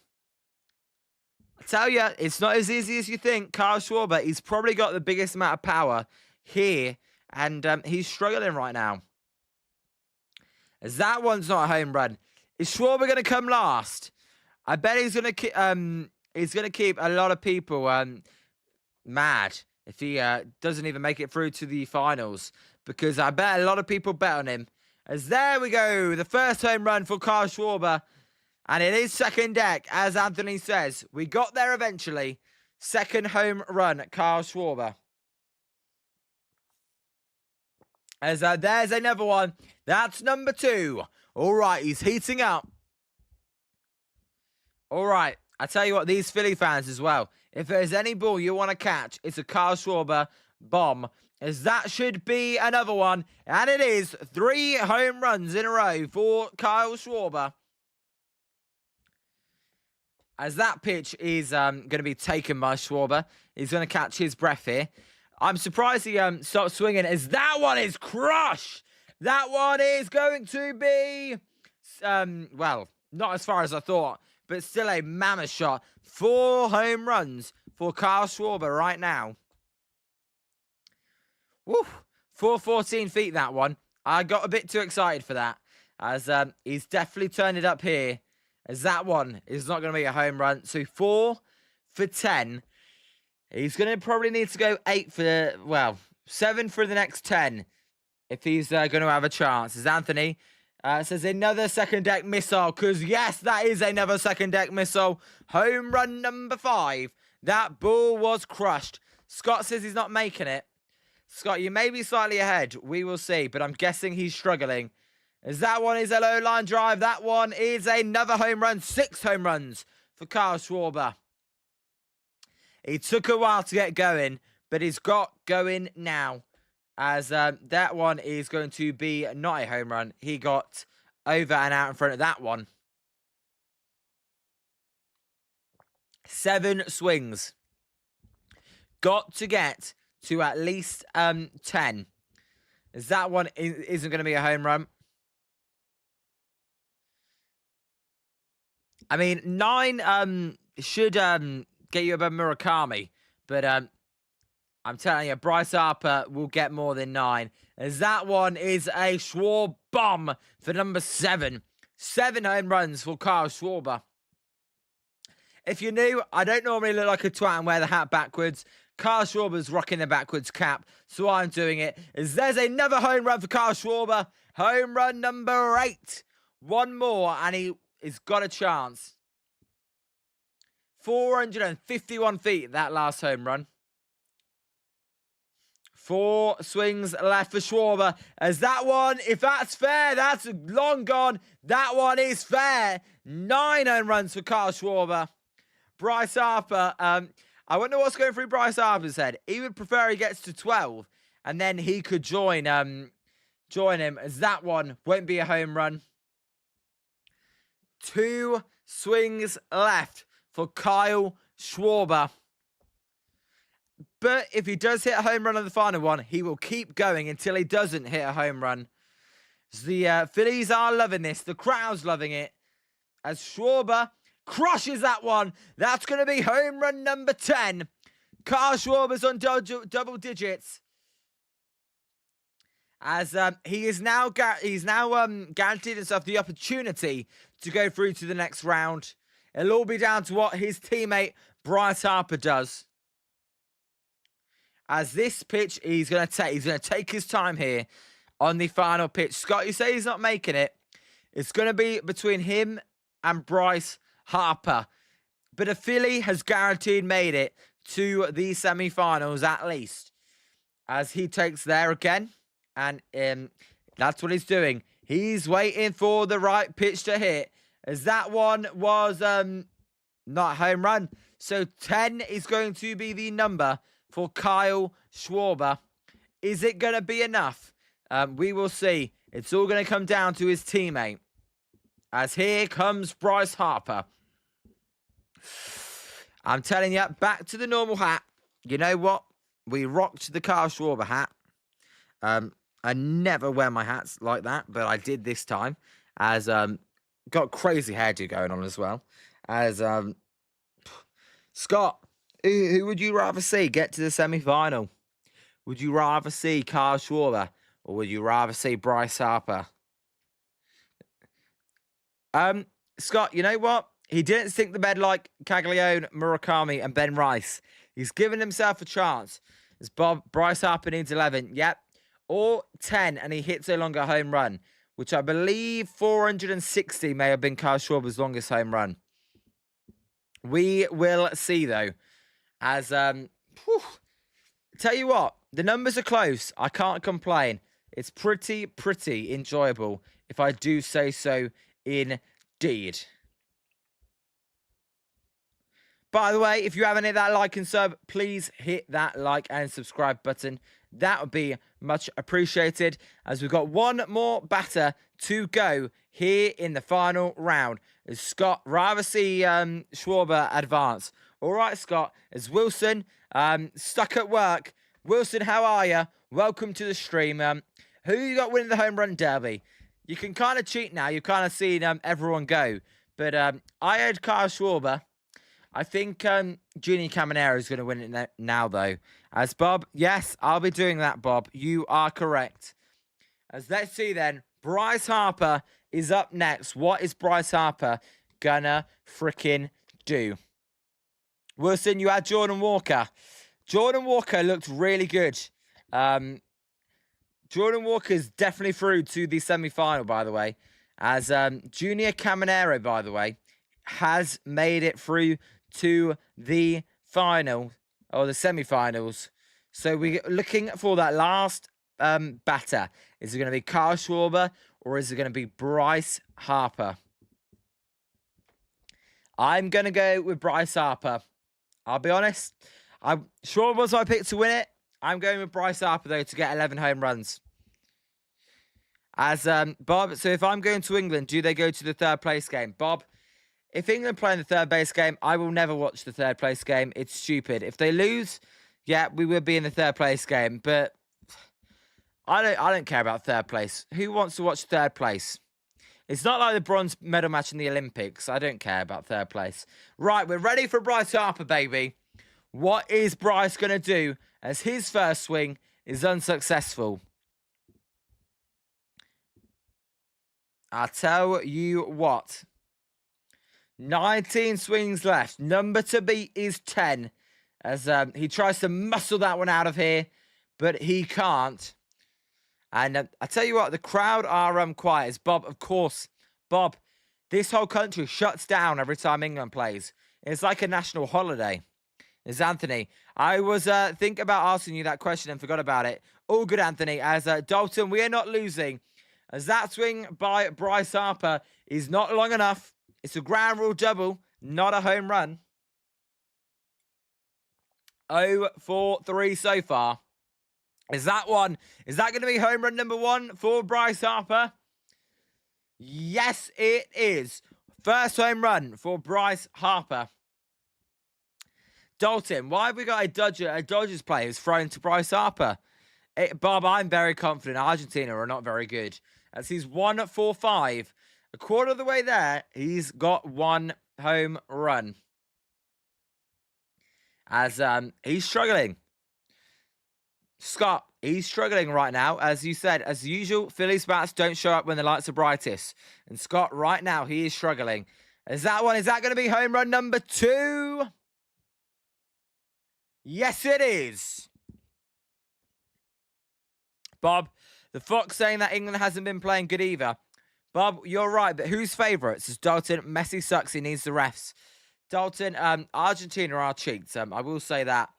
I tell you, it's not as easy as you think. Kyle Schwarber, he's probably got the biggest amount of power here. And he's struggling right now. As that one's not a home run. Is Schwarber going to come last? I bet he's going to keep a lot of people mad if he doesn't even make it through to the finals. Because I bet a lot of people bet on him. As there we go. The first home run for Kyle Schwarber. And it is second deck, as Anthony says. We got there eventually. Second home run, Kyle Schwarber. As there's another one. That's number 2. All right, he's heating up. All right, I tell you what, these Philly fans as well. If there's any ball you want to catch, it's a Kyle Schwarber bomb. As that should be another one. And it is 3 home runs in a row for Kyle Schwarber. As that pitch is going to be taken by Schwarber. He's going to catch his breath here. I'm surprised he stopped swinging, as that one is crushed. That one is going to be, well, not as far as I thought, but still a mammoth shot. 4 home runs for Kyle Schwarber right now. Woo! 414 feet, that one. I got a bit too excited for that, as he's definitely turned it up here, as that one is not going to be a home run. So 4 for 10. He's going to probably need to go 8 for, well, 7 for the next 10 if he's going to have a chance. As Anthony says, another second deck missile, because yes, that is another second deck missile. Home run number 5. That ball was crushed. Scott says he's not making it. Scott, you may be slightly ahead. We will see, but I'm guessing he's struggling. As that one is a low line drive. That one is another home run. 6 home runs for Kyle Schwarber. It took a while to get going, but he's got going now. As that one is going to be not a home run. He got over and out in front of that one. 7 swings. Got to get to at least 10. As that one isn't going to be a home run. I mean, 9 should get you above Murakami. But I'm telling you, Bryce Harper will get more than 9. As that one is a Schwarber bomb for number 7. 7 home runs for Kyle Schwarber. If you're new, I don't normally look like a twat and wear the hat backwards. Kyle Schwarber's rocking the backwards cap, so I'm doing it. As there's another home run for Kyle Schwarber. Home run number 8. One more, and he's got a chance. 451 feet, that last home run. 4 swings left for Schwarber. As that one, if that's fair, that's long gone. That one is fair. 9 home runs for Kyle Schwarber. Bryce Harper, I wonder what's going through Bryce Harper's head. He would prefer he gets to 12, and then he could join him, as that one won't be a home run. 2 swings left for Kyle Schwarber. But if he does hit a home run on the final one, he will keep going until he doesn't hit a home run. The Phillies are loving this. The crowd's loving it. As Schwarber crushes that one. That's going to be home run number 10. Kyle Schwarber's on double digits. As he's now guaranteed himself the opportunity to go through to the next round. It'll all be down to what his teammate Bryce Harper does. As this pitch, he's going to take his time here. on the final pitch. Scott, you say he's not making it. It's going to be between him and Bryce Harper. But a Philly has guaranteed made it to the semi-finals at least. As he takes there again. And that's what he's doing. He's waiting for the right pitch to hit. As that one was not a home run. So 10 is going to be the number for Kyle Schwarber. Is it going to be enough? We will see. It's all going to come down to his teammate. As here comes Bryce Harper. I'm telling you, back to the normal hat. You know what? We rocked the Kyle Schwarber hat. I never wear my hats like that, but I did this time. As got crazy hairdo going on as well. As Scott, who would you rather see get to the semi-final? Would you rather see Kyle Schwarber or would you rather see Bryce Harper? Scott, you know what? He didn't sink the bed like Caglianone, Murakami, and Ben Rice. He's given himself a chance. As Bryce Harper needs 11. Yep. Or 10, and he hits a longer home run, which I believe 460 may have been Kyle Schwarber's longest home run. We will see, though. As, tell you what, the numbers are close. I can't complain. It's pretty enjoyable, if I do say so indeed. By the way, if you haven't hit that like and sub, please hit that like and subscribe button. That would be much appreciated, as we've got one more batter to go here in the final round. As Scott rather see Schwarber advance. All right, Scott, as Wilson stuck at work. Wilson, how are you? Welcome to the stream. Who you got winning the home run derby? You can kind of cheat now. You've kind of seen everyone go. But I had Kyle Schwarber. I think Junior Caminero is going to win it now, though. As Bob, yes, I'll be doing that, Bob. You are correct. As let's see then, Bryce Harper is up next. What is Bryce Harper gonna freaking do? Wilson, you had Jordan Walker. Jordan Walker looked really good. Jordan Walker's definitely through to the semi-final, by the way. As Junior Caminero, by the way, has made it through to the final or the semi-finals. So we're looking for that last batter. Is it going to be Kyle Schwarber or is it going to be Bryce Harper? I'm going to go with Bryce Harper. I'll be honest. Schwarber was my pick to win it. I'm going with Bryce Harper, though, to get 11 home runs. As Bob, so if I'm going to England, do they go to the third place game? Bob, if England play in the third base game, I will never watch the third place game. It's stupid. If they lose, yeah, we will be in the third place game. But I don't care about third place. Who wants to watch third place? It's not like the bronze medal match in the Olympics. I don't care about third place. Right, we're ready for Bryce Harper, baby. What is Bryce going to do as his first swing is unsuccessful? I'll tell you what. 19 swings left. Number to beat is 10. As he tries to muscle that one out of here, but he can't. And I tell you what, the crowd are quiet. As Bob, of course, Bob, this whole country shuts down every time England plays. It's like a national holiday. It's Anthony. I was thinking about asking you that question and forgot about it. All good, Anthony. As Dalton, we are not losing. As that swing by Bryce Harper is not long enough. It's a ground rule double, not a home run. 0 for 3 so far. Is that going to be home run number 1 for Bryce Harper? Yes, it is. First home run for Bryce Harper. Dalton, why have we got a Dodgers player who's thrown to Bryce Harper? Bob, I'm very confident Argentina are not very good. As he's 1 for 5. A quarter of the way there, he's got 1 home run. As he's struggling. Scott, he's struggling right now. As you said, as usual, Phillies bats don't show up when the lights are brightest. And Scott, right now, he is struggling. Is that going to be home run number 2? Yes, it is. Bob, The Fox saying that England hasn't been playing good either. Bob, you're right, but who's favourites? It's Dalton. Messi sucks. He needs the refs. Dalton, Argentina are cheats. I will say that.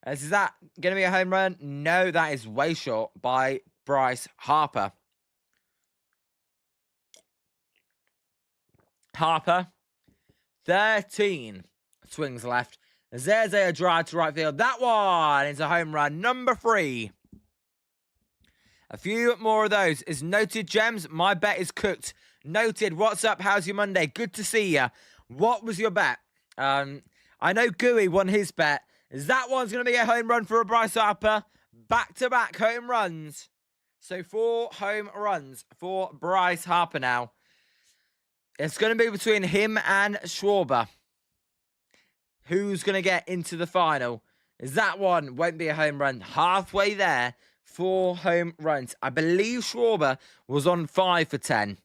Is that going to be a home run? No, that is way short by Bryce Harper. Harper, 13 swings left. There's a drive to right field. That one is a home run. Number 3. A few more of those. Is Noted Gems. My bet is cooked. Noted, what's up? How's your Monday? Good to see you. What was your bet? I know Gooey won his bet. Is that one's going to be a home run for a Bryce Harper? Back-to-back home runs. So 4 home runs for Bryce Harper now. It's going to be between him and Schwarber. Who's going to get into the final? Is that one won't be a home run. Halfway there. 4 home runs. I believe Schwarber was on 5 for 10.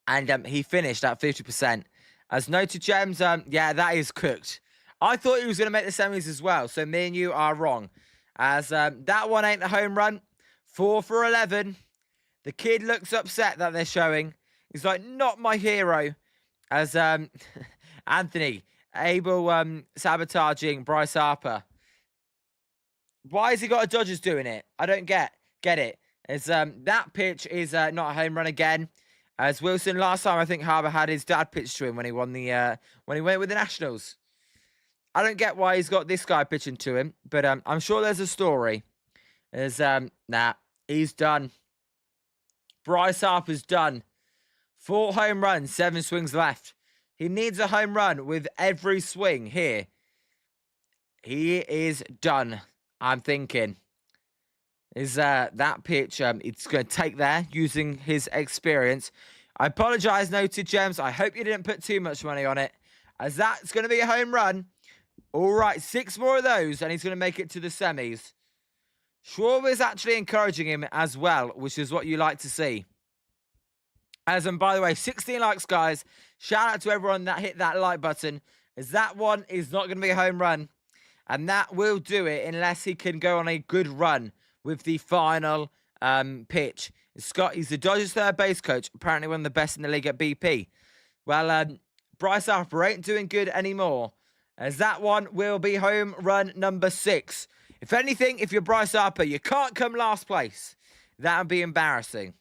And he finished at 50%. As Noted Gems, yeah, that is cooked. I thought he was going to make the semis as well. So me and you are wrong. As that one ain't the home run. 4 for 11. The kid looks upset that they're showing. He's like, not my hero. As Anthony, Abel sabotaging Bryce Harper. Why has he got a Dodgers doing it? I don't get it. As that pitch is not a home run again. As Wilson, last time I think Harper had his dad pitch to him when he won the when he went with the Nationals. I don't get why he's got this guy pitching to him, but I'm sure there's a story. As nah, he's done. Bryce Harper's done. 4 home runs, 7 swings left. He needs a home run with every swing here. He is done. I'm thinking. Is that pitch, it's going to take there using his experience. I apologise, Noted Gems. I hope you didn't put too much money on it. As that's going to be a home run. All right, 6 more of those, and he's going to make it to the semis. Schwarber is actually encouraging him as well, which is what you like to see. As, and by the way, 16 likes, guys. Shout out to everyone that hit that like button, as that one is not going to be a home run. And that will do it unless he can go on a good run with the final pitch. Scott, he's the Dodgers third base coach, apparently one of the best in the league at BP. Well, Bryce Harper ain't doing good anymore, as that one will be home run number 6. If anything, if you're Bryce Harper, you can't come last place. That would be embarrassing.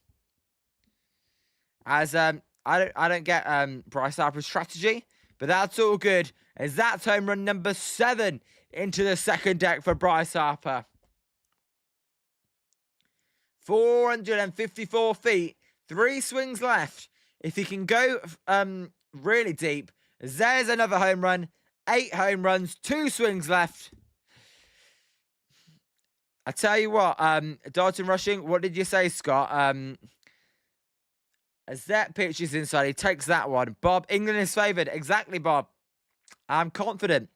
As I don't get Bryce Harper's strategy, but that's all good, as that's home run number 7 into the second deck for Bryce Harper. 454 feet, 3 swings left. If he can go really deep, there's another home run. 8 home runs, 2 swings left. I tell you what, Dalton rushing, what did you say, Scott? As that pitch is inside, he takes that one. Bob, England is favoured. Exactly, Bob. I'm confident.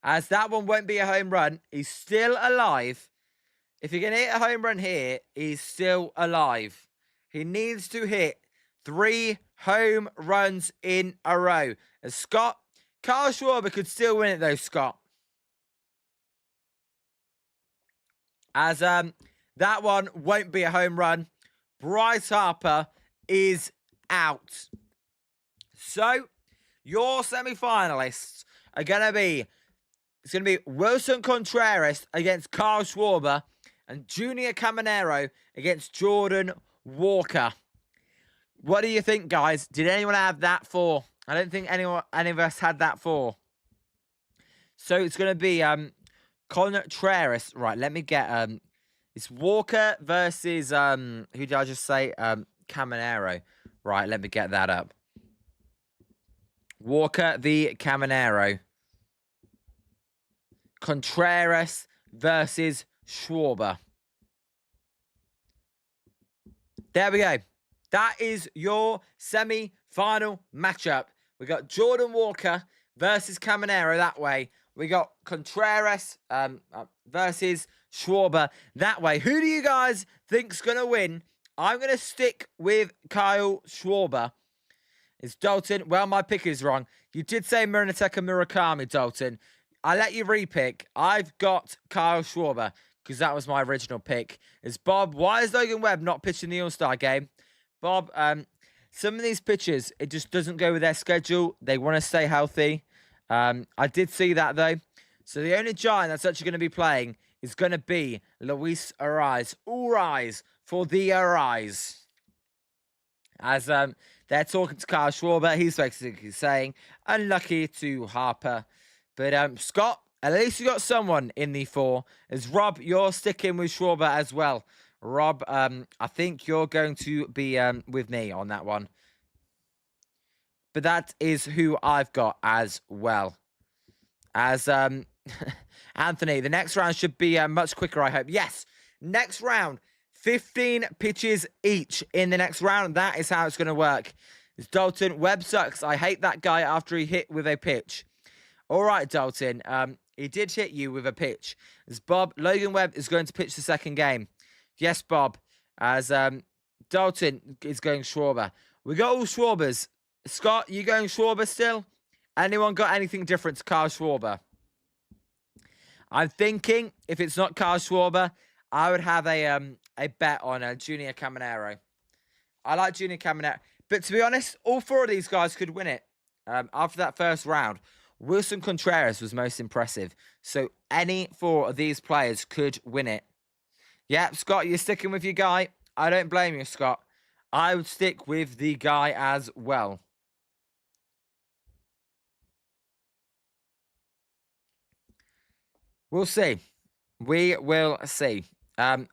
As that one won't be a home run. He's still alive. If he can hit a home run here, he's still alive. He needs to hit 3 home runs in a row. As Scott, Carl Schwarber could still win it though, Scott. As that one won't be a home run. Bryce Harper is out. So, your semi-finalists are going to be, it's going to be Wilson Contreras against Carl Schwarber and Junior Caminero against Jordan Walker. What do you think, guys? Did anyone have that 4? I don't think any of us had that 4. So, it's going to be Contreras. Right, let me get... It's Walker versus, who did I just say? Caminero. Right, let me get that up. Walker v. Caminero. Contreras versus Schwarber. There we go. That is your semi-final matchup. We got Jordan Walker versus Caminero that way. We got Contreras versus Schwarber that way. Who do you guys think's going to win? I'm going to stick with Kyle Schwarber. It's Dalton. Well, my pick is wrong. You did say Munetaka Murakami, Dalton. I let you repick. I've got Kyle Schwarber. because that was my original pick. Is Bob, why is Logan Webb not pitching the All-Star game? Bob, some of these pitchers, it just doesn't go with their schedule. They want to stay healthy. I did see that, though. So the only Giant that's actually going to be playing is going to be Luis Ariz. All rise for the Ariz. As they're talking to Kyle Schwarber, he's basically saying, unlucky to Harper. But Scott, at least you got someone in the 4. As Rob, you're sticking with Schwarber as well. Rob, I think you're going to be with me on that one. But that is who I've got as well. As Anthony, the next round should be much quicker, I hope. Yes, next round, 15 pitches each in the next round. That is how it's going to work. It's Dalton. Webb sucks. I hate that guy after he hit with a pitch. All right, Dalton. He did hit you with a pitch. As Bob, Logan Webb is going to pitch the second game. Yes, Bob. As Dalton is going Schwarber. We got all Schwarbers. Scott, you going Schwarber still? Anyone got anything different to Kyle Schwarber? I'm thinking if it's not Kyle Schwarber, I would have a bet on Junior Caminero. I like Junior Caminero. But to be honest, all 4 of these guys could win it. After that first round, Wilson Contreras was most impressive. So any 4 of these players could win it. Yep, Scott, you're sticking with your guy. I don't blame you, Scott. I would stick with the guy as well. We'll see. We will see. I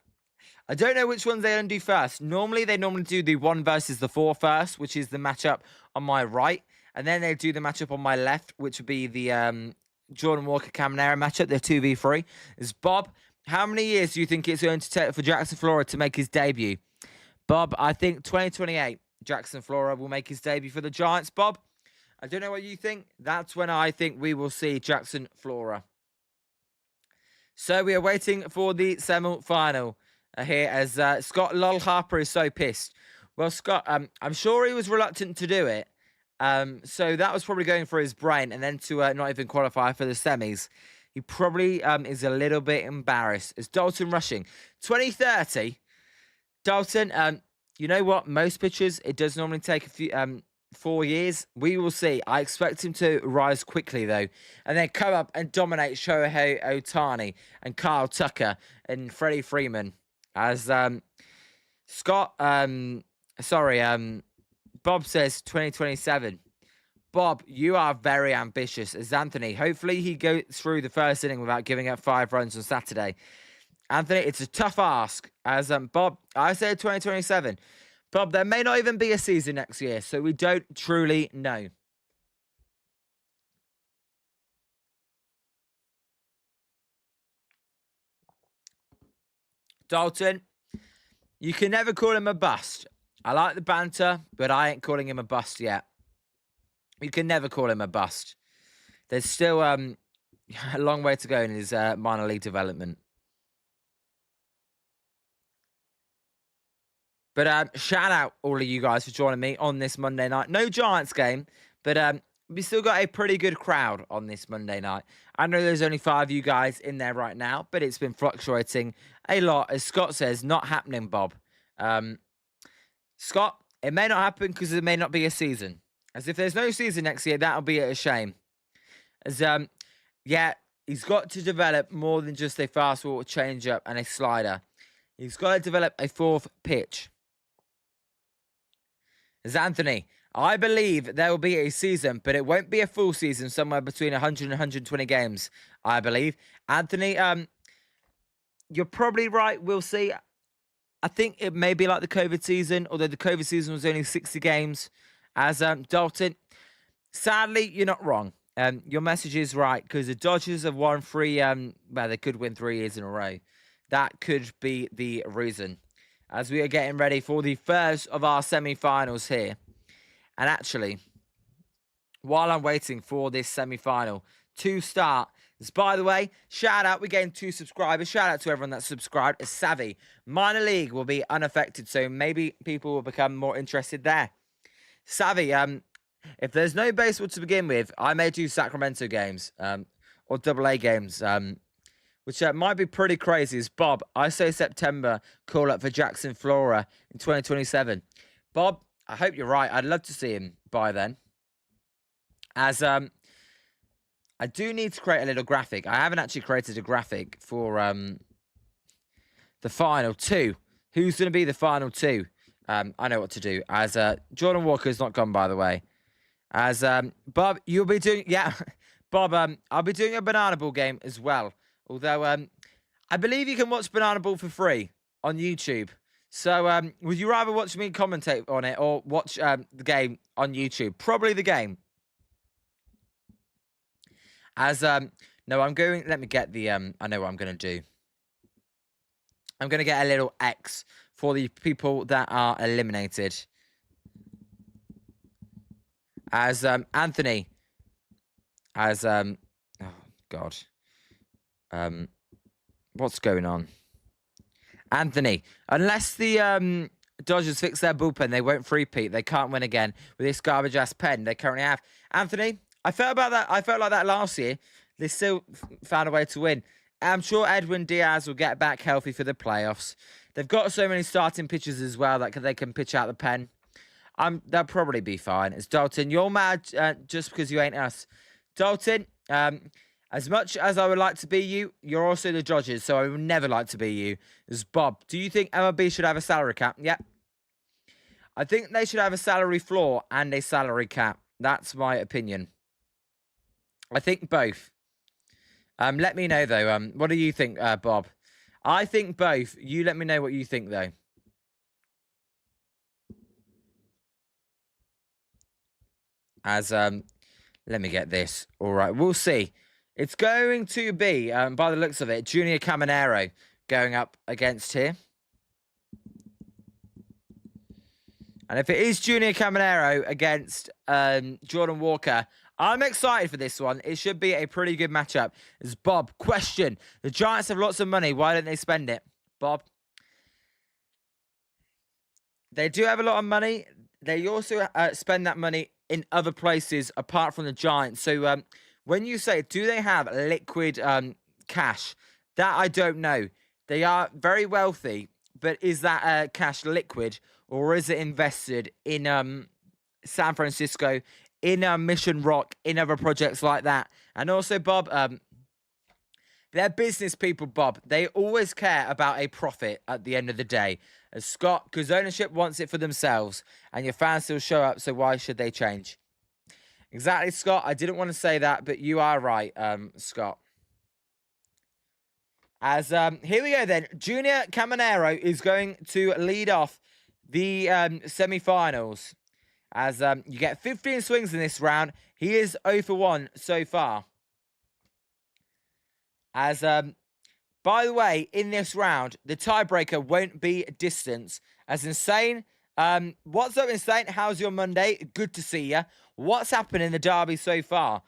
don't know which ones they're going to do first. Normally, they do the 1 versus the 4 first, which is the matchup on my right. And then they do the matchup on my left, which would be the Jordan Walker Caminero matchup, the 2v3. Is Bob, how many years do you think it's going to take for Jackson Flora to make his debut? Bob, I think 2028, Jackson Flora will make his debut for the Giants. Bob, I don't know what you think. That's when I think we will see Jackson Flora. So we are waiting for the semi-final here as Scott Lol Harper is so pissed. Well, Scott, I'm sure he was reluctant to do it. So that was probably going for his brain, and then to not even qualify for the semis. He probably is a little bit embarrassed. It's Dalton rushing. 2030. Dalton, you know what? Most pitchers, it does normally take a few 4 years. We will see. I expect him to rise quickly, though, and then come up and dominate Shohei Ohtani and Kyle Tucker and Freddie Freeman. As Scott, Bob says 2027. Bob, you are very ambitious. As Anthony, hopefully he goes through the first inning without giving up 5 runs on Saturday. Anthony, it's a tough ask. As Bob, I said 2027. Bob, there may not even be a season next year, so we don't truly know. Dalton, you can never call him a bust. I like the banter, but I ain't calling him a bust yet. You can never call him a bust. There's still a long way to go in his minor league development. But shout out all of you guys for joining me on this Monday night. No Giants game, but we still got a pretty good crowd on this Monday night. I know there's only 5 of you guys in there right now, but it's been fluctuating a lot. As Scott says, not happening, Bob. Scott, it may not happen because there may not be a season. As if there's no season next year, that'll be a shame. As yeah, he's got to develop more than just a fastball, a changeup, and a slider. He's got to develop a 4th pitch. As Anthony, I believe there will be a season, but it won't be a full season, somewhere between 100 and 120 games, I believe. Anthony, you're probably right. We'll see. I think it may be like the COVID season, although the COVID season was only 60 games. As Dalton, sadly, you're not wrong. Your message is right, because the Dodgers have won 3, well, they could win 3 years in a row. That could be the reason. As we are getting ready for the first of our semi-finals here. And actually, while I'm waiting for this semi-final to start, by the way, shout out, we're getting 2 subscribers. Shout out to everyone that's subscribed. As Savvy, minor league will be unaffected, so maybe people will become more interested there. Savvy, if there's no baseball to begin with, I may do Sacramento games or AA games which might be pretty crazy, is Bob. I say September call up for Jackson Flora in 2027. Bob, I hope you're right. I'd love to see him by then. As I do need to create a little graphic. I haven't actually created a graphic for the final two. Who's going to be the final two? I know what to do. As Jordan Walker's not gone, by the way. As Bob, you'll be doing... Yeah, Bob, I'll be doing a Banana Ball game as well. Although, I believe you can watch Banana Ball for free on YouTube. So, would you rather watch me commentate on it or watch the game on YouTube? Probably the game. As, no, I'm going... Let me get the... I know what I'm going to do. I'm going to get a little X for the people that are eliminated. As, Anthony... As, oh, God. What's going on? Anthony, unless the Dodgers fix their bullpen, they won't three-peat. They can't win again with this garbage-ass pen they currently have. Anthony, I felt about that. I felt like that last year. They still found a way to win. I'm sure Edwin Diaz will get back healthy for the playoffs. They've got so many starting pitchers as well that they can pitch out the pen. They'll probably be fine. It's Dalton. You're mad just because you ain't us. Dalton, as much as I would like to be you, you're also the Dodgers, so I would never like to be you. As Bob, do you think MLB should have a salary cap? Yep. I think they should have a salary floor and a salary cap. That's my opinion. I think both. Let me know, though. What do you think, Bob? I think both. You let me know what you think, though. As, let me get this. All right, we'll see. It's going to be, by the looks of it, Junior Caminero going up against here. And if it is Junior Caminero against Jordan Walker, I'm excited for this one. It should be a pretty good matchup. As Bob, question. The Giants have lots of money. Why don't they spend it? Bob? They do have a lot of money. They also spend that money in other places apart from the Giants. So when you say, do they have liquid cash? That I don't know. They are very wealthy, but is that cash liquid or is it invested in San Francisco, in Mission Rock, in other projects like that? And also, Bob, they're business people, Bob. They always care about a profit at the end of the day. As Scott, because ownership wants it for themselves, and your fans still show up, so why should they change? Exactly, Scott. I didn't want to say that, but you are right, Scott. As here we go then. Junior Caminero is going to lead off the semi-finals. As you get 15 swings in this round. He is 0 for 1 so far. As by the way, in this round, the tiebreaker won't be distance. As Insane, what's up, Insane? How's your Monday? Good to see you. What's happened in the derby so far?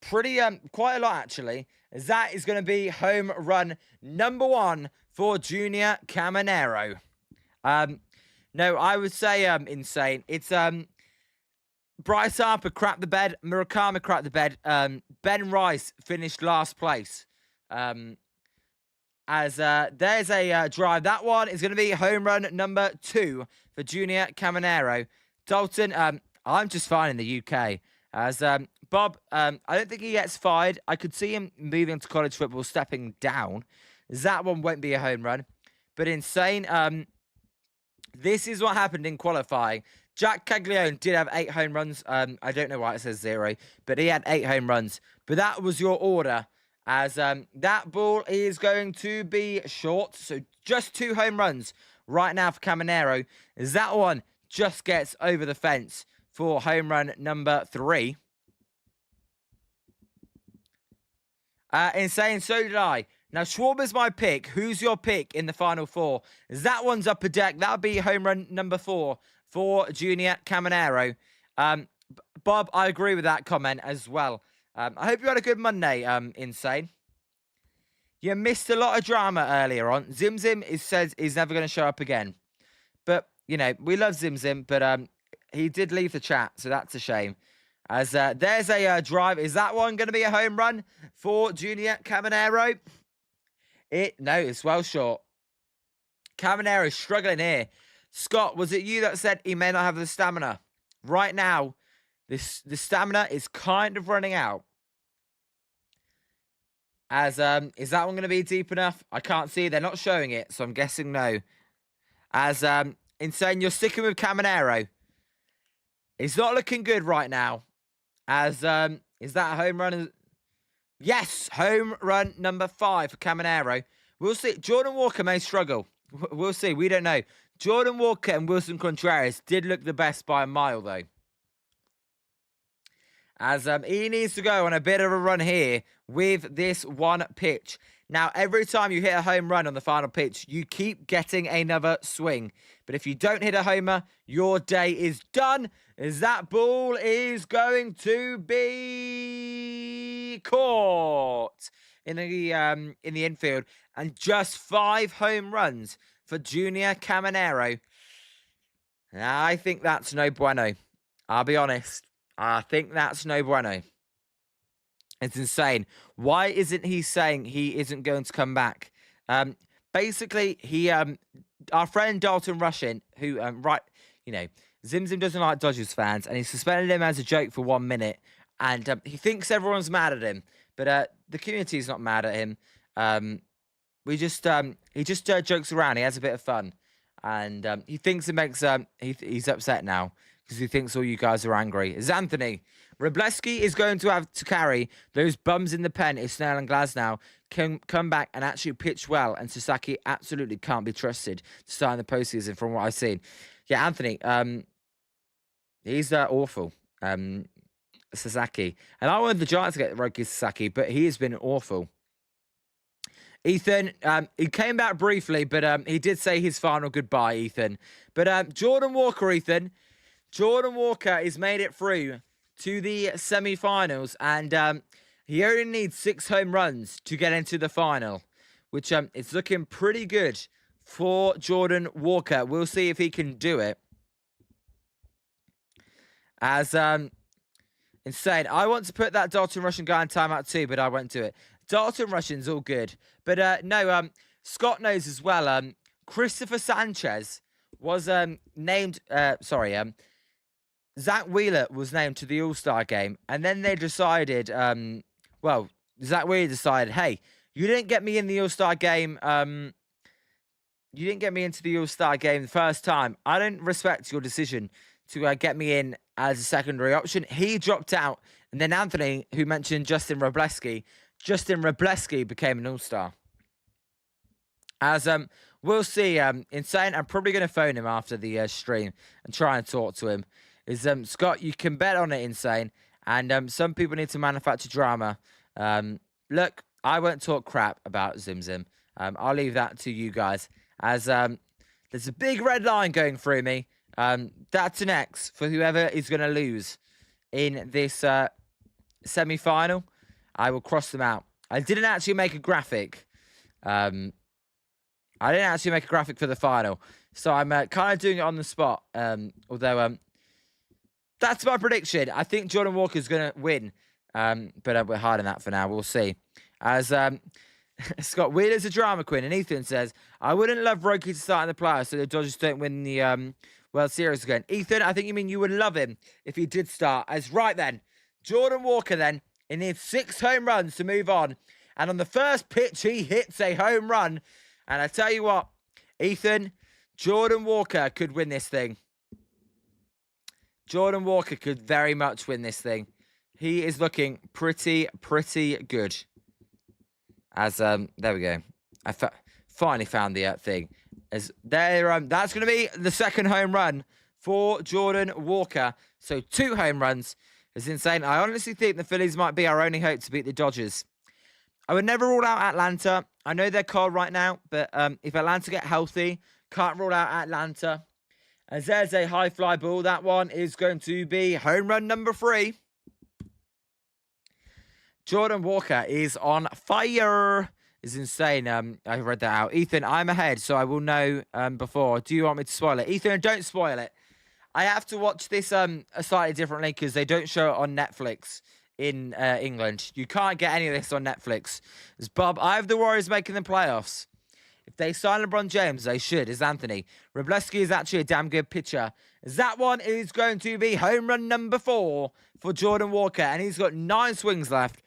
Pretty, quite a lot, actually. As that is going to be home run number 1 for Junior Caminero. No, I would say, Insane. It's, Bryce Harper crapped the bed. Murakami crapped the bed. Ben Rice finished last place. As there's a drive. That one is going to be home run number 2 for Junior Caminero. Dalton, I'm just fine in the UK. As Bob, I don't think he gets fired. I could see him moving to college football, stepping down. That one won't be a home run. But Insane, this is what happened in qualifying. Jac Caglianone did have 8 home runs. I don't know why it says 0, but he had 8 home runs. But that was your order. As that ball is going to be short. So just 2 home runs right now for Caminero. As that one just gets over the fence for home run number 3. Insane, so did I. Now, Schwarber's my pick. Who's your pick in the final 4? As that one's up a deck. That'll be home run number 4 for Junior Caminero. Bob, I agree with that comment as well. I hope you had a good Monday, Insane. You missed a lot of drama earlier on. Zim Zim says he's never going to show up again. But, you know, we love Zim Zim, but he did leave the chat, so that's a shame. As there's a drive. Is that one going to be a home run for Junior Caminero? No, it's well short. Caminero is struggling here. Scott, was it you that said he may not have the stamina? Right now, the stamina is kind of running out. As is that one going to be deep enough? I can't see. They're not showing it, so I'm guessing no. As Insane, you're sticking with Caminero. It's not looking good right now. As is that a home run? Yes, home run number 5 for Caminero. We'll see. Jordan Walker may struggle. We'll see. We don't know. Jordan Walker and Wilson Contreras did look the best by a mile, though. As he needs to go on a bit of a run here with this one pitch. Now, every time you hit a home run on the final pitch, you keep getting another swing. But if you don't hit a homer, your day is done, as that ball is going to be caught in the infield. And just 5 home runs for Junior Caminero. Now, I think that's no bueno. I'll be honest. I think that's no bueno. It's insane. Why isn't he saying he isn't going to come back? Basically, our friend Dalton Rushing, who, Zim Zim doesn't like Dodgers fans, and he suspended him as a joke for 1 minute, and he thinks everyone's mad at him, but the community's not mad at him. He just jokes around. He has a bit of fun, and he thinks it makes he's upset now because he thinks all you guys are angry. It's Anthony. Robleski is going to have to carry those bums in the pen if Snell and Glasnow can come back and actually pitch well, and Sasaki absolutely can't be trusted to start in the postseason from what I've seen. Yeah, Anthony, he's awful, Sasaki. And I wanted the Giants to get Roki Sasaki, but he has been awful. Ethan, he came back briefly, but he did say his final goodbye, Ethan. But Jordan Walker, Ethan. Jordan Walker has made it through to the semi-finals, and he only needs 6 home runs to get into the final, which it's looking pretty good for Jordan Walker. We'll see if he can do it. As insane. I want to put that Dalton Rushing guy in timeout too, but I won't do it. Dalton Rushing's all good. But no, Scott knows as well. Christopher Sanchez was named, Zach Wheeler was named to the All-Star game, and then they decided, Zach Wheeler decided, hey, you didn't get me in the All-Star game, you didn't get me into the All-Star game the first time. I don't respect your decision to get me in as a secondary option. He dropped out, and then Anthony, who mentioned Justin Robleski became an All-Star. As we'll see, Insane, I'm probably going to phone him after the stream and try and talk to him. Is Scott, you can bet on it, Insane. And some people need to manufacture drama. Look, I won't talk crap about Zim Zim. I'll leave that to you guys. As there's a big red line going through me. That's an X for whoever is going to lose in this semi-final. I will cross them out. I didn't actually make a graphic. I didn't actually make a graphic for the final. So I'm kind of doing it on the spot. Although that's my prediction. I think Jordan Walker's going to win. But we're hiding that for now. We'll see. As Scott Wheeler's a drama queen. And Ethan says, I wouldn't love Roki to start in the playoffs so the Dodgers don't win the World Series again. Ethan, I think you mean you would love him if he did start. As right then, Jordan Walker then, he needs 6 home runs to move on. And on the first pitch, he hits a home run. And I tell you what, Ethan, Jordan Walker could win this thing. Jordan Walker could very much win this thing. He is looking pretty good. As, there we go. I finally found the thing. As there, that's going to be the second home run for Jordan Walker. So 2 home runs is insane. I honestly think the Phillies might be our only hope to beat the Dodgers. I would never rule out Atlanta. I know they're cold right now, but if Atlanta get healthy, can't rule out Atlanta. As there's a high fly ball. That one is going to be home run number 3. Jordan Walker is on fire. Is insane. I read that out. Ethan, I'm ahead, so I will know before. Do you want me to spoil it? Ethan, don't spoil it. I have to watch this slightly differently because they don't show it on Netflix in England. You can't get any of this on Netflix. As Bob, I have the Warriors making the playoffs. If they sign LeBron James, they should, is Anthony. Robleski is actually a damn good pitcher. That one is going to be home run number 4 for Jordan Walker, and he's got 9 swings left.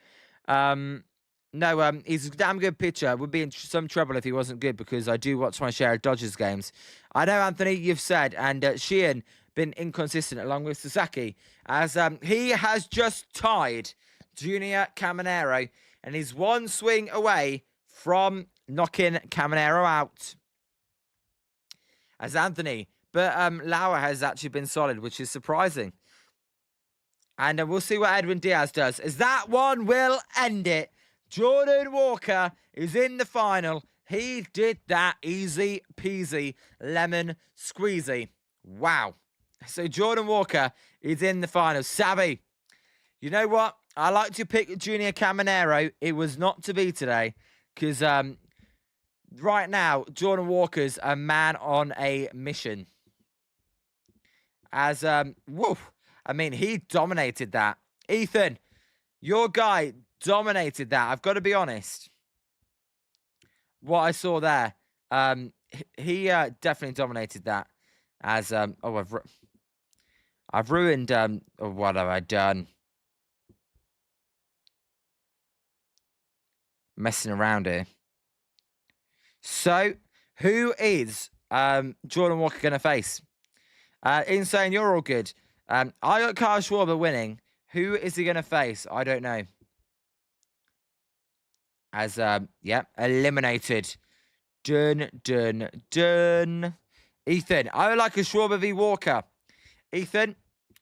He's a damn good pitcher. Would be in some trouble if he wasn't good, because I do watch my share of Dodgers games. I know, Anthony, you've said, and Sheehan been inconsistent along with Sasaki, as he has just tied Junior Caminero, and he's 1 swing away from knocking Caminero out. As Anthony, but Lauer has actually been solid, which is surprising. And we'll see what Edwin Diaz does, as that one will end it. Jordan Walker is in the final. He did that easy peasy lemon squeezy. Wow. So Jordan Walker is in the final. Savvy, you know what? I like to pick Junior Caminero. It was not to be today, because right now, Jordan Walker's a man on a mission. As, he dominated that. Ethan, your guy dominated that. I've got to be honest. What I saw there, he definitely dominated that. As, I've ruined, what have I done? Messing around here. So, who is Jordan Walker going to face? Insane, you're all good. I got Kyle Schwarber winning. Who is he going to face? I don't know. As, eliminated. Dun, dun, dun. Ethan, I would like a Schwarber v. Walker. Ethan,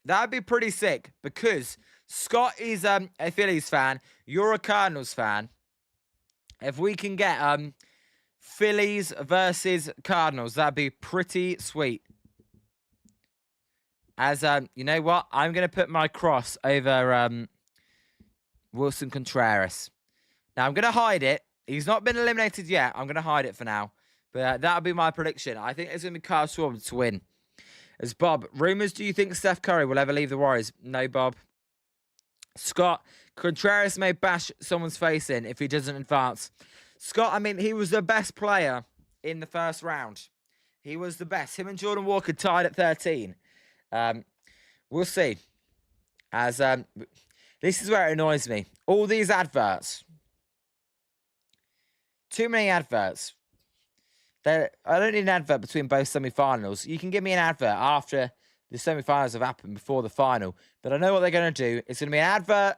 that would be pretty sick, because Scott is a Phillies fan. You're a Cardinals fan. If we can get Phillies versus Cardinals, that'd be pretty sweet. As, you know what? I'm going to put my cross over Wilson Contreras. Now, I'm going to hide it. He's not been eliminated yet. I'm going to hide it for now. But that'll be my prediction. I think it's going to be Kyle Schwarber to win. As Bob, rumors, do you think Steph Curry will ever leave the Warriors? No, Bob. Scott, Contreras may bash someone's face in if he doesn't advance. Scott, he was the best player in the first round. He was the best. Him and Jordan Walker tied at 13. We'll see. As this is where it annoys me. All these adverts. Too many adverts. I don't need an advert between both semi-finals. You can give me an advert after the semi-finals have happened, before the final. But I know what they're going to do. It's going to be an advert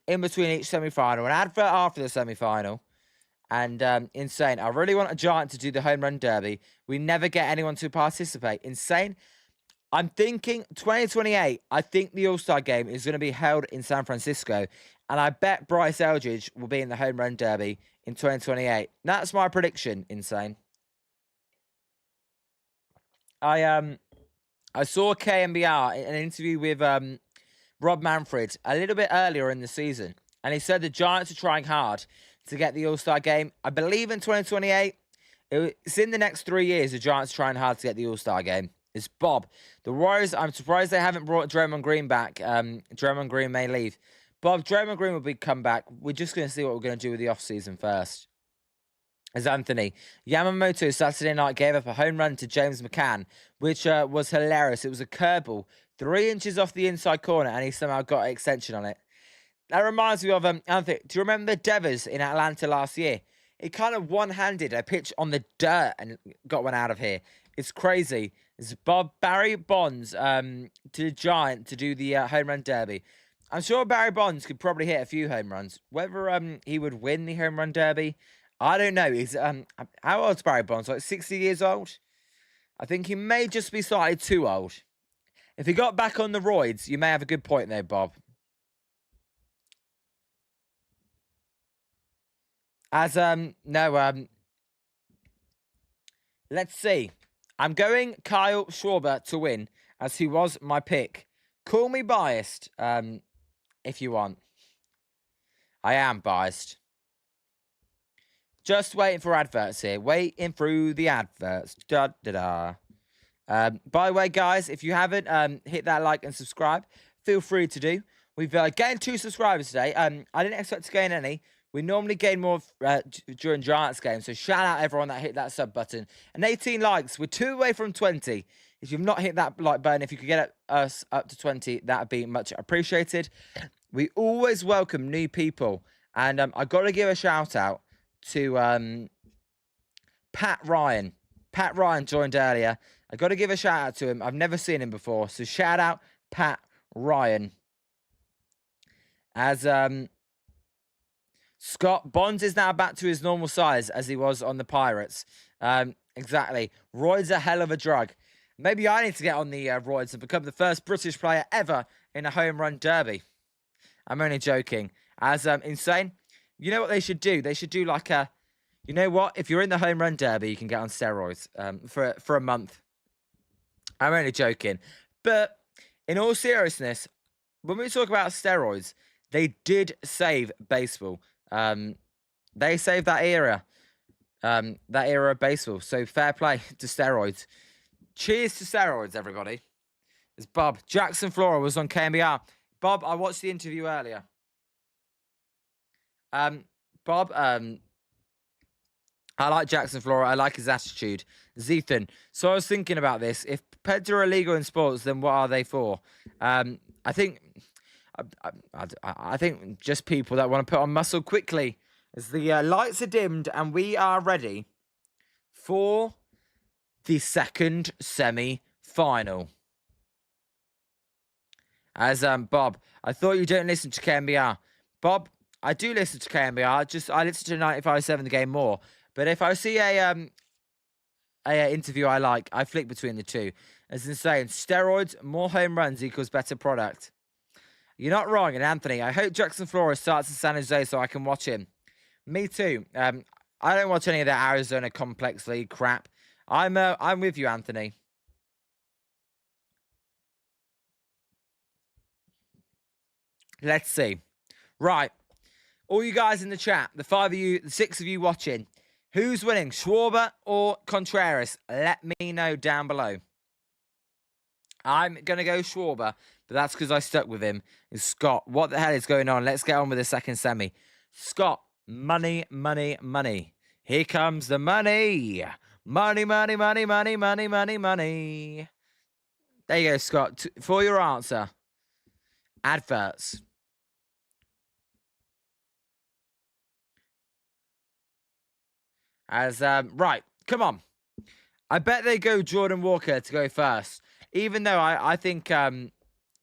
in between each semi-final, an advert after the semi-final. And insane. I really want a Giant to do the Home Run Derby. We never get anyone to participate. Insane. I'm thinking 2028, I think the All-Star Game is going to be held in San Francisco. And I bet Bryce Eldridge will be in the Home Run Derby in 2028. That's my prediction, Insane. I saw KMBR in an interview with Rob Manfred a little bit earlier in the season. And he said the Giants are trying hard to get the All-Star Game. I believe in 2028. It's in the next 3 years, the Giants are trying hard to get the All-Star Game. It's Bob. The Warriors, I'm surprised they haven't brought Draymond Green back. Draymond Green may leave. Bob, Draymond Green will come back. We're just going to see what we're going to do with the offseason first. As Anthony, Yamamoto Saturday night gave up a home run to James McCann, which was hilarious. It was a curveball, 3 inches off the inside corner, and he somehow got an extension on it. That reminds me of, Anthony, do you remember Devers in Atlanta last year? He kind of one-handed a pitch on the dirt and got one out of here. It's crazy. It's Barry Bonds to the Giant to do the home run derby. I'm sure Barry Bonds could probably hit a few home runs. Whether he would win the home run derby, I don't know. He's how old's Barry Bonds? Like 60 years old? I think he may just be slightly too old. If he got back on the roids, you may have a good point there, Bob. As let's see. I'm going Kyle Schwarber to win, as he was my pick. Call me biased, if you want. I am biased. Just waiting for adverts here. Waiting through the adverts. Da-da-da. By the way, guys, if you haven't hit that like and subscribe, feel free to do. We've gained 2 subscribers today. I didn't expect to gain any. We normally gain more during Giants games. So shout out everyone that hit that sub button. And 18 likes. We're 2 away from 20. If you've not hit that like button, if you could get us up to 20, that would be much appreciated. We always welcome new people. And I got to give a shout out to Pat Ryan. Pat Ryan joined earlier. I got to give a shout out to him. I've never seen him before. So shout out Pat Ryan. As Scott Bonds is now back to his normal size as he was on the Pirates. Exactly. Roid's a hell of a drug. Maybe I need to get on the roids and become the first British player ever in a home run derby. I'm only joking. As insane. You know what they should do? They should do like a... You know what? If you're in the home run derby, you can get on steroids for a month. I'm only joking. But in all seriousness, when we talk about steroids, they did save baseball. They saved that era of baseball. So fair play to steroids. Cheers to steroids, everybody. It's Bob. Jackson Flora was on KMBR. Bob, I watched the interview earlier. Bob, I like Jackson Flora. I like his attitude. Zethan. So I was thinking about this. If pets are illegal in sports, then what are they for? I think just people that want to put on muscle quickly. As the lights are dimmed and we are ready for the second semi-final. As Bob, I thought you don't listen to KMBR. Bob, I do listen to KMBR. I listen to 95.7 The Game more. But if I see a interview I like, I flick between the two. It's insane. Steroids, more home runs equals better product. You're not wrong. And Anthony, I hope Jackson Flores starts in San Jose so I can watch him. Me too. I don't watch any of that Arizona Complex League crap. I'm with you, Anthony. Let's see. Right. All you guys in the chat, the 5 of you, the 6 of you watching, who's winning, Schwarber or Contreras? Let me know down below. I'm going to go Schwarber, but that's because I stuck with him. It's Scott. What the hell is going on? Let's get on with the second semi. Scott, money, money, money. Here comes the money. Money, money, money, money, money, money, money. There you go, Scott. For your answer, adverts. Right, come on. I bet they go Jordan Walker to go first. Even though I think I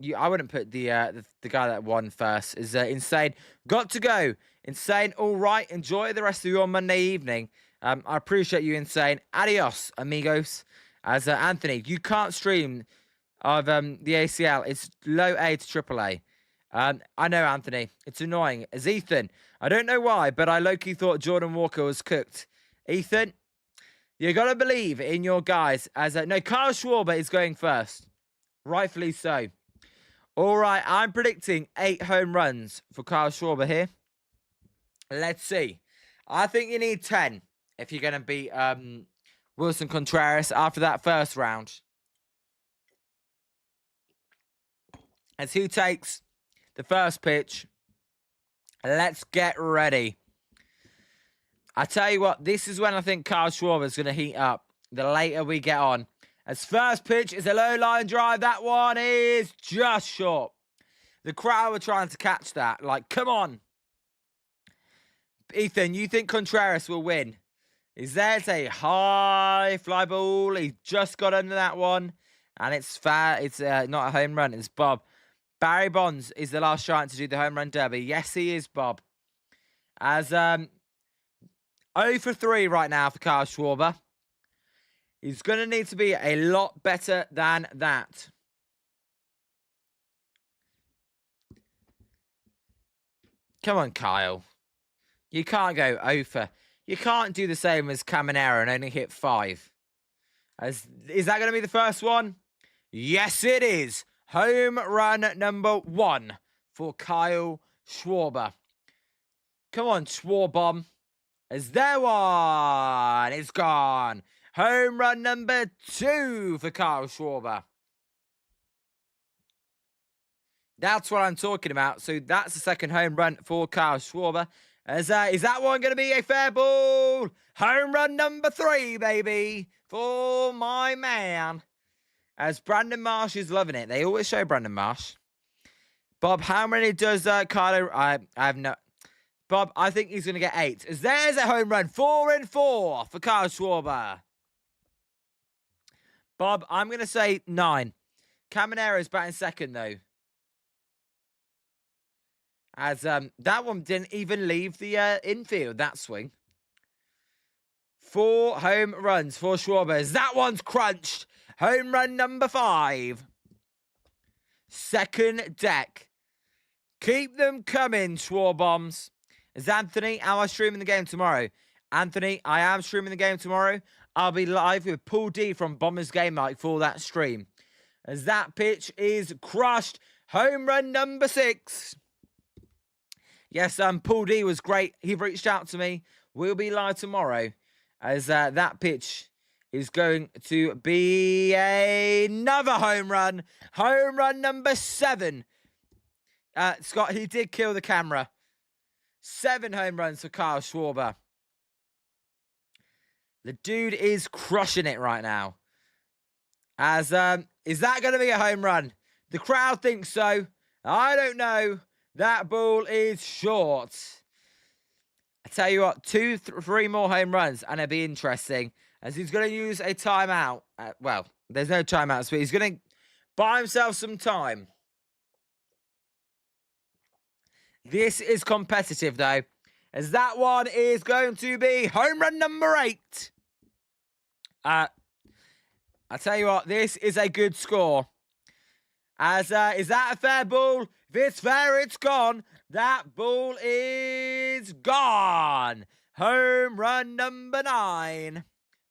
wouldn't put the guy that won first. Is insane. Got to go. Insane. All right. Enjoy the rest of your Monday evening. I appreciate you, Insane. Adios, amigos. As Anthony, you can't stream of the ACL. It's low A to triple A. I know, Anthony. It's annoying. As Ethan, I don't know why, but I low-key thought Jordan Walker was cooked. Ethan, you got to believe in your guys. No, Kyle Schwarber is going first. Rightfully so. All right, I'm predicting 8 home runs for Kyle Schwarber here. Let's see. I think you need 10 if you're going to beat Wilson Contreras after that first round. As who takes the first pitch? Let's get ready. I tell you what, this is when I think Kyle Schwarber is going to heat up. The later we get on. As first pitch is a low line drive. That one is just short. The crowd were trying to catch that. Like, come on. Ethan, you think Contreras will win? Is there's a high fly ball. He just got under that one. And it's fat. It's not a home run. It's Bob. Barry Bonds is the last chance to do the home run derby. Yes, he is, Bob. As 0 for 3 right now for Kyle Schwarber. He's going to need to be a lot better than that. Come on, Kyle. You can't go 0 for... You can't do the same as Caminero and only hit 5. Is that going to be the first one? Yes, it is. Home run number 1 for Kyle Schwarber. Come on, Schwarbomb. As there one. It's gone. Home run number 2 for Kyle Schwarber. That's what I'm talking about. So that's the second home run for Kyle Schwarber. Is that one going to be a fair ball? Home run number 3, baby, for my man. As Brandon Marsh is loving it. They always show Brandon Marsh. Bob, how many does Carlo? I have no. Bob, I think he's going to get 8. As there's a home run. 4 and 4 for Kyle Schwarber. Bob, I'm going to say 9. Caminero's batting second, though. As that one didn't even leave the infield, that swing. 4 home runs for Schwarber. As that one's crunched. Home run number 5. Second deck. Keep them coming, Schwarbombs. As Anthony, am I streaming the game tomorrow? Anthony, I am streaming the game tomorrow. I'll be live with Paul D from Bombers Game Night for that stream. As that pitch is crushed. Home run number 6. Yes, Paul D was great. He reached out to me. We'll be live tomorrow. As that pitch is going to be another home run. Home run number 7. Scott, he did kill the camera. 7 home runs for Kyle Schwarber. The dude is crushing it right now. As is that going to be a home run? The crowd thinks so. I don't know. That ball is short. I tell you what, 2, 3 more home runs, and it'll be interesting. As he's going to use a timeout. Well, there's no timeouts, but he's going to buy himself some time. This is competitive, though. As that one is going to be home run number 8. I tell you what, this is a good score. As is that a fair ball? If it's fair, it's gone. That ball is gone. Home run number 9.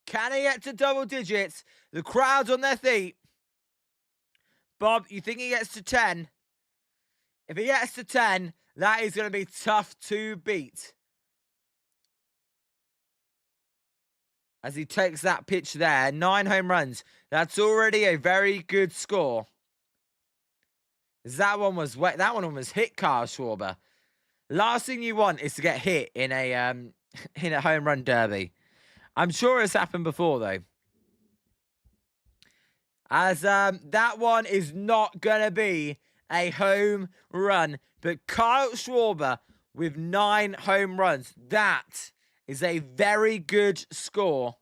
Can he get to double digits? The crowd's on their feet. Bob, you think he gets to 10? If he gets to 10, that is going to be tough to beat. As he takes that pitch there, 9 home runs. That's already a very good score. That one was wet. That one was hit, Kyle Schwarber. Last thing you want is to get hit in a in a home run derby. I'm sure it's happened before, though. As that one is not going to be a home run. But Kyle Schwarber with 9 home runs. That is a very good score.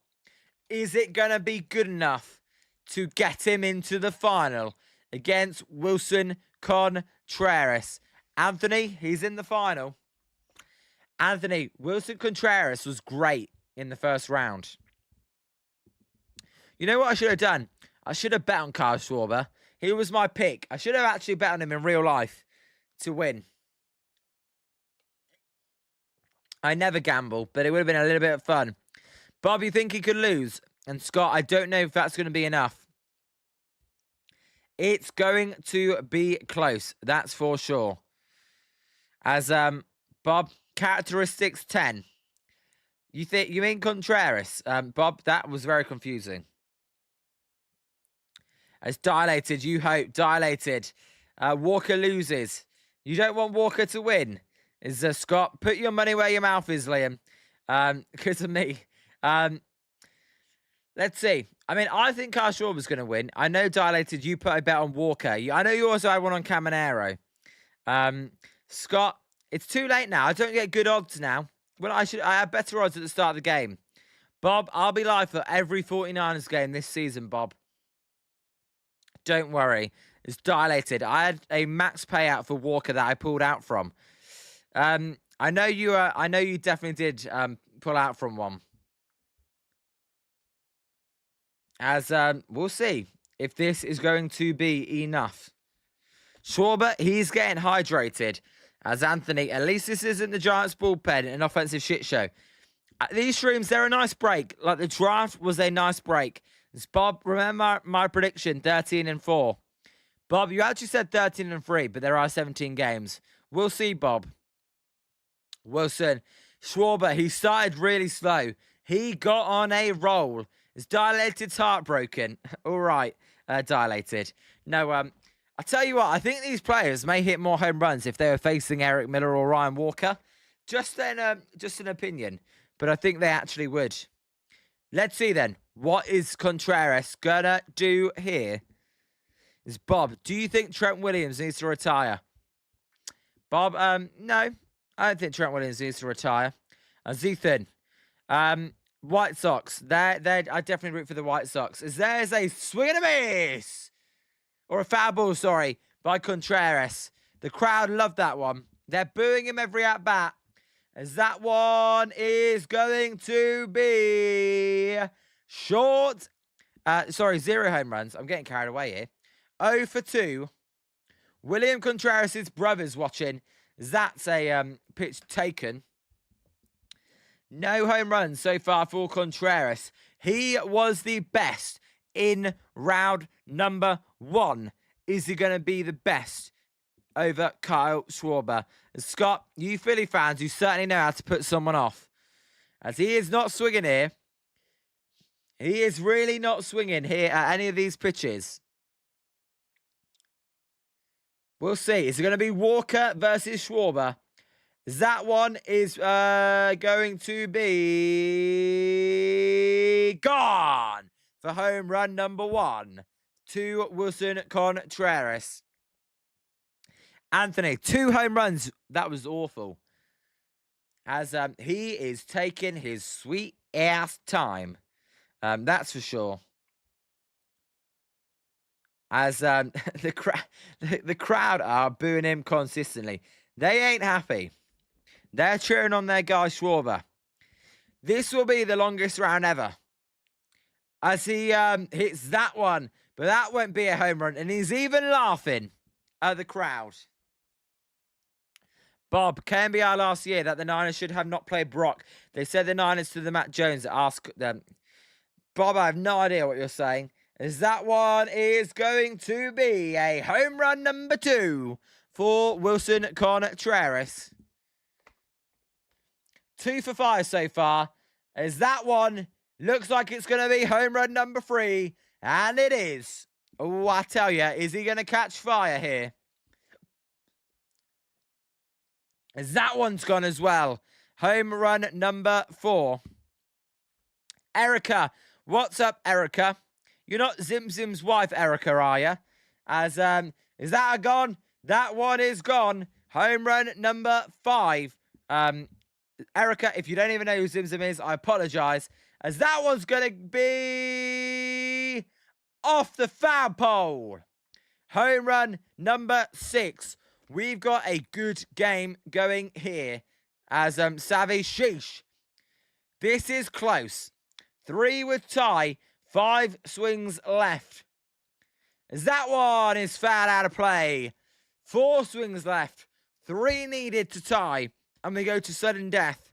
Is it going to be good enough to get him into the final against Wilson Contreras? Anthony, he's in the final. Anthony, Wilson Contreras was great in the first round. You know what I should have done? I should have bet on Kyle Schwarber. He was my pick. I should have actually bet on him in real life to win. I never gamble, but it would have been a little bit of fun. Bob, you think he could lose? And Scott, I don't know if that's going to be enough. It's going to be close. That's for sure. As Bob, characteristics 10. You mean Contreras? Bob, that was very confusing. As dilated, you hope. Dilated. Walker loses. You don't want Walker to win. Is Scott, put your money where your mouth is, Liam. Because of me. Let's see. I mean, I think Kyle Schwarber's going to win. I know, Dilated, you put a bet on Walker. I know you also had one on Caminero. Scott, it's too late now. I don't get good odds now. Well, I had better odds at the start of the game. Bob, I'll be live for every 49ers game this season, Bob. Don't worry. It's Dilated. I had a max payout for Walker that I pulled out from. I know you definitely did pull out from one. As we'll see if this is going to be enough. Schwarber, he's getting hydrated. As Anthony, at least this isn't the Giants bullpen, an offensive shit show. These streams, they're a nice break. Like the draft was a nice break. As Bob, remember my prediction, 13-4. Bob, you actually said 13-3, but there are 17 games. We'll see, Bob. Wilson, Schwarber, he started really slow. He got on a roll. His Dilated's heartbroken. All right, Dilated. No, I tell you what, I think these players may hit more home runs if they were facing Eric Miller or Ryan Walker. Just an opinion, but I think they actually would. Let's see then. What is Contreras gonna do here? Is Bob, do you think Trent Williams needs to retire? Bob, no. I don't think Trent Williams needs to retire. Zethan, White Sox. I definitely root for the White Sox. There's a swing and a miss! Or a foul ball, sorry, by Contreras. The crowd loved that one. They're booing him every at-bat. As that one is going to be short. 0 home runs. I'm getting carried away here. 0 for 2. William Contreras' brother's watching. That's a pitch taken. No home runs so far for Contreras. He was the best in round number 1. Is he going to be the best over Kyle Schwarber? Scott, you Philly fans, you certainly know how to put someone off. As he is not swinging here. He is really not swinging here at any of these pitches. We'll see. Is it going to be Walker versus Schwarber? That one is going to be gone for home run number 1 to Wilson Contreras. Anthony, 2 home runs. That was awful. As he is taking his sweet ass time. That's for sure. As the crowd are booing him consistently. They ain't happy. They're cheering on their guy Schwarber. This will be the longest round ever. As he hits that one. But that won't be a home run. And he's even laughing at the crowd. Bob, KNBR last year that the Niners should have not played Brock. They said the Niners to the Matt Jones that asked them. Bob, I have no idea what you're saying. As that one is going to be a home run number 2 for Wilson Contreras. 2 for 5 so far. As that one looks like it's going to be home run number 3. And it is. Oh, I tell you, is he going to catch fire here? As that one's gone as well. Home run number 4. Erica. What's up, Erica? You're not Zim Zim's wife, Erica, are you? As, is that a gone? That one is gone. Home run number 5. Erica, if you don't even know who Zim Zim is, I apologize. As that one's going to be off the foul pole. Home run number 6. We've got a good game going here. As, Savvy, sheesh. This is close. 3 with tie. 5 swings left. As that one is fouled out of play. 4 swings left. 3 needed to tie. And we go to sudden death.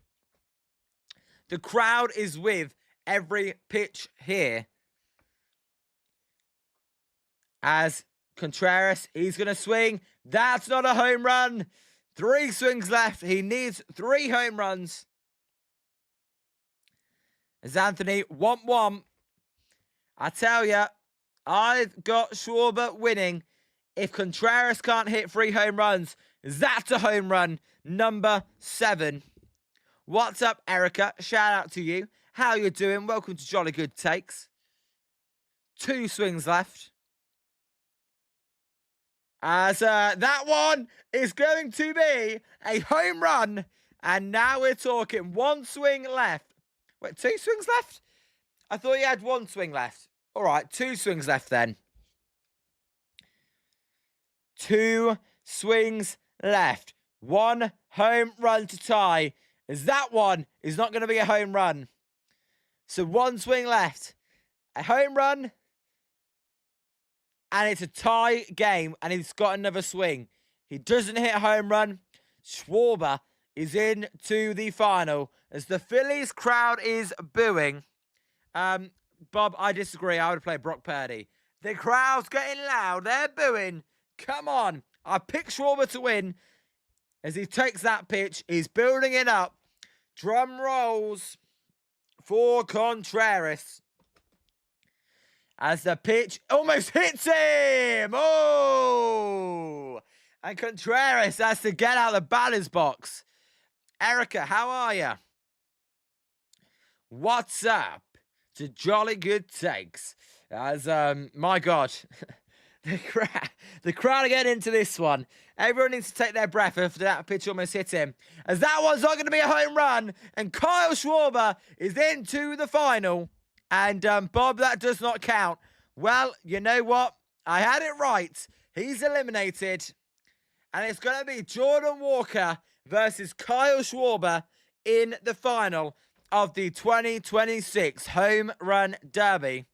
The crowd is with every pitch here. As Contreras, he's going to swing. That's not a home run. 3 swings left. He needs 3 home runs. As Anthony, womp. I tell you, I've got Schwarber winning. If Contreras can't hit 3 home runs, that's a home run. Number 7. What's up, Erica? Shout out to you. How you doing? Welcome to Jolly Good Takes. 2 swings left. As that one is going to be a home run. And now we're talking 1 swing left. Wait, 2 swings left? I thought you had 1 swing left. All right, 2 swings left then. 2 swings left. 1 home run to tie. As that one is not going to be a home run. So 1 swing left. A home run. And it's a tie game. And he's got another swing. He doesn't hit a home run. Schwarber is into the final. As the Phillies crowd is booing. Bob, I disagree. I would play Brock Purdy. The crowd's getting loud. They're booing. Come on. I picked Schwarber to win. As he takes that pitch, he's building it up. Drum rolls for Contreras. as the pitch almost hits him. Oh! And Contreras has to get out of the batter's box. Erica, how are you? What's up to Jolly Good Takes? As, my God, the crowd are getting into this one. Everyone needs to take their breath after that pitch almost hit him. As that one's not going to be a home run. And Kyle Schwarber is into the final. And, Bob, that does not count. Well, you know what? I had it right. He's eliminated. And it's going to be Jordan Walker versus Kyle Schwarber in the final of the 2026 Home Run Derby.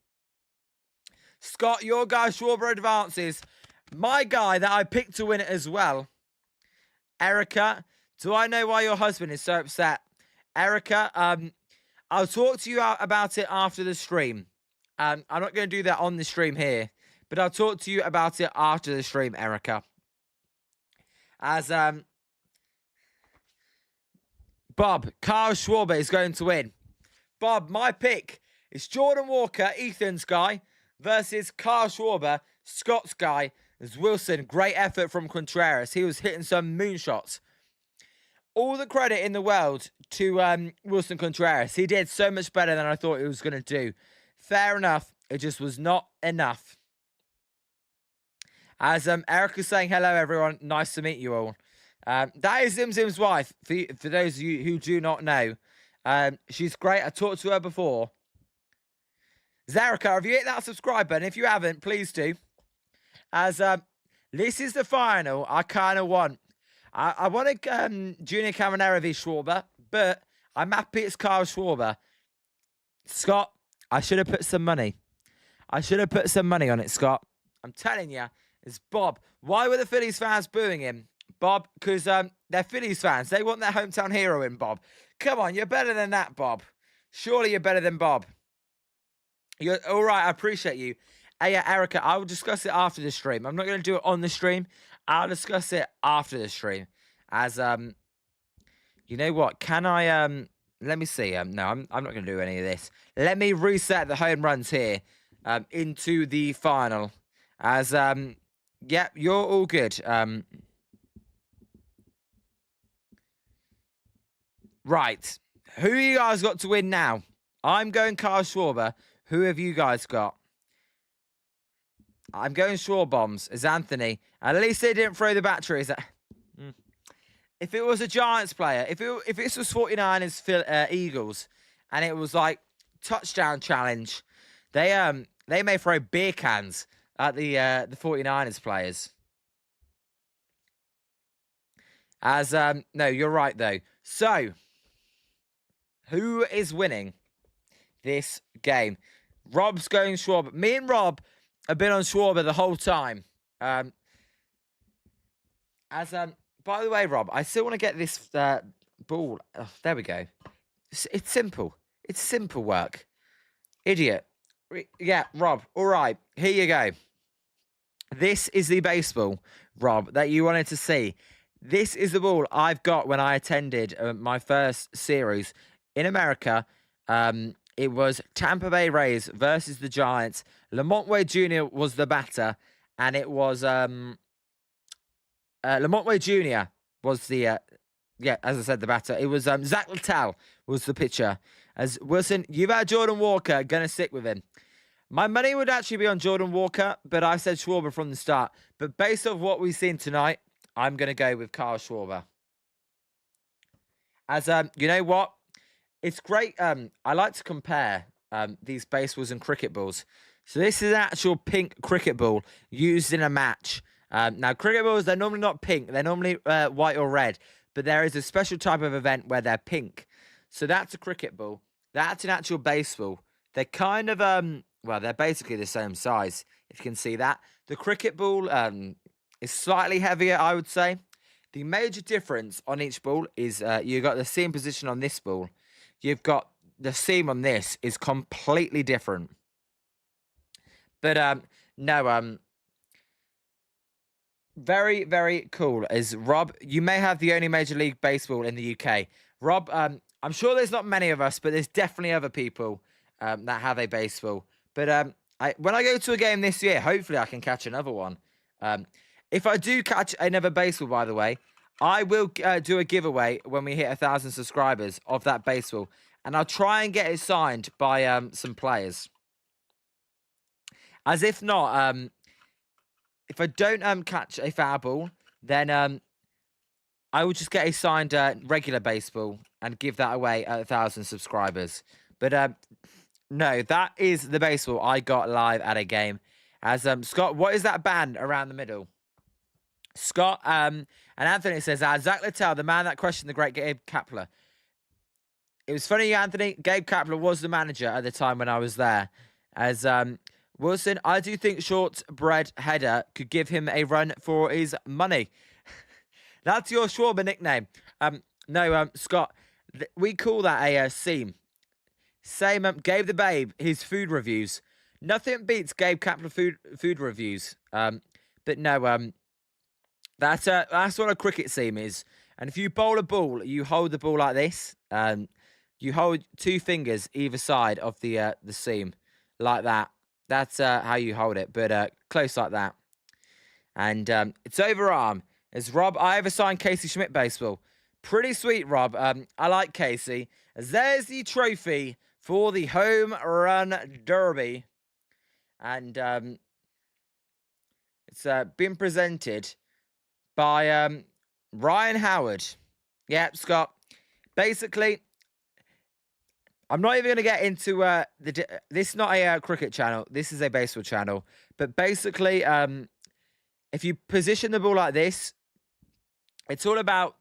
Scott, your guy Schwarber advances. My guy that I picked to win it as well. Erica, do I know why your husband is so upset? Erica, I'll talk to you about it after the stream. I'm not going to do that on the stream here, but I'll talk to you about it after the stream, Erica. As, Bob, Kyle Schwarber is going to win. Bob, my pick is Jordan Walker, Ethan's guy, versus Kyle Schwarber, Scott's guy. As Wilson, great effort from Contreras. He was hitting some moonshots. All the credit in the world to Wilson Contreras. He did so much better than I thought he was going to do. Fair enough. It just was not enough. As Erica's saying, hello, everyone. Nice to meet you all. That is Zim Zim's wife, for those of you who do not know. She's great. I talked to her before. Zerica, have you hit that subscribe button? If you haven't, please do. As this is the final I kind of want. I wanted Junior Caminero v Schwarber, but I'm happy it's Kyle Schwarber. Scott, I should have put some money. I should have put some money on it, Scott. I'm telling you, it's Bob. Why were the Phillies fans booing him? Bob, because they're Phillies fans. They want their hometown hero in, Bob. Come on, you're better than that, Bob. Surely you're better than Bob. You're all right, I appreciate you. Hey, Erica, I will discuss it after the stream. I'm not going to do it on the stream. I'll discuss it after the stream. As, you know what? Can I, let me see. No, I'm not going to do any of this. Let me reset the home runs here into the final. As, yeah, you're all good. Right. Who you guys got to win now? I'm going Kyle Schwarber. Who have you guys got? I'm going Schwarbombs as Anthony. At least they didn't throw the batteries. If it was a Giants player, if this was 49ers Eagles, and it was like touchdown challenge, they may throw beer cans at the 49ers players. As no, you're right though. So, who is winning this game? Rob's going Schwarber. Me and Rob have been on Schwarber the whole time. By the way, Rob, I still want to get this ball. Oh, there we go. It's simple. It's simple work. Idiot. Yeah, Rob. All right. Here you go. This is the baseball, Rob, that you wanted to see. This is the ball I've got when I attended my first series in America. It was Tampa Bay Rays versus the Giants. Lamonte Jr. was the batter, and it was Lamonte Jr. was the yeah, as I said, the batter. It was Zac Littell was the pitcher. As Wilson, you've had Jordan Walker, gonna stick with him. My money would actually be on Jordan Walker, but I said Schwarber from the start. But based on what we've seen tonight, I'm gonna go with Kyle Schwarber. As you know what? It's great. I like to compare these baseballs and cricket balls. So this is an actual pink cricket ball used in a match. Now, cricket balls, they're normally not pink. They're normally white or red. But there is a special type of event where they're pink. So that's a cricket ball. That's an actual baseball. They're kind of, well, they're basically the same size, if you can see that. The cricket ball is slightly heavier, I would say. The major difference on each ball is you've got the seam position on this ball. You've got the seam on this is completely different. But no, very, very cool. As Rob, you may have the only Major League Baseball in the UK. Rob, I'm sure there's not many of us, but there's definitely other people that have a baseball. But When I go to a game this year, hopefully I can catch another one. If I do catch another baseball, by the way, I will do a giveaway when we hit 1,000 subscribers of that baseball, and I'll try and get it signed by some players. As if not, if I don't catch a foul ball, then I will just get a signed regular baseball and give that away at 1,000 subscribers. But no, that is the baseball I got live at a game. As Scott, what is that band around the middle? Scott and Anthony says, Zach Littell, the man that questioned the great Gabe Kapler. It was funny, Anthony. Gabe Kapler was the manager at the time when I was there. As Wilson, I do think short-bread header could give him a run for his money. That's your Schwarber nickname. No, Scott, we call that a seam. Same, Gabe the Babe, his food reviews. Nothing beats Gabe Kapler food reviews. But no, that's what a cricket seam is. And if you bowl a ball, you hold the ball like this. You hold 2 fingers either side of the seam, like that. That's how you hold it, but close like that. And it's overarm. It's Rob. I have a signed Casey Schmidt baseball. Pretty sweet, Rob. I like Casey. As there's the trophy for the Home Run Derby. And it's been presented by Ryan Howard. Yeah, Scott. Basically, I'm not even going to get into this is not a cricket channel. This is a baseball channel. But basically, if you position the ball like this, it's all about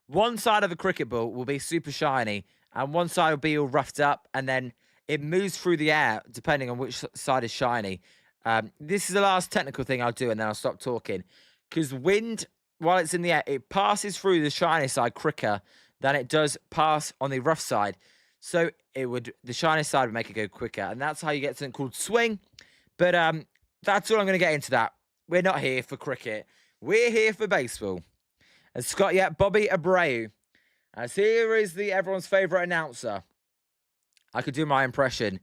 one side of a cricket ball will be super shiny and one side will be all roughed up, and then it moves through the air depending on which side is shiny. This is the last technical thing I'll do, and then I'll stop talking. Because wind, while it's in the air, it passes through the shiny side quicker than it does pass on the rough side. So the shiny side would make it go quicker, and that's how you get something called swing. But that's all I'm going to get into that. We're not here for cricket. We're here for baseball. And Scott, yeah, Bobby Abreu. As here is everyone's favourite announcer. I could do my impression.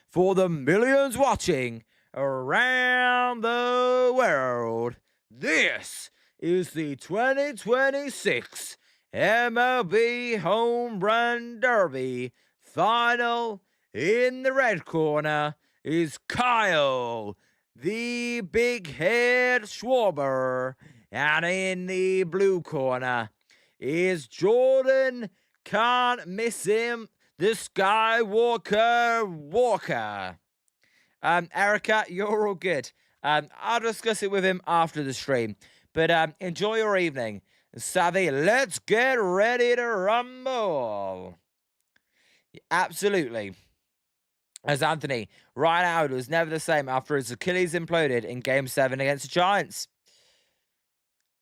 For the millions watching around the world, this is the 2026 MLB Home Run Derby. Final in the red corner is Kyle, the big head Schwarber. And in the blue corner is Jordan, can't miss him, the Skywalker Walker. Erica, you're all good. I'll discuss it with him after the stream. But enjoy your evening. Savvy, let's get ready to rumble. Absolutely. As Anthony, Ryan Howard was never the same after his Achilles imploded in Game 7 against the Giants.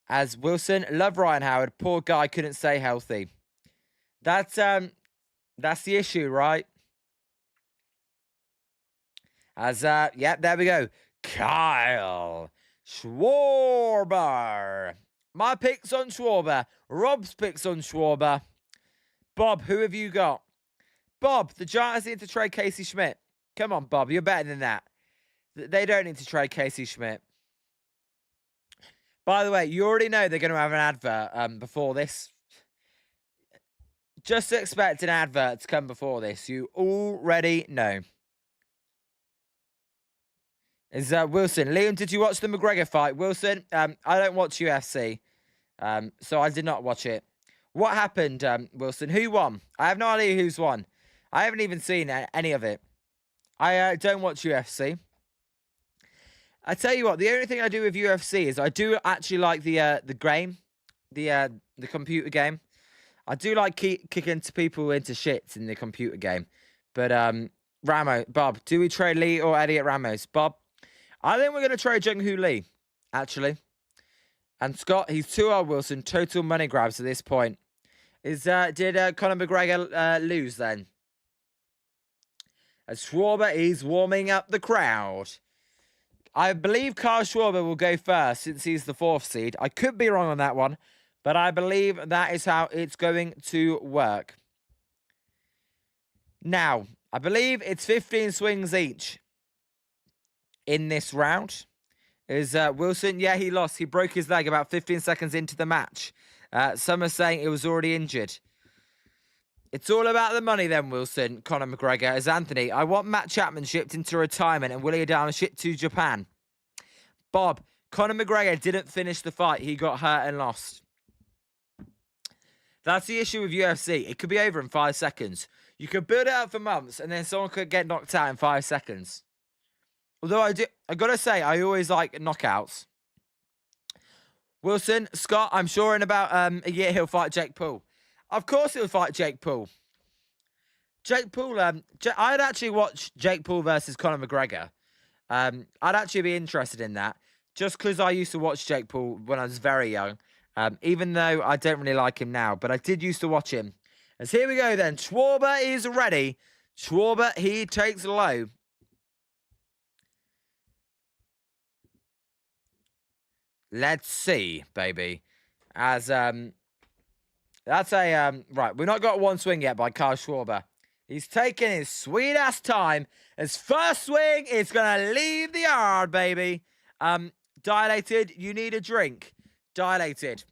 As Wilson, love Ryan Howard. Poor guy couldn't stay healthy. That's the issue, right? As yeah, there we go. Kyle Schwarber. My pick's on Schwarber. Rob's pick's on Schwarber. Bob, who have you got? Bob, the Giants need to trade Casey Schmidt. Come on, Bob, you're better than that. They don't need to trade Casey Schmidt. By the way, you already know they're going to have an advert before this. Just expect an advert to come before this. You already know. Is Wilson. Liam, did you watch the McGregor fight? Wilson, I don't watch UFC, so I did not watch it. What happened, Wilson? Who won? I have no idea who's won. I haven't even seen any of it. I don't watch UFC. I tell you what, the only thing I do with UFC is I do actually like the game, the computer game. I do like kicking people into shits in the computer game. But Bob, do we trade Lee or Eddie at Ramos? Bob, I think we're going to trade Jung-Hoo Lee, actually. And Scott, he's too old, Wilson. Total money grabs at this point. Did Conor McGregor lose then? As Schwarber is warming up the crowd. I believe Kyle Schwarber will go first since he's the 4th seed. I could be wrong on that one, but I believe that is how it's going to work. Now, I believe it's 15 swings each. in this round. Is Wilson? Yeah, he lost. He broke his leg about 15 seconds into the match. Some are saying it was already injured. It's all about the money then, Wilson. Conor McGregor. As Anthony, I want Matt Chapman shipped into retirement and Willie Adama shipped to Japan. Bob, Conor McGregor didn't finish the fight. He got hurt and lost. That's the issue with UFC. It could be over in 5 seconds. You could build it up for months and then someone could get knocked out in 5 seconds. Although I gotta say, I always like knockouts. Wilson, Scott, I'm sure in about a year he'll fight Jake Paul. Of course he'll fight Jake Paul. Jake Paul, I'd actually watch Jake Paul versus Conor McGregor. I'd actually be interested in that. Just because I used to watch Jake Paul when I was very young. Even though I don't really like him now. But I did used to watch him. As here we go then. Schwarber is ready. Schwarber, he takes low. Let's see, baby. As, that's a, right, we've not got one swing yet by Kyle Schwarber. He's taking his sweet-ass time. His first swing is going to leave the yard, baby. Dilated, you need a drink. Dilated.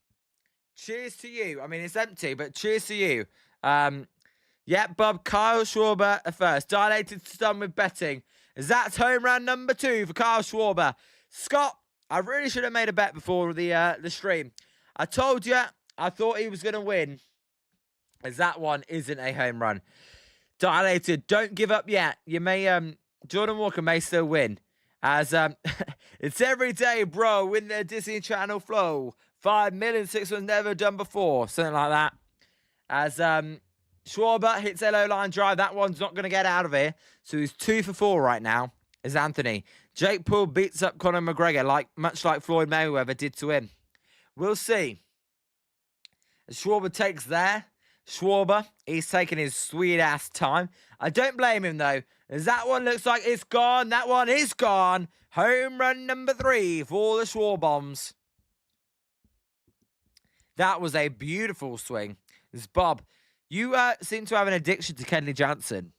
Cheers to you. I mean, it's empty, but cheers to you. Yeah, Bob, Kyle Schwarber at first. Dilated, done with betting. That's home run number 2 for Kyle Schwarber. Scott, I really should have made a bet before the stream. I told you I thought he was going to win, as that one isn't a home run. Dilated, don't give up yet. You may, Jordan Walker may still win. As, it's every day, bro, win the Disney Channel flow. 5 million, 6 was never done before. Something like that. As, Schwarber hits a low line drive. That one's not going to get out of here. So he's 2 for 4 right now. Is Anthony. Jake Paul beats up Conor McGregor, much like Floyd Mayweather did to him. We'll see. As Schwarber takes there. Schwarber, he's taking his sweet-ass time. I don't blame him, though, as that one looks like it's gone. That one is gone. Home run number 3 for the Schwarbombs. That was a beautiful swing. As Bob, you seem to have an addiction to Kenley Jansen.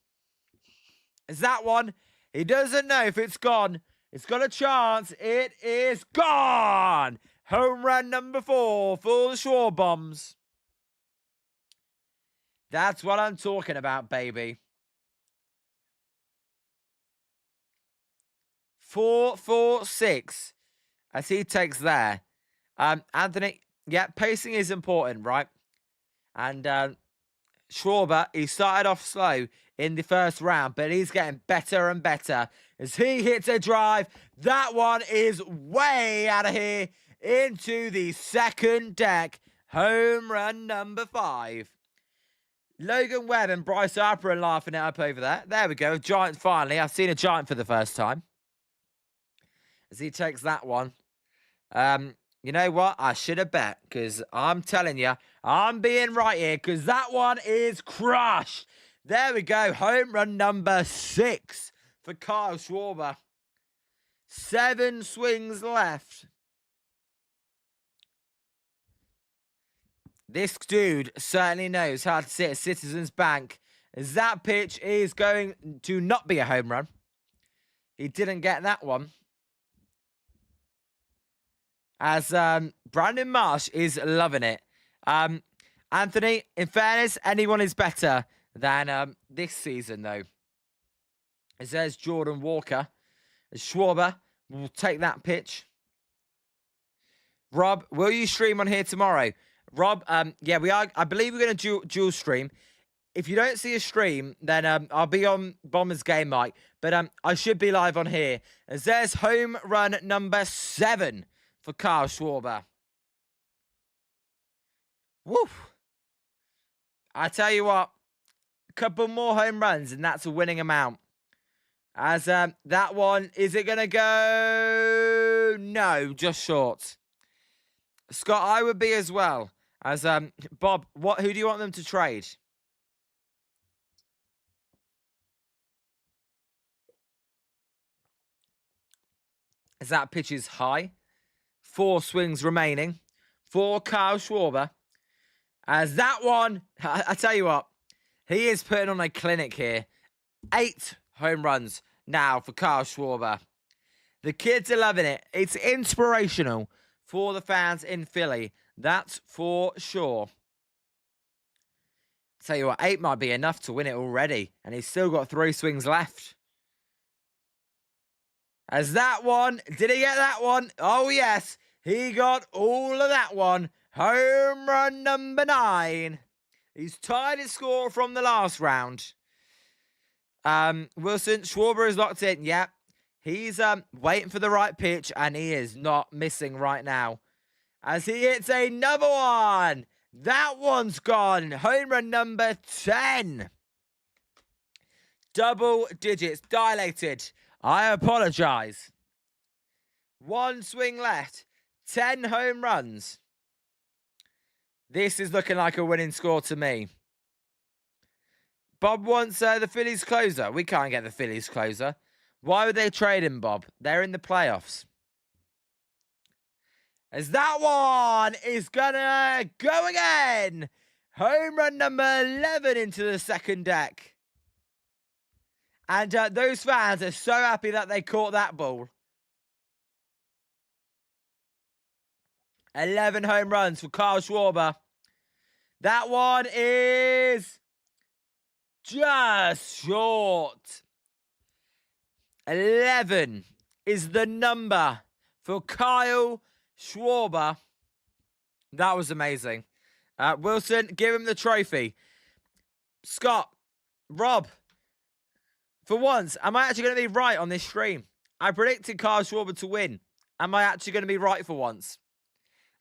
Is that one? He doesn't know if it's gone. It's got a chance. It is gone. Home run number 4 for the Schwarbombs. That's what I'm talking about, baby. 4-4-6 as he takes there. Anthony, yeah, pacing is important, right? And Schwarber, he started off slow in the first round, but he's getting better and better as he hits a drive. That one is way out of here into the second deck. Home run number 5. Logan Webb and Bryce Harper are laughing it up over there. There we go. Giant finally. I've seen a giant for the first time. As he takes that one. You know what? I should have bet. Because I'm telling you, I'm being right here. Because that one is crushed. There we go. Home run number 6 for Kyle Schwarber. 7 swings left. This dude certainly knows how to sit at Citizens Bank, as that pitch is going to not be a home run. He didn't get that one. As Brandon Marsh is loving it. Anthony, in fairness, anyone is better than this season, though. It says Jordan Walker. As Schwarber will take that pitch. Rob, will you stream on here tomorrow? Rob, yeah, we are. I believe we're going to dual stream. If you don't see a stream, then I'll be on Bombers Game Night. But I should be live on here. As there's home run number 7 for Kyle Schwarber. Woo! I tell you what, a couple more home runs, and that's a winning amount. As that one, is it going to go? No, just short. Scott, I would be as well. As Bob, who do you want them to trade? As that pitch is high. 4 swings remaining for Kyle Schwarber. As that one, I tell you what, he is putting on a clinic here. 8 home runs now for Kyle Schwarber. The kids are loving it. It's inspirational for the fans in Philly. That's for sure. Tell you what, 8 might be enough to win it already. And he's still got 3 swings left. As that one, did he get that one? Oh, yes. He got all of that one. Home run number 9. He's tied his score from the last round. Wilson, Schwarber is locked in. Yep. He's waiting for the right pitch, and he is not missing right now. As he hits another one. That one's gone. Home run number 10. Double digits. Dilated. I apologize. 1 swing left. 10 home runs. This is looking like a winning score to me. Bob wants the Phillies closer. We can't get the Phillies closer. Why would they trade him, Bob? They're in the playoffs. As that one is gonna go again. Home run number 11 into the second deck. And those fans are so happy that they caught that ball. 11 home runs for Kyle Schwarber. That one is just short. 11 is the number for Kyle Schwarber. That was amazing. Wilson, give him the trophy. Scott, Rob, for once, am I actually going to be right on this stream? I predicted Kyle Schwarber to win. Am I actually going to be right for once?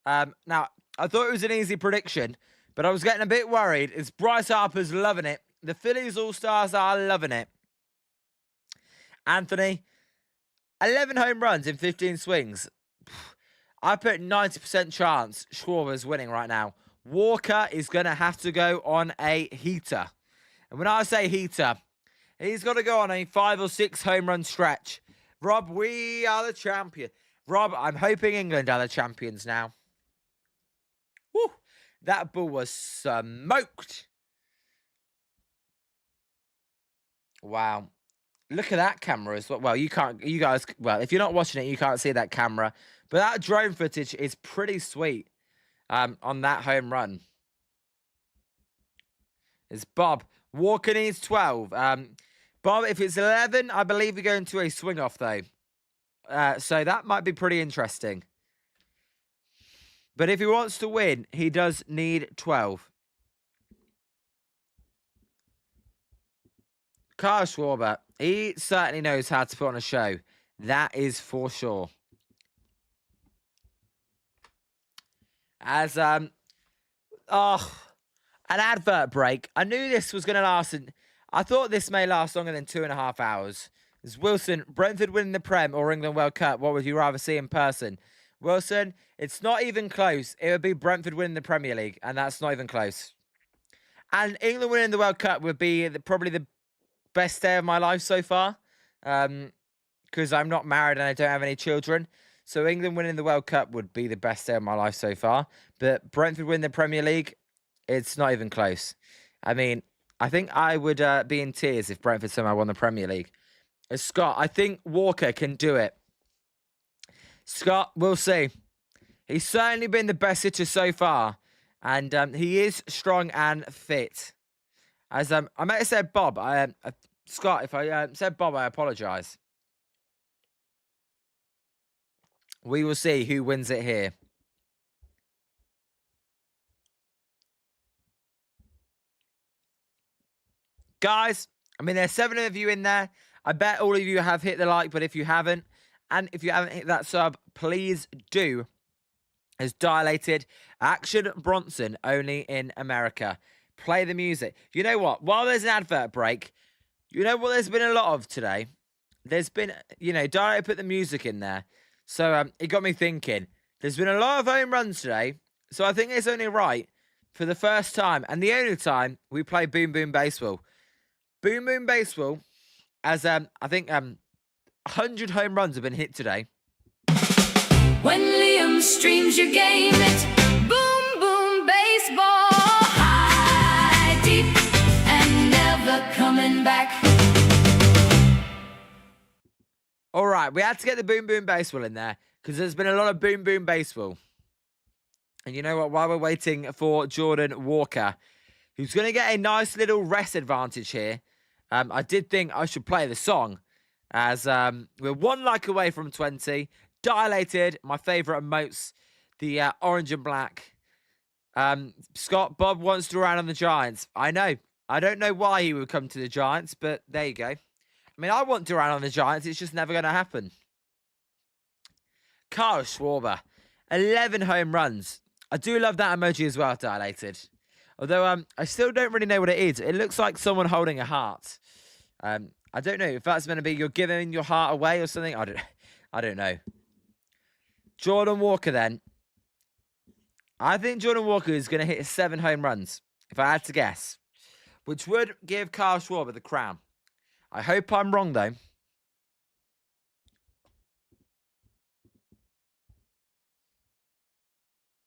Now, I thought it was an easy prediction, but I was getting a bit worried. It's Bryce Harper's loving it. The Phillies All-Stars are loving it. Anthony, 11 home runs in 15 swings. I put 90% chance Schwarber's winning right now. Walker is going to have to go on a heater. And when I say heater, he's got to go on a 5 or 6 home run stretch. Rob, we are the champion. Rob, I'm hoping England are the champions now. Woo, that ball was smoked. Wow. Look at that camera as well. Well, you guys, if you're not watching it, you can't see that camera. But that drone footage is pretty sweet on that home run. It's Bob. Walker needs 12. Bob, if it's 11, I believe we go into a swing off, though. So that might be pretty interesting. But if he wants to win, he does need 12. Kyle Schwarber, he certainly knows how to put on a show. That is for sure. As, an advert break. I knew this was going to last. I thought this may last longer than 2.5 hours. As Wilson, Brentford winning the Prem or England World Cup, what would you rather see in person? Wilson, it's not even close. It would be Brentford winning the Premier League, and that's not even close. And England winning the World Cup would be probably the best day of my life so far, because I'm not married and I don't have any children. So England winning the World Cup would be the best day of my life so far. But Brentford winning the Premier League, it's not even close. I mean, I think I would be in tears if Brentford somehow won the Premier League. Scott, I think Walker can do it. Scott, we'll see. He's certainly been the best hitter so far. And he is strong and fit. As I might have said Bob. Scott, if I said Bob, I apologise. We will see who wins it here. Guys, I mean, there's 7 of you in there. I bet all of you have hit the like, but if you haven't, and if you haven't hit that sub, please do. As Dilated, Action Bronson, only in America. Play the music. You know what? While there's an advert break, you know what there's been a lot of today? There's been, Dilated put the music in there. So it got me thinking. There's been a lot of home runs today. So I think it's only right for the first time and the only time we play Boom Boom Baseball. Boom Boom Baseball, as I think 100 home runs have been hit today. When Liam streams your game, it's Boom Boom Baseball. High, deep, and never coming back. All right, we had to get the boom boom baseball in there because there's been a lot of boom boom baseball. And you know what? While we're waiting for Jordan Walker, who's going to get a nice little rest advantage here, I did think I should play the song as we're 1 like away from 20. Dilated, my favourite emotes, the orange and black. Scott, Bob wants to run on the Giants. I know. I don't know why he would come to the Giants, but there you go. I mean, I want to run on the Giants. It's just never going to happen. Kyle Schwarber, 11 home runs. I do love that emoji as well, Dilated. Although I still don't really know what it is. It looks like someone holding a heart. I don't know if that's meant to be you're giving your heart away or something. I don't know. Jordan Walker then. I think Jordan Walker is going to hit 7 home runs, if I had to guess, which would give Kyle Schwarber the crown. I hope I'm wrong, though.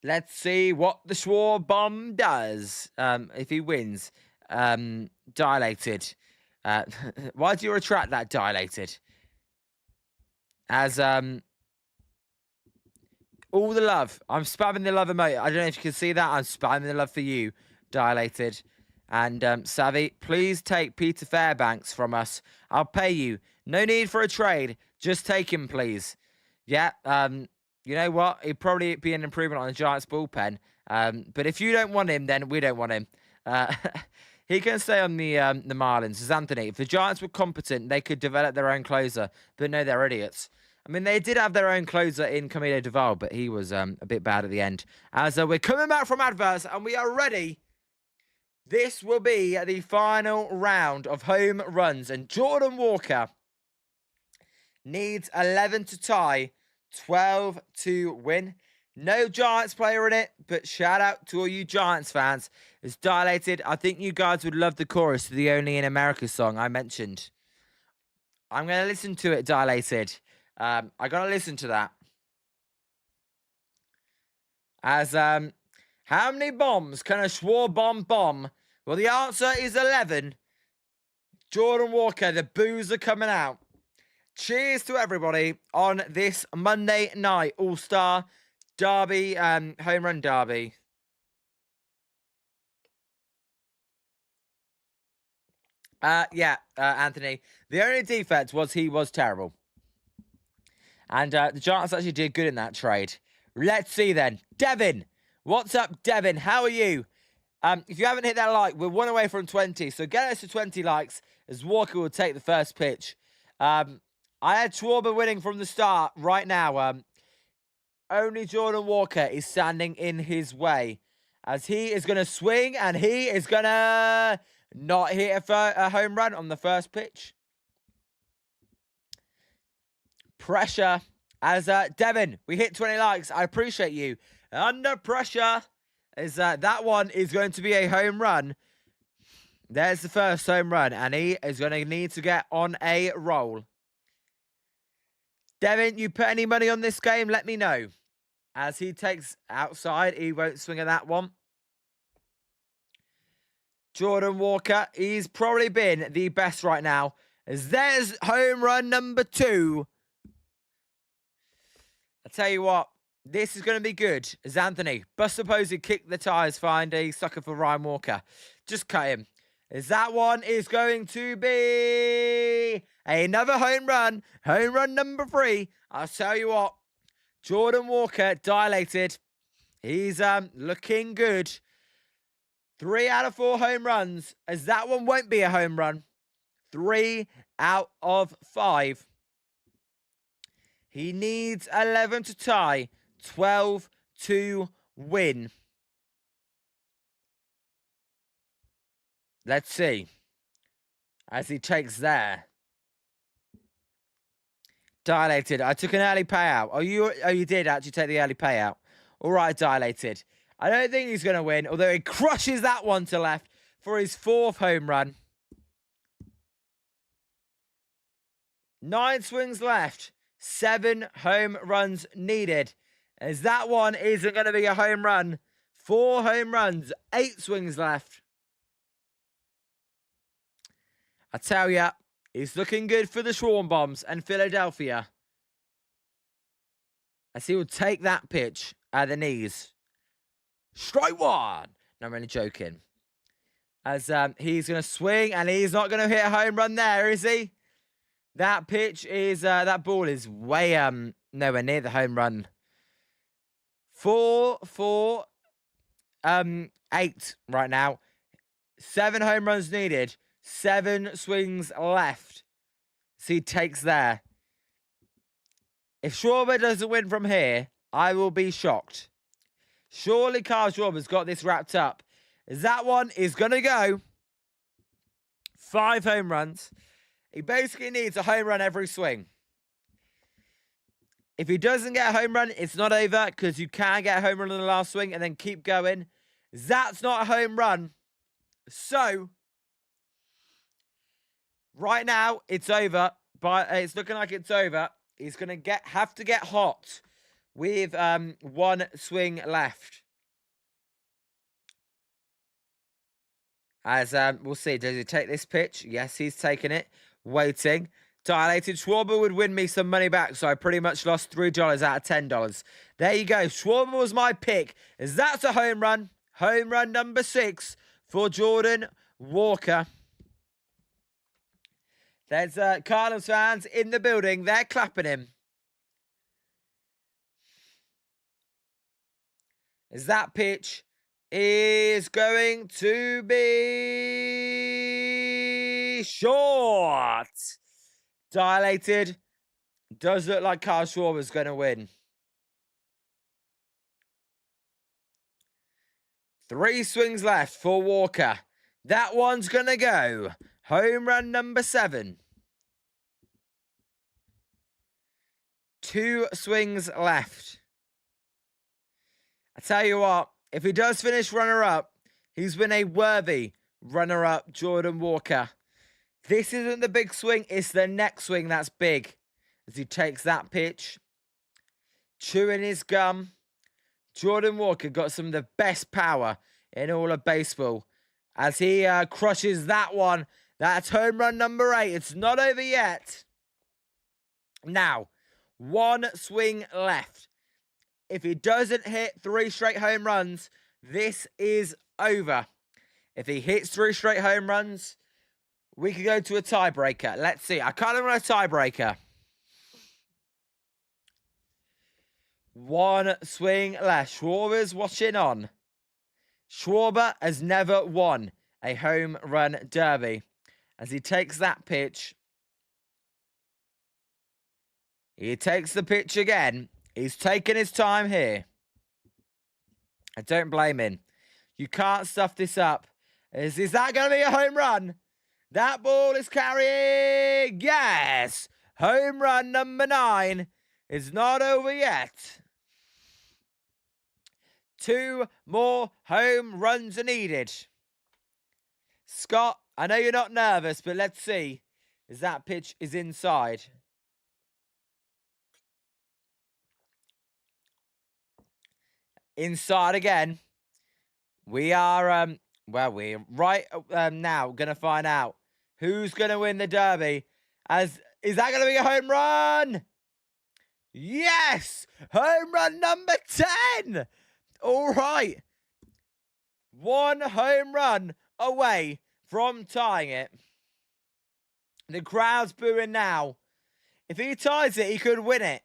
Let's see what the Schwarbomb does if he wins. Dilated. Why do you retract that, Dilated? As all the love. I'm spamming the love emote. I don't know if you can see that. I'm spamming the love for you, Dilated. And Savvy, please take Peter Fairbanks from us. I'll pay you. No need for a trade. Just take him, please. Yeah, you know what? He'd probably be an improvement on the Giants bullpen. But if you don't want him, then we don't want him. He can stay on the Marlins. As Anthony, if the Giants were competent, they could develop their own closer. But no, they're idiots. I mean, they did have their own closer in Camilo Duval, but he was a bit bad at the end. As we're coming back from adverts, and we are ready. This will be the final round of home runs. And Jordan Walker needs 11 to tie, 12 to win. No Giants player in it, but shout out to all you Giants fans. It's Dilated. I think you guys would love the chorus to the Only in America song I mentioned. I'm going to listen to it, Dilated. I got to listen to that. As, how many bombs can a Schwarbomb bomb? Well, the answer is 11. Jordan Walker, the boos are coming out. Cheers to everybody on this Monday night All-Star Derby, Home Run Derby. Anthony. The only defect was he was terrible. And the Giants actually did good in that trade. Let's see then. Devin. What's up, Devin? How are you? If you haven't hit that like, we're 1 away from 20. So get us to 20 likes as Walker will take the first pitch. I had Schwarber winning from the start right now. Only Jordan Walker is standing in his way. As he is going to swing and he is going to not hit a home run on the first pitch. Pressure. As Devin, we hit 20 likes. I appreciate you. Under pressure. Is that one is going to be a home run. There's the first home run. And he is going to need to get on a roll. Devin, you put any money on this game? Let me know. As he takes outside, he won't swing at that one. Jordan Walker, he's probably been the best right now. As there's home run number 2. I tell you what, this is going to be good. As Anthony, Buster Posey kicked the tires, find a sucker for Ryan Walker. Just cut him. As that one is going to be another home run. Home run number 3. I'll tell you what, Jordan Walker, Dilated. He's looking good. 3 out of 4 home runs. As that one won't be a home run. 3 out of 5. He needs 11 to tie, 12 to win. Let's see. As he takes there. Dilated. I took an early payout. Oh, you did actually take the early payout. All right, Dilated. I don't think he's going to win, although he crushes that one to left for his 4th home run. 9 swings left. 7 home runs needed. As that one isn't going to be a home run. 4 home runs. 8 swings left. I tell ya, It's looking good for the Schwarber Bombs and Philadelphia. As he will take that pitch at the knees. Strike one. No, I'm only joking. As he's going to swing, and he's not going to hit a home run there, is he? That pitch is, that ball is way nowhere near the home run. 4-4-8 right now. 7 home runs needed. 7 swings left. So he takes there. If Schwarber doesn't win from here, I will be shocked. Surely Kyle Schwarber's got this wrapped up. That one is going to go. 5 home runs. He basically needs a home run every swing. If he doesn't get a home run, it's not over, because you can get a home run in the last swing and then keep going. That's not a home run. So, right now, it's over. But it's looking like it's over. He's going to have to get hot with 1 swing left. As we'll see, does he take this pitch? Yes, he's taking it. Waiting. Dilated. Schwarber would win me some money back, so I pretty much lost $3 out of $10. There you go. Schwarber was my pick. As that's a home run. Home run number 6 for Jordan Walker. There's Cardinals fans in the building. They're clapping him. As that pitch is going to be short. Dilated. Does look like Kyle Schwarber's going to win. 3 swings left for Walker. That one's going to go. Home run number 7. 2 swings left. I tell you what, if he does finish runner-up, he's been a worthy runner-up, Jordan Walker. This isn't the big swing, it's the next swing that's big. As he takes that pitch, chewing his gum. Jordan Walker got some of the best power in all of baseball. As he crushes that one. That's home run number 8. It's not over yet. Now, 1 swing left. If he doesn't hit 3 straight home runs, this is over. If he hits 3 straight home runs, we could go to a tiebreaker. Let's see. I kind of want a tiebreaker. 1 swing left. Schwarber's watching on. Schwarber has never won a home run derby. As he takes that pitch. He takes the pitch again. He's taking his time here. I don't blame him. You can't stuff this up. Is that going to be a home run? That ball is carrying. Yes. Home run number 9 is not over yet. 2 more home runs are needed. Scott, I know you're not nervous, but let's see. As that pitch is inside. Inside again. We are, we're right now going to find out who's going to win the derby. Is that going to be a home run? Yes! Home run number 10! All right. 1 home run away from tying it. The crowd's booing now. If he ties it, he could win it.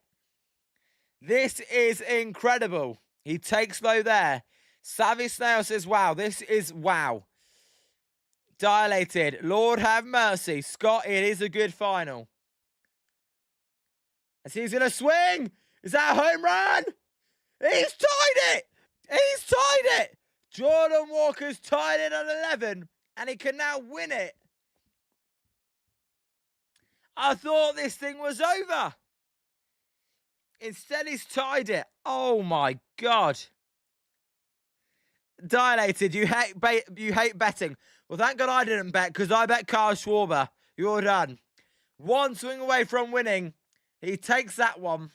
This is incredible. He takes low there. Savvy Snail says, wow, this is wow. Dilated. Lord have mercy. Scott, it is a good final. As he's going to swing. Is that a home run? He's tied it. He's tied it. Jordan Walker's tied it at 11. And he can now win it. I thought this thing was over. Instead, he's tied it. Oh, my God. Dilated, you hate betting. Well, thank God I didn't bet, because I bet Kyle Schwarber. You're done. 1 swing away from winning. He takes that one.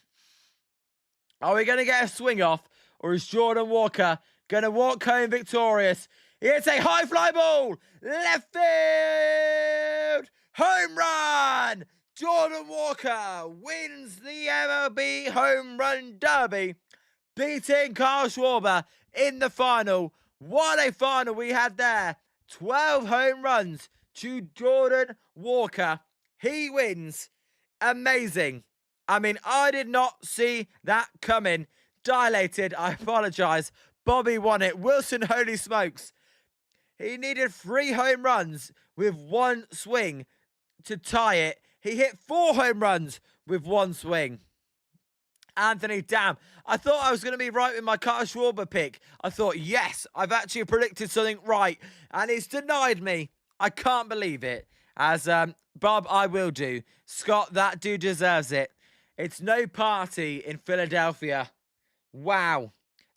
Are we going to get a swing off, or is Jordan Walker going to walk home victorious? It's a high fly ball. Left field. home run! Jordan Walker wins the MLB Home Run Derby, beating Kyle Schwarber in the final. What a final we had there. 12 home runs to Jordan Walker. He wins. Amazing. I mean, I did not see that coming. Dilated, I apologise. Bobby won it. Wilson, holy smokes. He needed 3 home runs with 1 swing to tie it. He hit 4 home runs with 1 swing. Anthony, damn. I thought I was going to be right with my Kyle Schwarber pick. I thought, yes, I've actually predicted something right. And he's denied me. I can't believe it. As, Bob, I will do. Scott, that dude deserves it. It's no party in Philadelphia. Wow.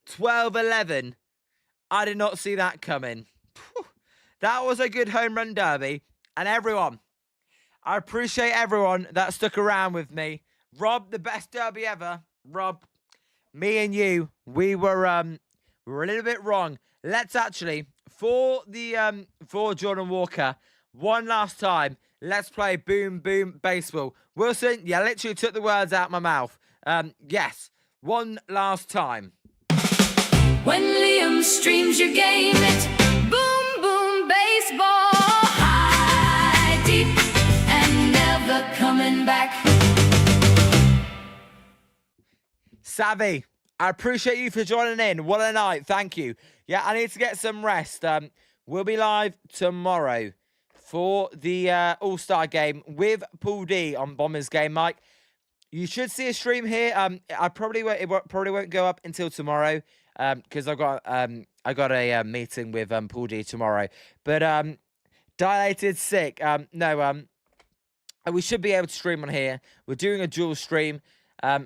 12-11. I did not see that coming. That was a good home run derby. And everyone, I appreciate everyone that stuck around with me. Rob, the best derby ever. Rob, me and you, we were a little bit wrong. Let's actually, for Jordan Walker, one last time, let's play Boom Boom Baseball. Wilson, you literally took the words out of my mouth. Yes, one last time. When Liam streams your game, it's boom boom baseball, high, deep, and never coming back. Savvy, I appreciate you for joining in. What a night. Thank you. Yeah, I need to get some rest. We'll be live tomorrow for the All-Star game with Paul D on Bombers Game Mike. You should see a stream here. It probably won't go up until tomorrow because I got a meeting with Paul D tomorrow. But Dilated Sick. We should be able to stream on here. We're doing a dual stream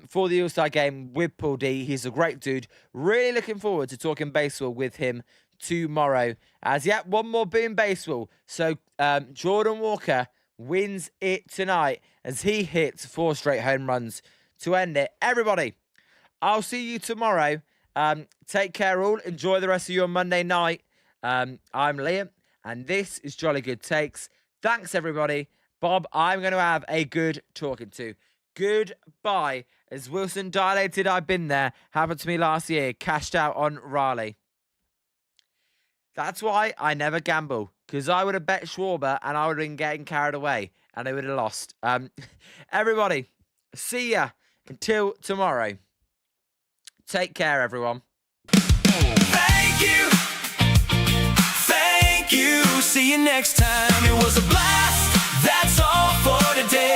for the All-Star game with Paul D. He's a great dude. Really looking forward to talking baseball with him tomorrow. As yet, one more Boom Baseball. So Jordan Walker wins it tonight as he hits 4 straight home runs to end it. Everybody, I'll see you tomorrow. Take care all. Enjoy the rest of your Monday night. I'm Liam, and this is Jolly Good Takes. Thanks, everybody. Bob, I'm going to have a good talking to. Goodbye. As Wilson Dilated, I've been there. Happened to me last year. Cashed out on Raleigh. That's why I never gamble. Because I would have bet Schwarber and I would have been getting carried away. And I would have lost. Everybody, see ya until tomorrow. Take care, everyone. Thank you. Thank you. See you next time. It was a blast. That's all for today.